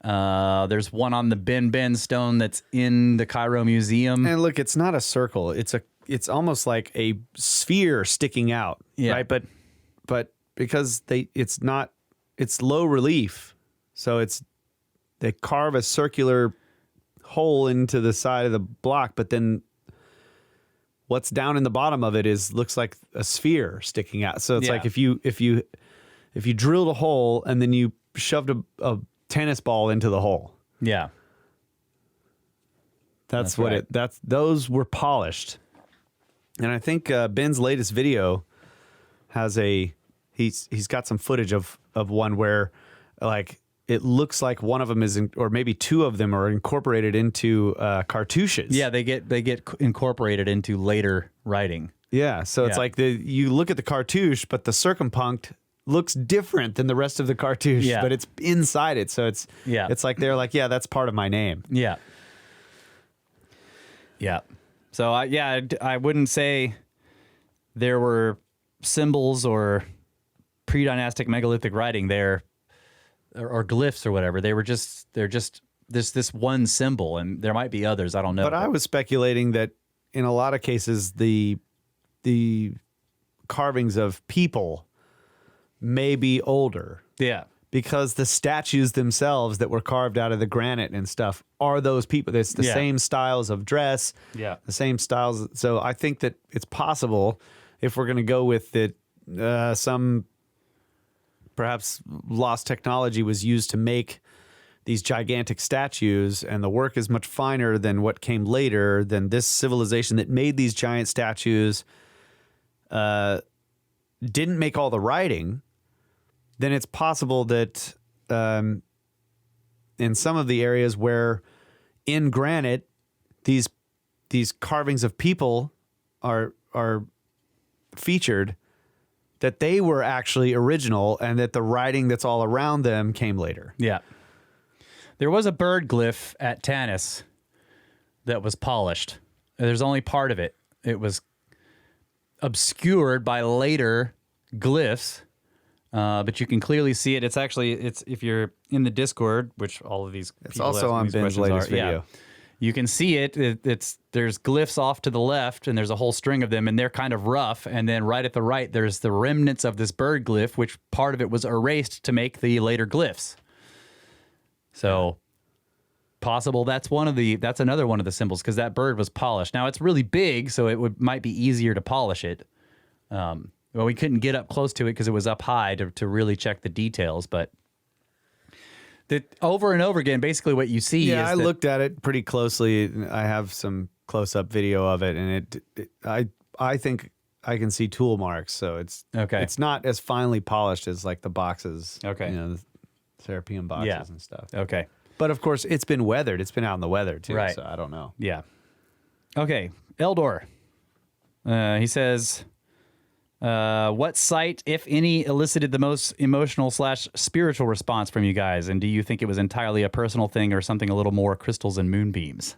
Speaker 2: There's one on the Ben stone that's in the Cairo Museum.
Speaker 3: And look, it's not a circle. It's almost like a sphere sticking out, right? But because it's low relief, so they carve a circular hole into the side of the block, but then what's down in the bottom of it looks like a sphere sticking out. So it's like if you drilled a hole and then you shoved a tennis ball into the hole.
Speaker 2: Yeah.
Speaker 3: That's what right. Those were polished. And I think Ben's latest video has he's got some footage of one where like it looks like one of them is or maybe two of them are incorporated into cartouches.
Speaker 2: Yeah, they get incorporated into later writing.
Speaker 3: Yeah, so it's like you look at the cartouche, but the circumpunct looks different than the rest of the cartouche, but it's inside it. So it's like they're like, yeah, that's part of my name.
Speaker 2: Yeah. Yeah. So I wouldn't say there were symbols or pre-dynastic megalithic writing there. or glyphs or whatever. They're just this one symbol, and there might be others. I don't know.
Speaker 3: But I was speculating that in a lot of cases, the carvings of people may be older.
Speaker 2: Yeah.
Speaker 3: Because the statues themselves that were carved out of the granite and stuff are those people. It's the same styles of dress, the same styles. So I think that it's possible, if we're going to go with it, some perhaps lost technology was used to make these gigantic statues, and the work is much finer than what came later, than this civilization that made these giant statues didn't make all the writing. Then it's possible that in some of the areas where in granite these carvings of people are featured, that they were actually original and that the writing that's all around them came later.
Speaker 2: Yeah. There was a bird glyph at Tanis that was polished. There's only part of it. It was obscured by later glyphs. But you can clearly see it. It's if you're in the Discord, which all of these
Speaker 3: it's also on Ben's latest video.
Speaker 2: You can see it. There's glyphs off to the left, and there's a whole string of them, and they're kind of rough. And then right at the right, there's the remnants of this bird glyph, which part of it was erased to make the later glyphs. So possible that's another one of the symbols, because that bird was polished. Now it's really big, so it might be easier to polish it. Well, we couldn't get up close to it because it was up high to really check the details, but over and over again, basically what you see is
Speaker 3: I looked at it pretty closely. I have some close-up video of it, and I think I can see tool marks, so it's okay. It's not as finely polished as like the boxes, the Serapeum boxes and stuff.
Speaker 2: Okay.
Speaker 3: But of course, it's been weathered. It's been out in the weather too,
Speaker 2: right.
Speaker 3: So I don't know.
Speaker 2: Yeah. Okay, Eldor. He says, what site, if any, elicited the most emotional / spiritual response from you guys? And do you think it was entirely a personal thing or something a little more crystals and moonbeams?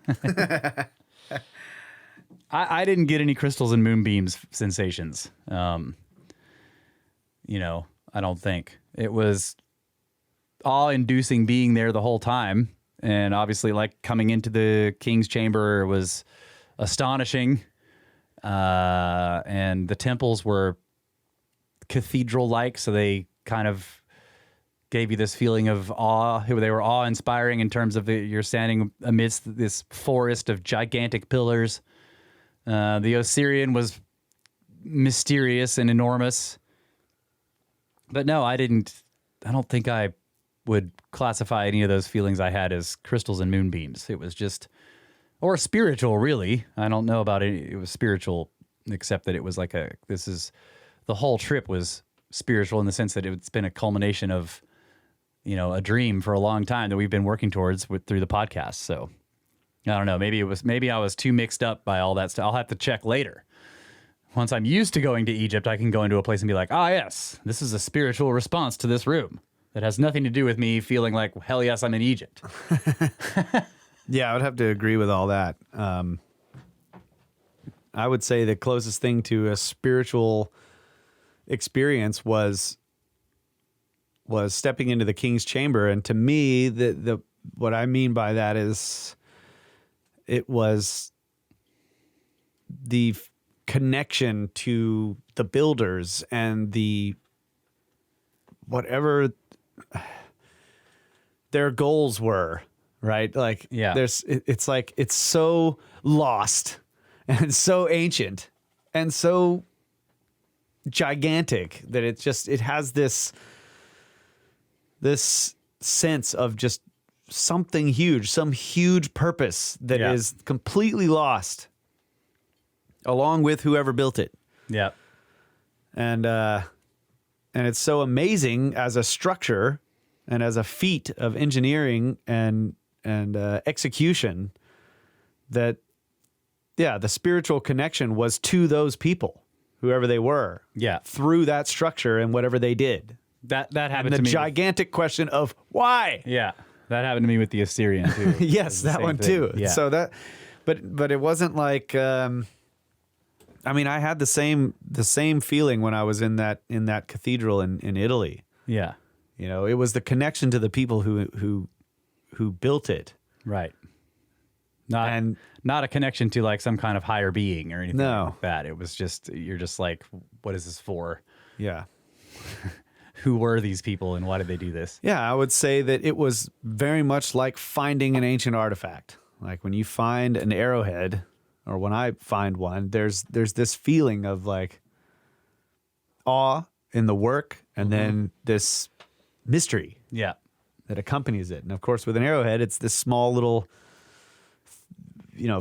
Speaker 2: I didn't get any crystals and moonbeams sensations. I don't think. It was awe-inducing being there the whole time. And obviously, like, coming into the King's Chamber was astonishing. And the temples were cathedral-like, so they kind of gave you this feeling of awe. They were awe-inspiring in terms of you're standing amidst this forest of gigantic pillars. The Osirian was mysterious and enormous. But no, I don't think I would classify any of those feelings I had as crystals and moonbeams. It was just... Or spiritual, really. I don't know about it. It was spiritual, except that it was like the whole trip was spiritual in the sense that it's been a culmination of, a dream for a long time that we've been working towards through the podcast. So I don't know. Maybe I was too mixed up by all that stuff. I'll have to check later. Once I'm used to going to Egypt, I can go into a place and be like, yes, this is a spiritual response to this room. That has nothing to do with me feeling like, hell yes, I'm in Egypt.
Speaker 3: Yeah, I would have to agree with all that. I would say the closest thing to a spiritual experience was stepping into the King's Chamber, and to me, the what I mean by that is it was the connection to the builders and the whatever their goals were. Right? Like, it's like, it's so lost and so ancient and so gigantic that it has this sense of just something huge, some huge purpose that is completely lost along with whoever built it.
Speaker 2: Yeah.
Speaker 3: And it's so amazing as a structure and as a feat of engineering and execution that, the spiritual connection was to those people, whoever they were, through that structure and whatever they did.
Speaker 2: That happened
Speaker 3: to me.
Speaker 2: The
Speaker 3: gigantic question of why.
Speaker 2: Yeah, that happened to me with the Assyrian too.
Speaker 3: Yes, that one thing. Too. Yeah. So but it wasn't like. I had the same feeling when I was in that cathedral in Italy.
Speaker 2: Yeah.
Speaker 3: You know, it was the connection to the people who built it.
Speaker 2: Right. Not a connection to like some kind of higher being or anything like that. It was just, you're just like, what is this for?
Speaker 3: Yeah.
Speaker 2: Who were these people and why did they do this?
Speaker 3: Yeah, I would say that it was very much like finding an ancient artifact. Like when you find an arrowhead, or when I find one, there's this feeling of like awe in the work, and then this mystery that accompanies it. And of course, with an arrowhead, it's this small little,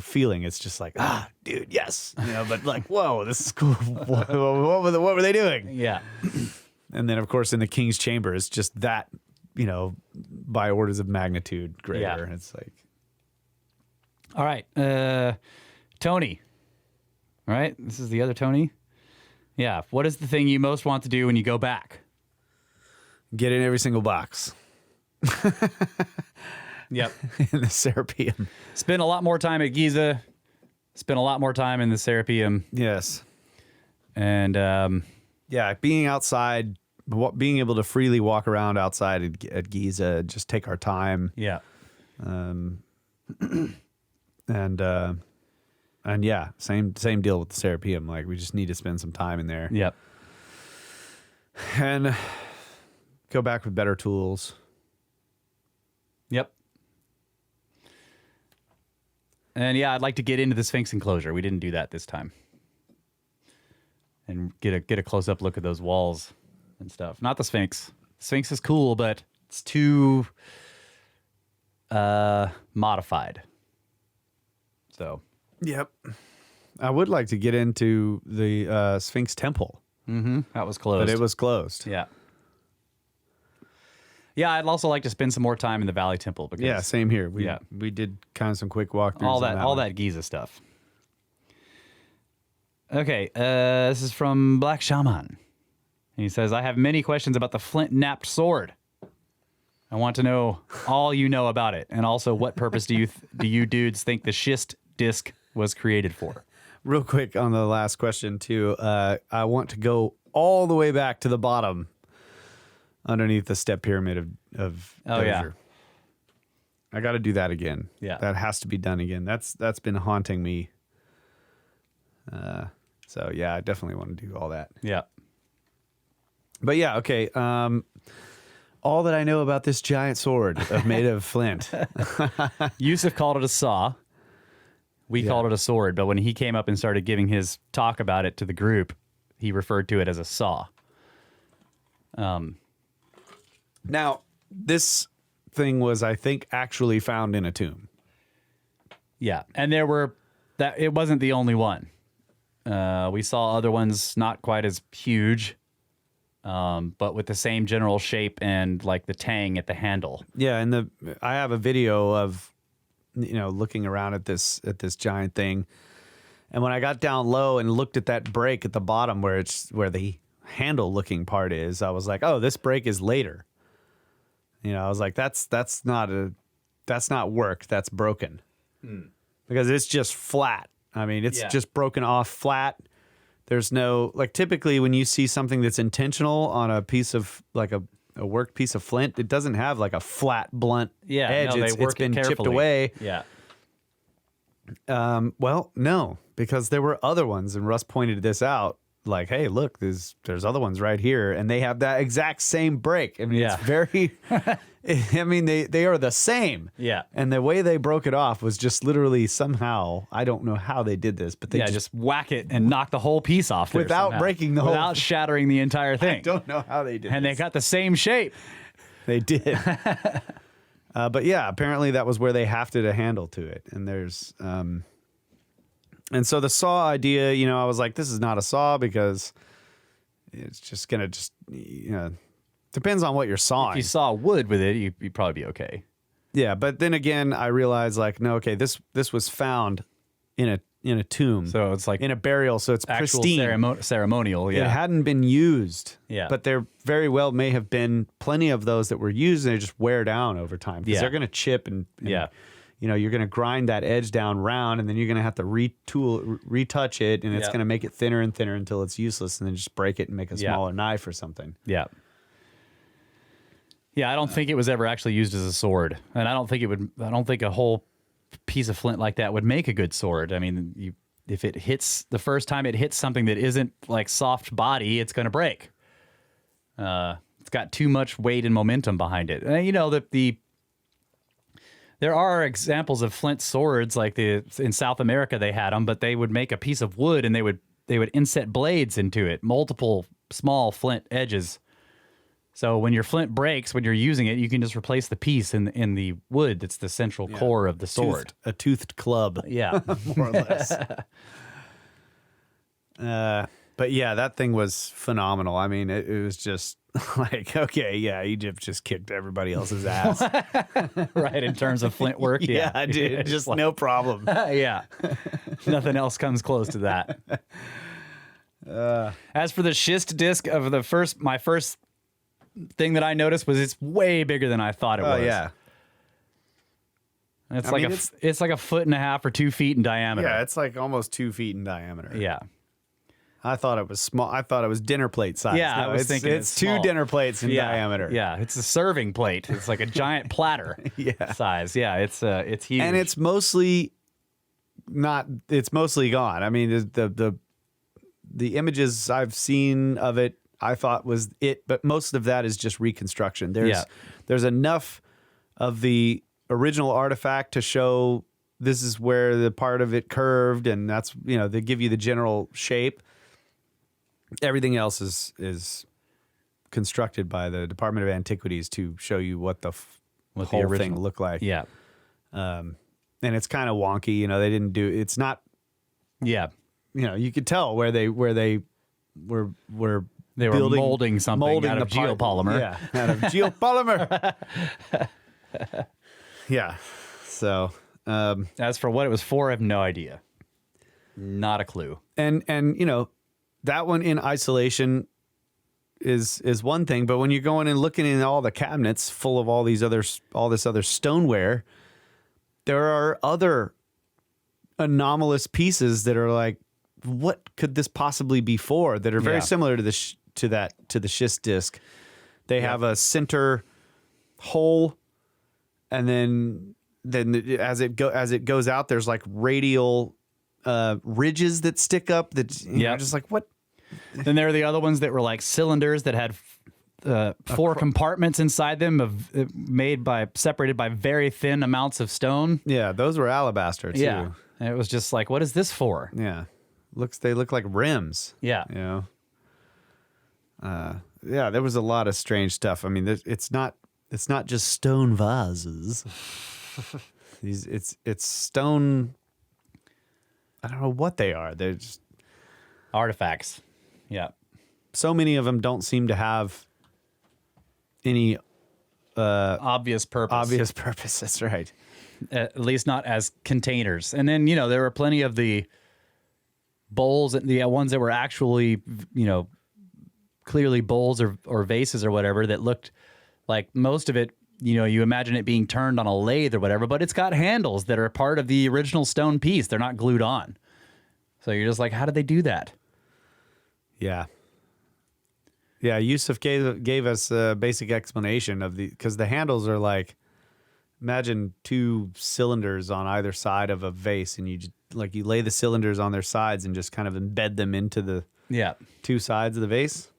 Speaker 3: feeling. It's just like, dude, yes, but like, whoa, this is cool. what were they doing?
Speaker 2: Yeah.
Speaker 3: And then, of course, in the king's chamber, it's just that, by orders of magnitude greater.
Speaker 2: Yeah.
Speaker 3: It's like,
Speaker 2: all right, Tony. All right, this is the other Tony. Yeah. What is the thing you most want to do when you go back?
Speaker 3: get in every single box.
Speaker 2: Yep.
Speaker 3: In the Serapeum.
Speaker 2: Spend a lot more time at Giza. Spend a lot more time in the Serapeum.
Speaker 3: Yes.
Speaker 2: And
Speaker 3: yeah, being outside, being able to freely walk around outside at Giza, just take our time.
Speaker 2: Yeah.
Speaker 3: And yeah, same deal with the Serapeum. Like, we just need to spend some time in there.
Speaker 2: Yep.
Speaker 3: And go back with better tools.
Speaker 2: Yep. And yeah, I'd like to get into the Sphinx enclosure. We didn't do that this time. And get a close up look at those walls and stuff. Not the Sphinx. The Sphinx is cool, but it's too modified. So.
Speaker 3: Yep. I would like to get into the Sphinx Temple.
Speaker 2: Mm-hmm. That was closed.
Speaker 3: But it was closed.
Speaker 2: Yeah. Yeah, I'd also like to spend some more time in the Valley Temple. Because,
Speaker 3: yeah, same here. We did kind of some quick walkthroughs.
Speaker 2: All that Giza stuff. Okay, this is from Black Shaman. And he says, I have many questions about the flint-napped sword. I want to know all you know about it, and also what purpose do you dudes think the schist disc was created for?
Speaker 3: Real quick on the last question, too. I want to go all the way back to the bottom underneath the step pyramid of
Speaker 2: Oh, yeah.
Speaker 3: Dozier. I got to do that again.
Speaker 2: Yeah.
Speaker 3: That has to be done again. That's been haunting me. So, yeah, I definitely want to do all that.
Speaker 2: Yeah.
Speaker 3: But, yeah, okay. All that I know about this giant sword made of flint.
Speaker 2: Yusuf called it a saw. We called it a sword, but when he came up and started giving his talk about it to the group, he referred to it as a saw.
Speaker 3: Now, this thing was, I think, actually found in a tomb.
Speaker 2: Yeah, and it wasn't the only one. We saw other ones not quite as huge, but with the same general shape and like the tang at the handle.
Speaker 3: Yeah, and I have a video of looking around at this giant thing, and when I got down low and looked at that break at the bottom where the handle looking part is, I was like, oh, this break is later. I was like, that's not work, that's broken. Because it's just flat. I mean, it's just broken off flat. There's no, like, typically when you see something that's intentional on a piece of, like a worked piece of flint, it doesn't have like a flat, blunt edge.
Speaker 2: No,
Speaker 3: It's been chipped away.
Speaker 2: Yeah.
Speaker 3: Well, no, because there were other ones, and Russ pointed this out. Like, hey, look, there's other ones right here, and they have that exact same break. I mean, it's very. I mean, they are the same.
Speaker 2: Yeah.
Speaker 3: And the way they broke it off was just literally somehow. I don't know how they did this, but they
Speaker 2: just whack it and knock the whole piece off there
Speaker 3: without
Speaker 2: somehow.
Speaker 3: breaking the
Speaker 2: without shattering the entire thing.
Speaker 3: I don't know how they did.
Speaker 2: And
Speaker 3: this.
Speaker 2: they got the same shape.
Speaker 3: They did. But yeah, apparently that was where they hafted a handle to it, and there's. And so the saw idea, I was like, this is not a saw because it's just going to depends on what you're sawing.
Speaker 2: If you saw wood with it, you'd probably be okay.
Speaker 3: Yeah, but then again, I realized like, no, okay, this was found in a tomb.
Speaker 2: So it's like
Speaker 3: in a burial, so it's
Speaker 2: actual
Speaker 3: pristine.
Speaker 2: ceremonial, yeah.
Speaker 3: It hadn't been used.
Speaker 2: Yeah.
Speaker 3: But there very well may have been plenty of those that were used and they just wear down over time. Because they're going to chip and you're going to grind that edge down round, and then you're going to have to retouch it, and it's going to make it thinner and thinner until it's useless, and then just break it and make a smaller knife or something.
Speaker 2: Yeah. Yeah, I don't think it was ever actually used as a sword, and I don't think a whole piece of flint like that would make a good sword. I mean, if it hits the first time it hits something that isn't like soft body, it's going to break. It's got too much weight and momentum behind it. And, there are examples of flint swords, like in South America they had them, but they would make a piece of wood and they would inset blades into it, multiple small flint edges. So when your flint breaks, when you're using it, you can just replace the piece in the wood that's the central core of the sword.
Speaker 3: A toothed club.
Speaker 2: Yeah.
Speaker 3: More or less. But yeah, that thing was phenomenal. I mean, it was just like, okay, yeah, Egypt just kicked everybody else's ass.
Speaker 2: Right, in terms of flint work.
Speaker 3: Yeah, dude, just like, no problem.
Speaker 2: Yeah. Nothing else comes close to that. As for the schist disc of my first thing that I noticed was it's way bigger than I thought it was.
Speaker 3: Oh, yeah.
Speaker 2: It's like a 1.5 or 2 feet in diameter.
Speaker 3: Yeah, it's like almost 2 feet in diameter.
Speaker 2: Yeah.
Speaker 3: I thought it was small. I thought it was dinner plate size.
Speaker 2: Yeah,
Speaker 3: no,
Speaker 2: I was thinking
Speaker 3: it's
Speaker 2: small.
Speaker 3: 2 dinner plates in diameter.
Speaker 2: Yeah, it's a serving plate. It's like a giant platter size. Yeah, it's huge.
Speaker 3: And it's mostly gone. I mean, the images I've seen of it, I thought was it, but most of that is just reconstruction. There's enough of the original artifact to show this is where the part of it curved, and that's, they give you the general shape. Everything else is constructed by the Department of Antiquities to show you what the whole thing looked like.
Speaker 2: Yeah.
Speaker 3: And it's kind of wonky, they didn't do, it's not, you could tell where they were
Speaker 2: molding something out of geopolymer.
Speaker 3: Yeah, out of geopolymer. Yeah. So,
Speaker 2: as for what it was for, I have no idea. Not a clue.
Speaker 3: And that one in isolation is one thing, but when you're going and looking in all the cabinets full of all this other stoneware, there are other anomalous pieces that are like, what could this possibly be for? That are very similar to the schist disc. They have a center hole, and then as it goes out, there's like radial ridges that stick up. That you're just like, what?
Speaker 2: Then there are the other ones that were like cylinders that had 4 compartments inside them, separated by very thin amounts of stone.
Speaker 3: Yeah, those were alabaster too.
Speaker 2: Yeah, and it was just like, what is this for?
Speaker 3: Yeah, they look like rims.
Speaker 2: Yeah,
Speaker 3: yeah, there was a lot of strange stuff. I mean, it's not just stone vases. It's stone. I don't know what they are. They're just
Speaker 2: artifacts. Yeah.
Speaker 3: So many of them don't seem to have any
Speaker 2: obvious purpose.
Speaker 3: Obvious purpose. That's right.
Speaker 2: At least not as containers. And then, there were plenty of the bowls, the ones that were actually, clearly bowls or vases or whatever that looked like most of it, you imagine it being turned on a lathe or whatever, but it's got handles that are part of the original stone piece. They're not glued on. So you're just like, how did they do that?
Speaker 3: Yeah. Yeah, Yusuf gave us a basic explanation of because the handles are like, imagine 2 cylinders on either side of a vase, and you lay the cylinders on their sides and just kind of embed them into the 2 sides of the vase.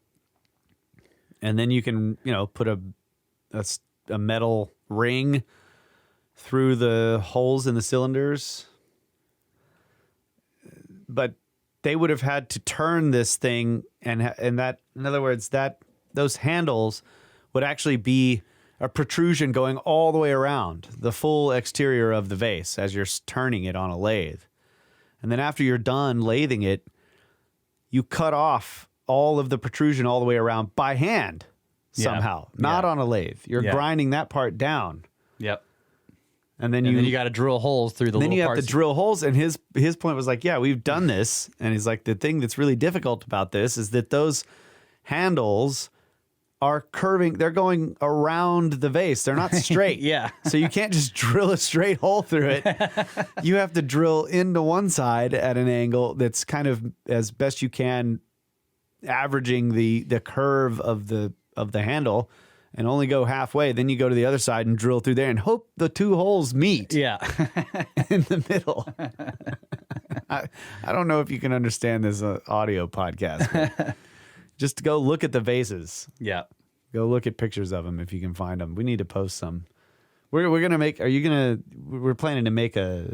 Speaker 3: And then you can, put a metal ring through the holes in the cylinders. But they would have had to turn this thing, and that, in other words, those handles would actually be a protrusion going all the way around the full exterior of the vase as you're turning it on a lathe. And then after you're done lathing it, you cut off all of the protrusion all the way around by hand somehow, not on a lathe. You're grinding that part down.
Speaker 2: Yep.
Speaker 3: And then
Speaker 2: you got to drill holes through the little parts. Then you have
Speaker 3: to drill holes. And his point was like, yeah, we've done this. And he's like, the thing that's really difficult about this is that those handles are curving. They're going around the vase. They're not straight.
Speaker 2: Yeah.
Speaker 3: So you can't just drill a straight hole through it. You have to drill into one side at an angle that's kind of, as best you can, averaging the curve of the handle. and only go halfway. Then you go to the other side and drill through there and hope the two holes meet
Speaker 2: Yeah.
Speaker 3: in the middle. I don't know if you can understand this audio podcast. But just go look at the vases.
Speaker 2: Yeah.
Speaker 3: Go look at pictures of them if you can find them. We need to post some. We're gonna make. We're planning to make a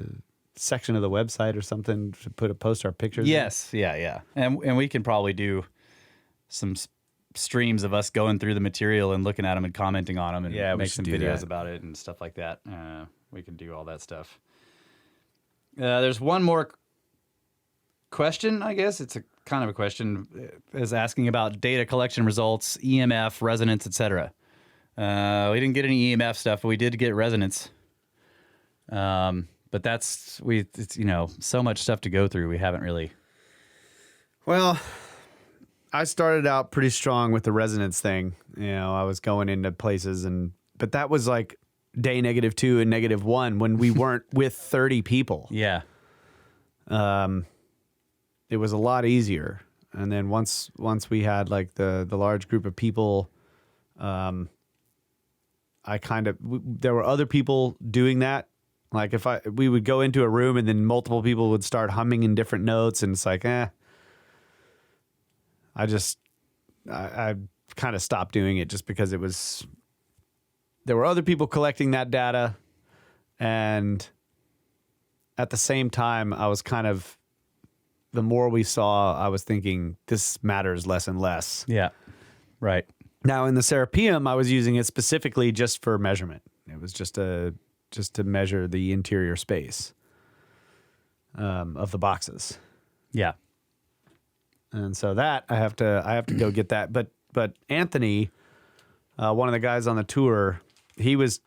Speaker 3: section of the website or something to post our pictures.
Speaker 2: Yes. Yeah. And we can probably do some streams of us going through the material and looking at them and commenting on them and make some videos about it and stuff like that. We can do all that stuff. There's one more question, I guess. It's a kind of a question, is asking about data collection results, EMF, resonance, etc. We didn't get any EMF stuff, but we did get resonance. But it's so much stuff to go through. We haven't really.
Speaker 3: Well, I started out pretty strong with the resonance thing. I was going into places but that was like day -2 and -1 when we weren't with 30 people.
Speaker 2: Yeah.
Speaker 3: It was a lot easier. And then once we had like the large group of people, there were other people doing that. Like we would go into a room and then multiple people would start humming in different notes, and it's like, I kind of stopped doing it just because there were other people collecting that data, and at the same time, I was the more we saw, I was thinking this matters less and less.
Speaker 2: Yeah. Right.
Speaker 3: Now in the Serapeum, I was using it specifically just for measurement. It was just to measure the interior space of the boxes.
Speaker 2: Yeah.
Speaker 3: And so that I have to go get that. But Anthony, one of the guys on the tour, he was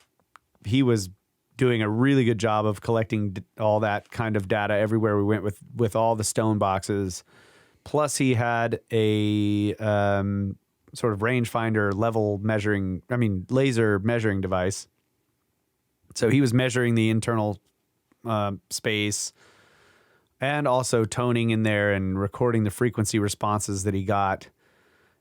Speaker 3: doing a really good job of collecting all that kind of data everywhere we went with all the stone boxes. Plus, he had a sort of rangefinder laser measuring device. So he was measuring the internal space and also toning in there and recording the frequency responses that he got.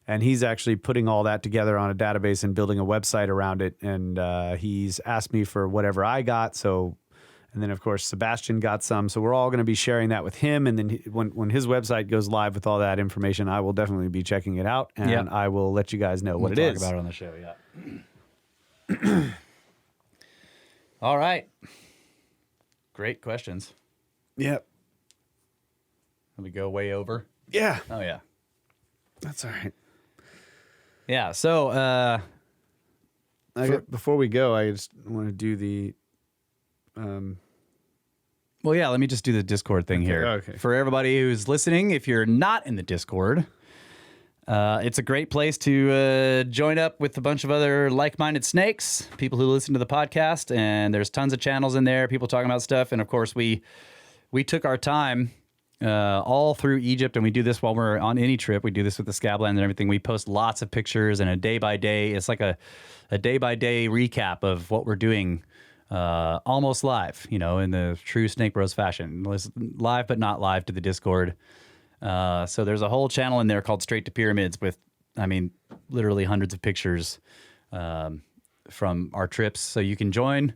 Speaker 3: And he's actually putting all that together on a database and building a website around it. And he's asked me for whatever I got. And then, of course, Sebastian got some. So we're all going to be sharing that with him. And then when his website goes live with all that information, I will definitely be checking it out. And I will let you guys know what it is.
Speaker 2: We'll talk about it on the show, yeah. All right. Great questions.
Speaker 3: Yep.
Speaker 2: Let me go way over.
Speaker 3: Yeah.
Speaker 2: Oh, yeah.
Speaker 3: That's all right.
Speaker 2: Yeah, so
Speaker 3: before we go, I just want to do the
Speaker 2: well, yeah, let me just do the Discord thing here.
Speaker 3: Okay.
Speaker 2: For everybody who's listening, if you're not in the Discord, it's a great place to join up with a bunch of other like-minded snakes, people who listen to the podcast, and there's tons of channels in there, people talking about stuff, and of course we took our time all through Egypt, and we do this while we're on any trip. We do this with the Scabland and everything. We post lots of pictures and a day-by-day. It's like a day-by-day recap of what we're doing, almost live, in the true Snake Bros fashion. Live but not live to the Discord. So there's a whole channel in there called Straight to Pyramids with, literally hundreds of pictures from our trips. So you can join.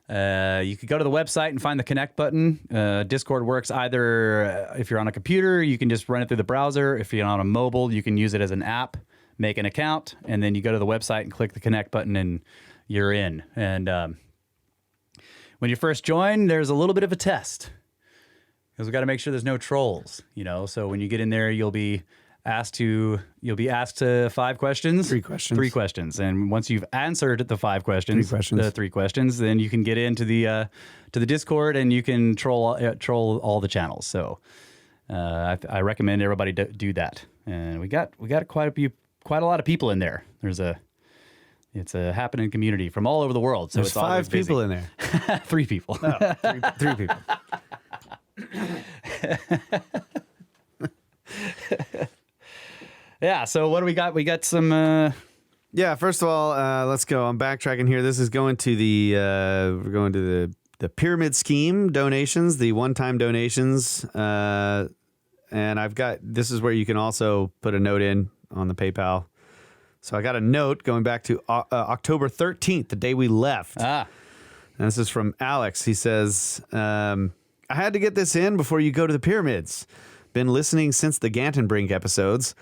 Speaker 2: You could go to the website and find the connect button. Discord works either if you're on a computer, you can just run it through the browser. If you're on a mobile, you can use it as an app, make an account, and then you go to the website and click the connect button and you're in. And when you first join, there's a little bit of a test because we got to make sure there's no trolls, So when you get in there, you'll be asked 5 questions.
Speaker 3: 3 questions.
Speaker 2: 3 questions. And once you've answered the 5 questions, the 3 questions, then you can get into the Discord and you can troll all the channels. So I recommend everybody do that. And we got quite a lot of people in there. It's a happening community from all over the world. So
Speaker 3: there's
Speaker 2: it's 5
Speaker 3: people in there.
Speaker 2: 3 people.
Speaker 3: Oh, three people.
Speaker 2: Yeah, so what do we got? We got some...
Speaker 3: Yeah, first of all, let's go. I'm backtracking here. This is going to the pyramid scheme donations, the one-time donations. And this is where you can also put a note in on the PayPal. So I got a note going back to October 13th, the day we left.
Speaker 2: Ah.
Speaker 3: And this is from Alex. He says, I had to get this in before you go to the pyramids. Been listening since the Gantenbrink episodes.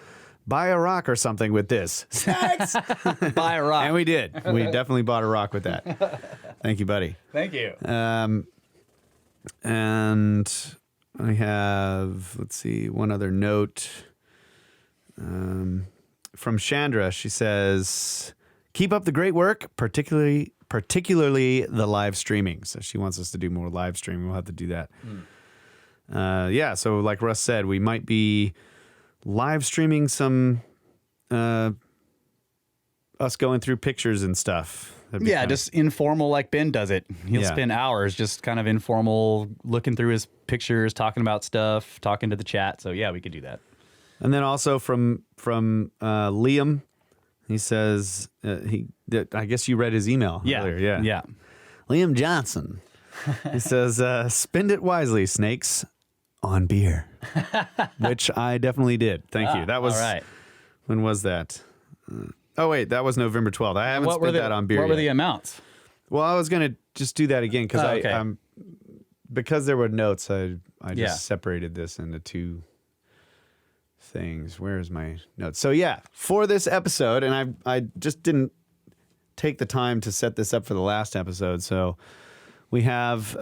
Speaker 3: Buy a rock or something with this. Snakes!
Speaker 2: Buy a rock.
Speaker 3: And we did. We definitely bought a rock with that. Thank you, buddy.
Speaker 2: Thank you.
Speaker 3: And I have, let's see, one other note. From Chandra, she says, keep up the great work, particularly the live streaming. So she wants us to do more live streaming. We'll have to do that. Yeah, so like Russ said, we might be live streaming some us going through pictures and stuff.
Speaker 2: Yeah, just informal like Ben does it. He'll spend hours just kind of informal, looking through his pictures, talking about stuff, talking to the chat. So yeah, we could do that.
Speaker 3: And then also from Liam, he says I guess you read his email earlier.
Speaker 2: Yeah.
Speaker 3: Liam Johnson. He says, spend it wisely, snakes, on beer. Which I definitely did. Thank you. That was
Speaker 2: all right.
Speaker 3: When was that? Oh wait, that was November 12th. I haven't spent that on beer.
Speaker 2: What were the amounts?
Speaker 3: Well, I was gonna just do that again because because there were notes. I just separated this into two things. Where's my notes? So yeah, for this episode, and I just didn't take the time to set this up for the last episode. So we have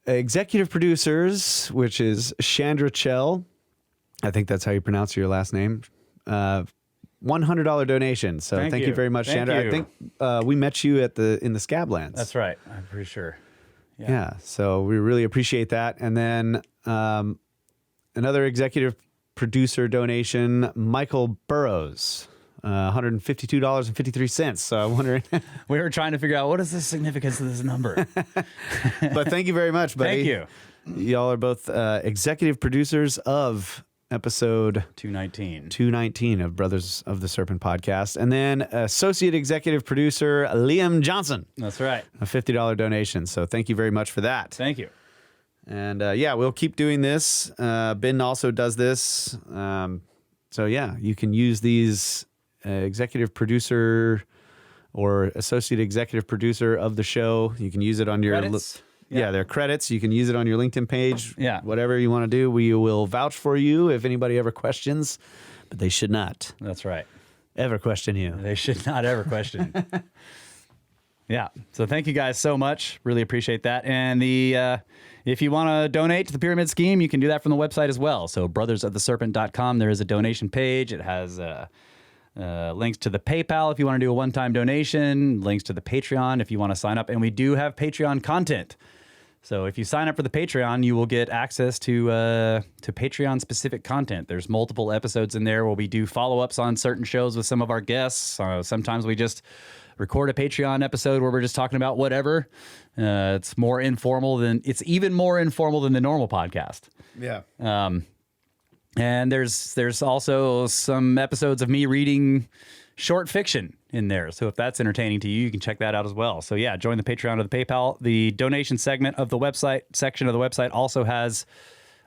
Speaker 3: executive producers, which is Chandra Chell. I think that's how you pronounce your last name. $100 donation. So thank you very much, Chandra. I think we met you in the Scablands.
Speaker 2: That's right. I'm pretty sure.
Speaker 3: Yeah. So we really appreciate that. And then another executive producer donation, Michael Burrows, $152.53. So I'm wondering.
Speaker 2: We were trying to figure out what is the significance of this number.
Speaker 3: But thank you very much, buddy.
Speaker 2: Thank you.
Speaker 3: Y'all are both executive producers of episode 219 of Brothers of the Serpent podcast. And then associate executive producer Liam Johnson.
Speaker 2: That's right.
Speaker 3: A $50 donation. So thank you very much for that.
Speaker 2: Thank you.
Speaker 3: And yeah, we'll keep doing this. Ben also does this. So yeah, you can use these executive producer or associate executive producer of the show. You can use it on your
Speaker 2: credits.
Speaker 3: Yeah, they're credits. You can use it on your LinkedIn page.
Speaker 2: Yeah.
Speaker 3: Whatever you want to do. We will vouch for you if anybody ever questions, but they should not
Speaker 2: That's right.
Speaker 3: ever question you.
Speaker 2: They should not ever question. Yeah. So thank you guys so much. Really appreciate that. And if you want to donate to the Pyramid Scheme, you can do that from the website as well. So brothersoftheserpent.com, there is a donation page. It has links to the PayPal if you want to do a one-time donation, links to the Patreon if you want to sign up. And we do have Patreon content. So if you sign up for the Patreon, you will get access to Patreon-specific content. There's multiple episodes in there where we do follow-ups on certain shows with some of our guests. Sometimes we just record a Patreon episode where we're just talking about whatever. It's even more informal than the normal podcast.
Speaker 3: Yeah.
Speaker 2: And there's also some episodes of me reading short fiction in there. So if that's entertaining to you, you can check that out as well. So yeah, join the Patreon or the PayPal. The donation section of the website also has,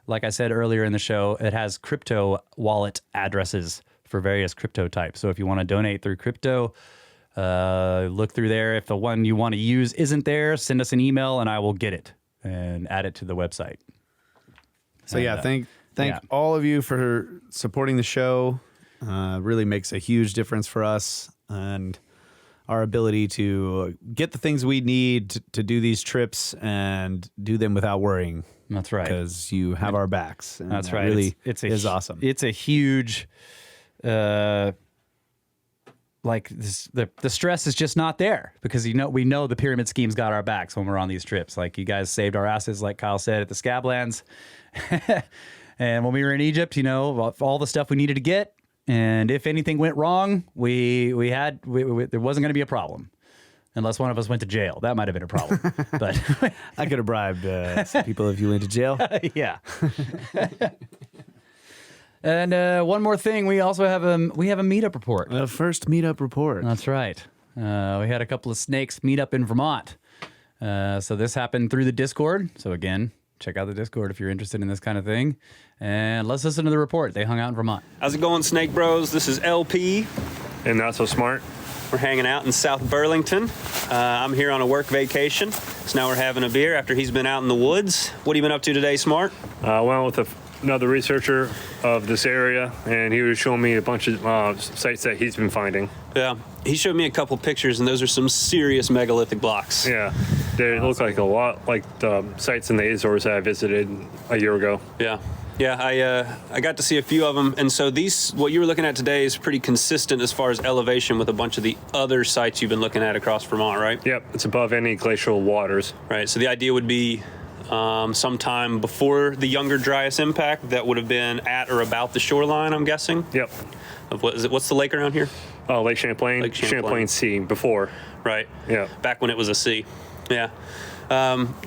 Speaker 2: like I said earlier in the show, it has crypto wallet addresses for various crypto types. So if you want to donate through crypto, look through there. If the one you want to use isn't there, send us an email and I will get it and add it to the website.
Speaker 3: So yeah, thank all of you for supporting the show. Really makes a huge difference for us and our ability to get the things we need to do these trips and do them without worrying.
Speaker 2: That's right.
Speaker 3: Because you have our backs. And
Speaker 2: that's right.
Speaker 3: Really,
Speaker 2: it's
Speaker 3: awesome.
Speaker 2: It's a huge, the stress is just not there because we know the Pyramid Scheme's got our backs when we're on these trips. Like you guys saved our asses, like Kyle said, at the Scablands. And when we were in Egypt, all the stuff we needed to get. And if anything went wrong, there wasn't going to be a problem. Unless one of us went to jail. That might have been a problem. But
Speaker 3: I could have bribed some people if you went to jail.
Speaker 2: Yeah. And one more thing, we also have a meetup report.
Speaker 3: The first meetup report.
Speaker 2: That's right. We had a couple of snakes meet up in Vermont. So this happened through the Discord. So again, check out the Discord if you're interested in this kind of thing. And let's listen to the report. They hung out in Vermont.
Speaker 4: How's it going, Snake Bros? This is LP.
Speaker 5: And Not So Smart.
Speaker 4: We're hanging out in South Burlington. I'm here on a work vacation, so now we're having a beer after he's been out in the woods. What have you been up to today, Smart?
Speaker 5: I went with another researcher of this area, and he was showing me a bunch of sites that he's been finding.
Speaker 4: Yeah, he showed me a couple pictures, and those are some serious megalithic blocks.
Speaker 5: Yeah, they look like a lot like the sites in the Azores that I visited a year ago.
Speaker 4: Yeah. Yeah, I got to see a few of them, and so what you were looking at today is pretty consistent as far as elevation with a bunch of the other sites you've been looking at across Vermont, right?
Speaker 5: Yep, it's above any glacial waters.
Speaker 4: Right, so the idea would be sometime before the younger Dryas impact that would have been at or about the shoreline, I'm guessing?
Speaker 5: Yep.
Speaker 4: Of what is it? What's the lake around here?
Speaker 5: Oh, Lake Champlain.
Speaker 4: Lake Champlain.
Speaker 5: Champlain Sea before.
Speaker 4: Right.
Speaker 5: Yeah.
Speaker 4: Back when it was a sea. Yeah.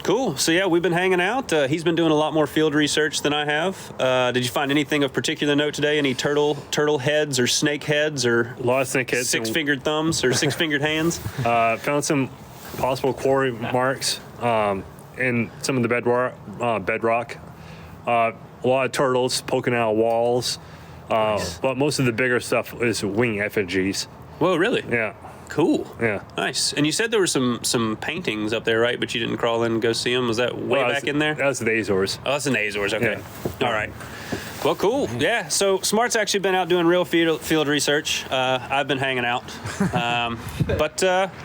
Speaker 4: Cool. So yeah, we've been hanging out. He's been doing a lot more field research than I have. Did you find anything of particular note today? Any turtle heads or snake heads or
Speaker 5: A lot of snake heads.
Speaker 4: six-fingered thumbs or six-fingered hands?
Speaker 5: Found some possible quarry marks in some of the bedrock. A lot of turtles poking out of walls.
Speaker 4: Nice.
Speaker 5: But most of the bigger stuff is wing effigies.
Speaker 4: Whoa, really?
Speaker 5: Yeah.
Speaker 4: Cool.
Speaker 5: Yeah.
Speaker 4: Nice. And you said there were some paintings up there, right? But you didn't crawl in and go see them. Was that way back in there?
Speaker 5: That's the Azores.
Speaker 4: Oh, that's in the Azores. Okay.
Speaker 5: Yeah.
Speaker 4: All right. Well, cool. Yeah. So Smart's actually been out doing real field research. I've been hanging out.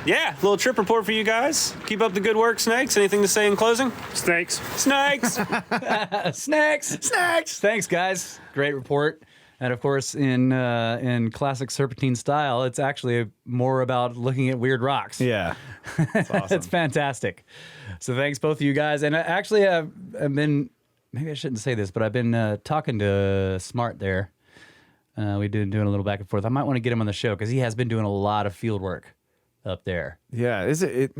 Speaker 4: Yeah, little trip report for you guys. Keep up the good work, Snakes. Anything to say in closing?
Speaker 5: Snakes.
Speaker 4: Snakes.
Speaker 2: Snacks! Thanks, guys. Great report. And of course, in classic Serpentine style, it's actually more about looking at weird rocks.
Speaker 3: Yeah. That's awesome.
Speaker 2: It's fantastic. So thanks, both of you guys. And actually, I've been, maybe I shouldn't say this, but I've been talking to Smart there. We've been doing a little back and forth. I might want to get him on the show because he has been doing a lot of field work up there.
Speaker 3: Yeah. Is it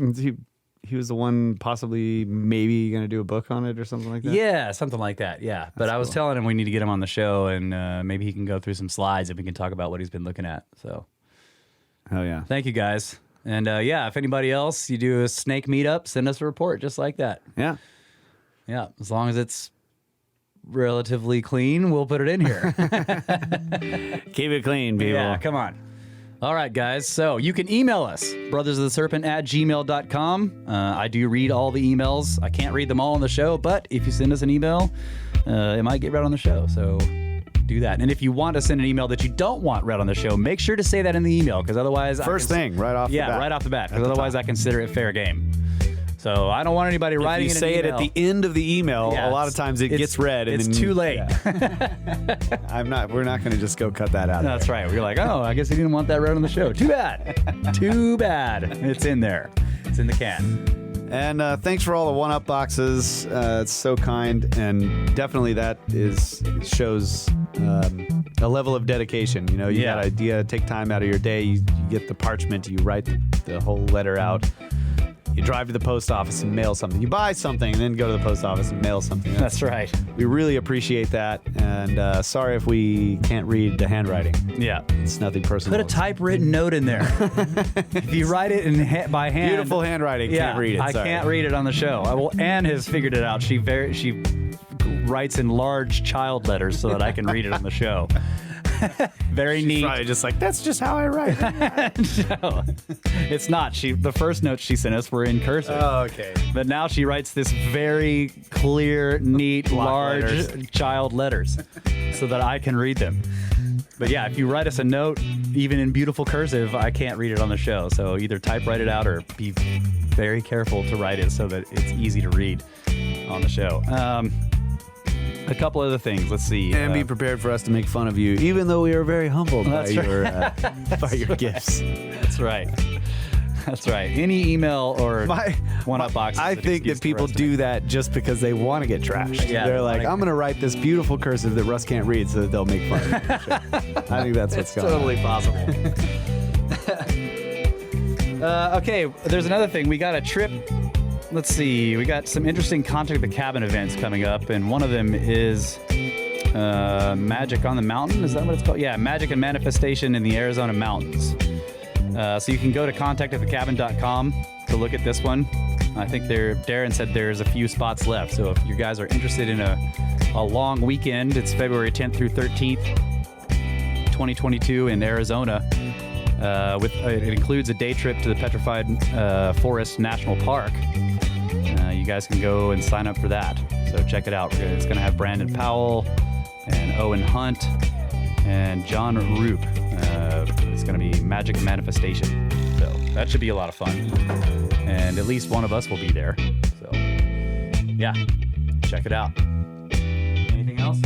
Speaker 3: he was the one possibly maybe going to do a book on it or something like that?
Speaker 2: Yeah, something like that. Yeah. But I was telling him we need to get him on the show and maybe he can go through some slides and we can talk about what he's been looking at. So,
Speaker 3: Hell yeah.
Speaker 2: thank you guys. And yeah, if anybody else, you do a snake meetup, send us a report just like that.
Speaker 3: Yeah.
Speaker 2: Yeah, as long as it's relatively clean, we'll put it in here.
Speaker 3: Keep it clean, people.
Speaker 2: Yeah, come on. All right, guys. So you can email us, brothersoftheserpent@gmail.com. I do read all the emails. I can't read them all on the show, but if you send us an email, it might get read on the show. So do that. And if you want to send an email that you don't want read on the show, make sure to say that in the email, because otherwise...
Speaker 3: First thing, right off the bat.
Speaker 2: Yeah, right off the bat, because otherwise I consider it fair game. So I don't want anybody writing
Speaker 3: If you
Speaker 2: in
Speaker 3: say
Speaker 2: an
Speaker 3: it
Speaker 2: email.
Speaker 3: at the end of the email,
Speaker 2: Yeah,
Speaker 3: a lot of times it gets read. And
Speaker 2: It's
Speaker 3: then
Speaker 2: too late.
Speaker 3: Yeah. We're not going to just go cut that out.
Speaker 2: That's right. We're like, oh, I guess he didn't want that read on the show. Too bad. Too bad. It's in there. It's in the can.
Speaker 3: And thanks for all the one-up boxes. It's so kind, and definitely that shows a level of dedication. You know, you got an idea, take time out of your day, you get the parchment, you write the whole letter out. You drive to the post office and mail something. You buy something and then go to the post office and mail something.
Speaker 2: That's right.
Speaker 3: We really appreciate that, and sorry if we can't read the handwriting.
Speaker 2: Yeah.
Speaker 3: It's nothing personal.
Speaker 2: Put a typewritten note in there. If you write it by hand.
Speaker 3: Beautiful handwriting.
Speaker 2: Yeah,
Speaker 3: Can't read it.
Speaker 2: I
Speaker 3: Sorry.
Speaker 2: caned read it on the show. Anne has figured it out. She writes in large child letters so that I can read it on the show. Very neat.
Speaker 3: Probably just like, that's just how I write.
Speaker 2: No, it's not. The first notes she sent us were in cursive.
Speaker 3: Oh, okay.
Speaker 2: But now she writes this very clear, neat,
Speaker 3: Block
Speaker 2: large
Speaker 3: letters.
Speaker 2: child letters so that I can read them. But yeah, if you write us a note, even in beautiful cursive, I can't read it on the show. So either typewrite it out or be very careful to write it so that it's easy to read on the show. A couple other things. Let's see.
Speaker 3: And be prepared for us to make fun of you, even though we are very humbled by
Speaker 2: That's
Speaker 3: your gifts.
Speaker 2: That's right. That's right. Any email or one-up boxes.
Speaker 3: I think that people do that just because they want to get trashed.
Speaker 2: Yeah,
Speaker 3: They're like, I'm going to write this beautiful cursive that Russ can't read so that they'll make fun of me. I think that's what's going
Speaker 2: totally possible. Okay, there's another thing. We got a trip. Let's see. We got some interesting Contact the Cabin events coming up, and one of them is Magic on the Mountain. Is that what it's called? Yeah, Magic and Manifestation in the Arizona Mountains. So you can go to contactatthecabin.com to look at this one. I think Darren said there's a few spots left. So if you guys are interested in a long weekend, it's February 10th through 13th, 2022 in Arizona. It includes a day trip to the Petrified Forest National Park. You guys can go and sign up for that. So check it out. It's going to have Brandon Powell and Owen Hunt and John Roop. It's going to be Magic Manifestation. So that should be a lot of fun. And at least one of us will be there. So yeah, check it out. Anything else?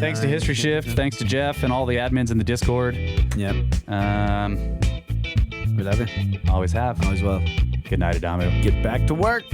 Speaker 2: Thanks to History Shift. Thanks to Jeff and all the admins in the Discord.
Speaker 3: Yep. We love you.
Speaker 2: Always have.
Speaker 3: Always will.
Speaker 2: Good night, Adamu.
Speaker 3: Get back to work.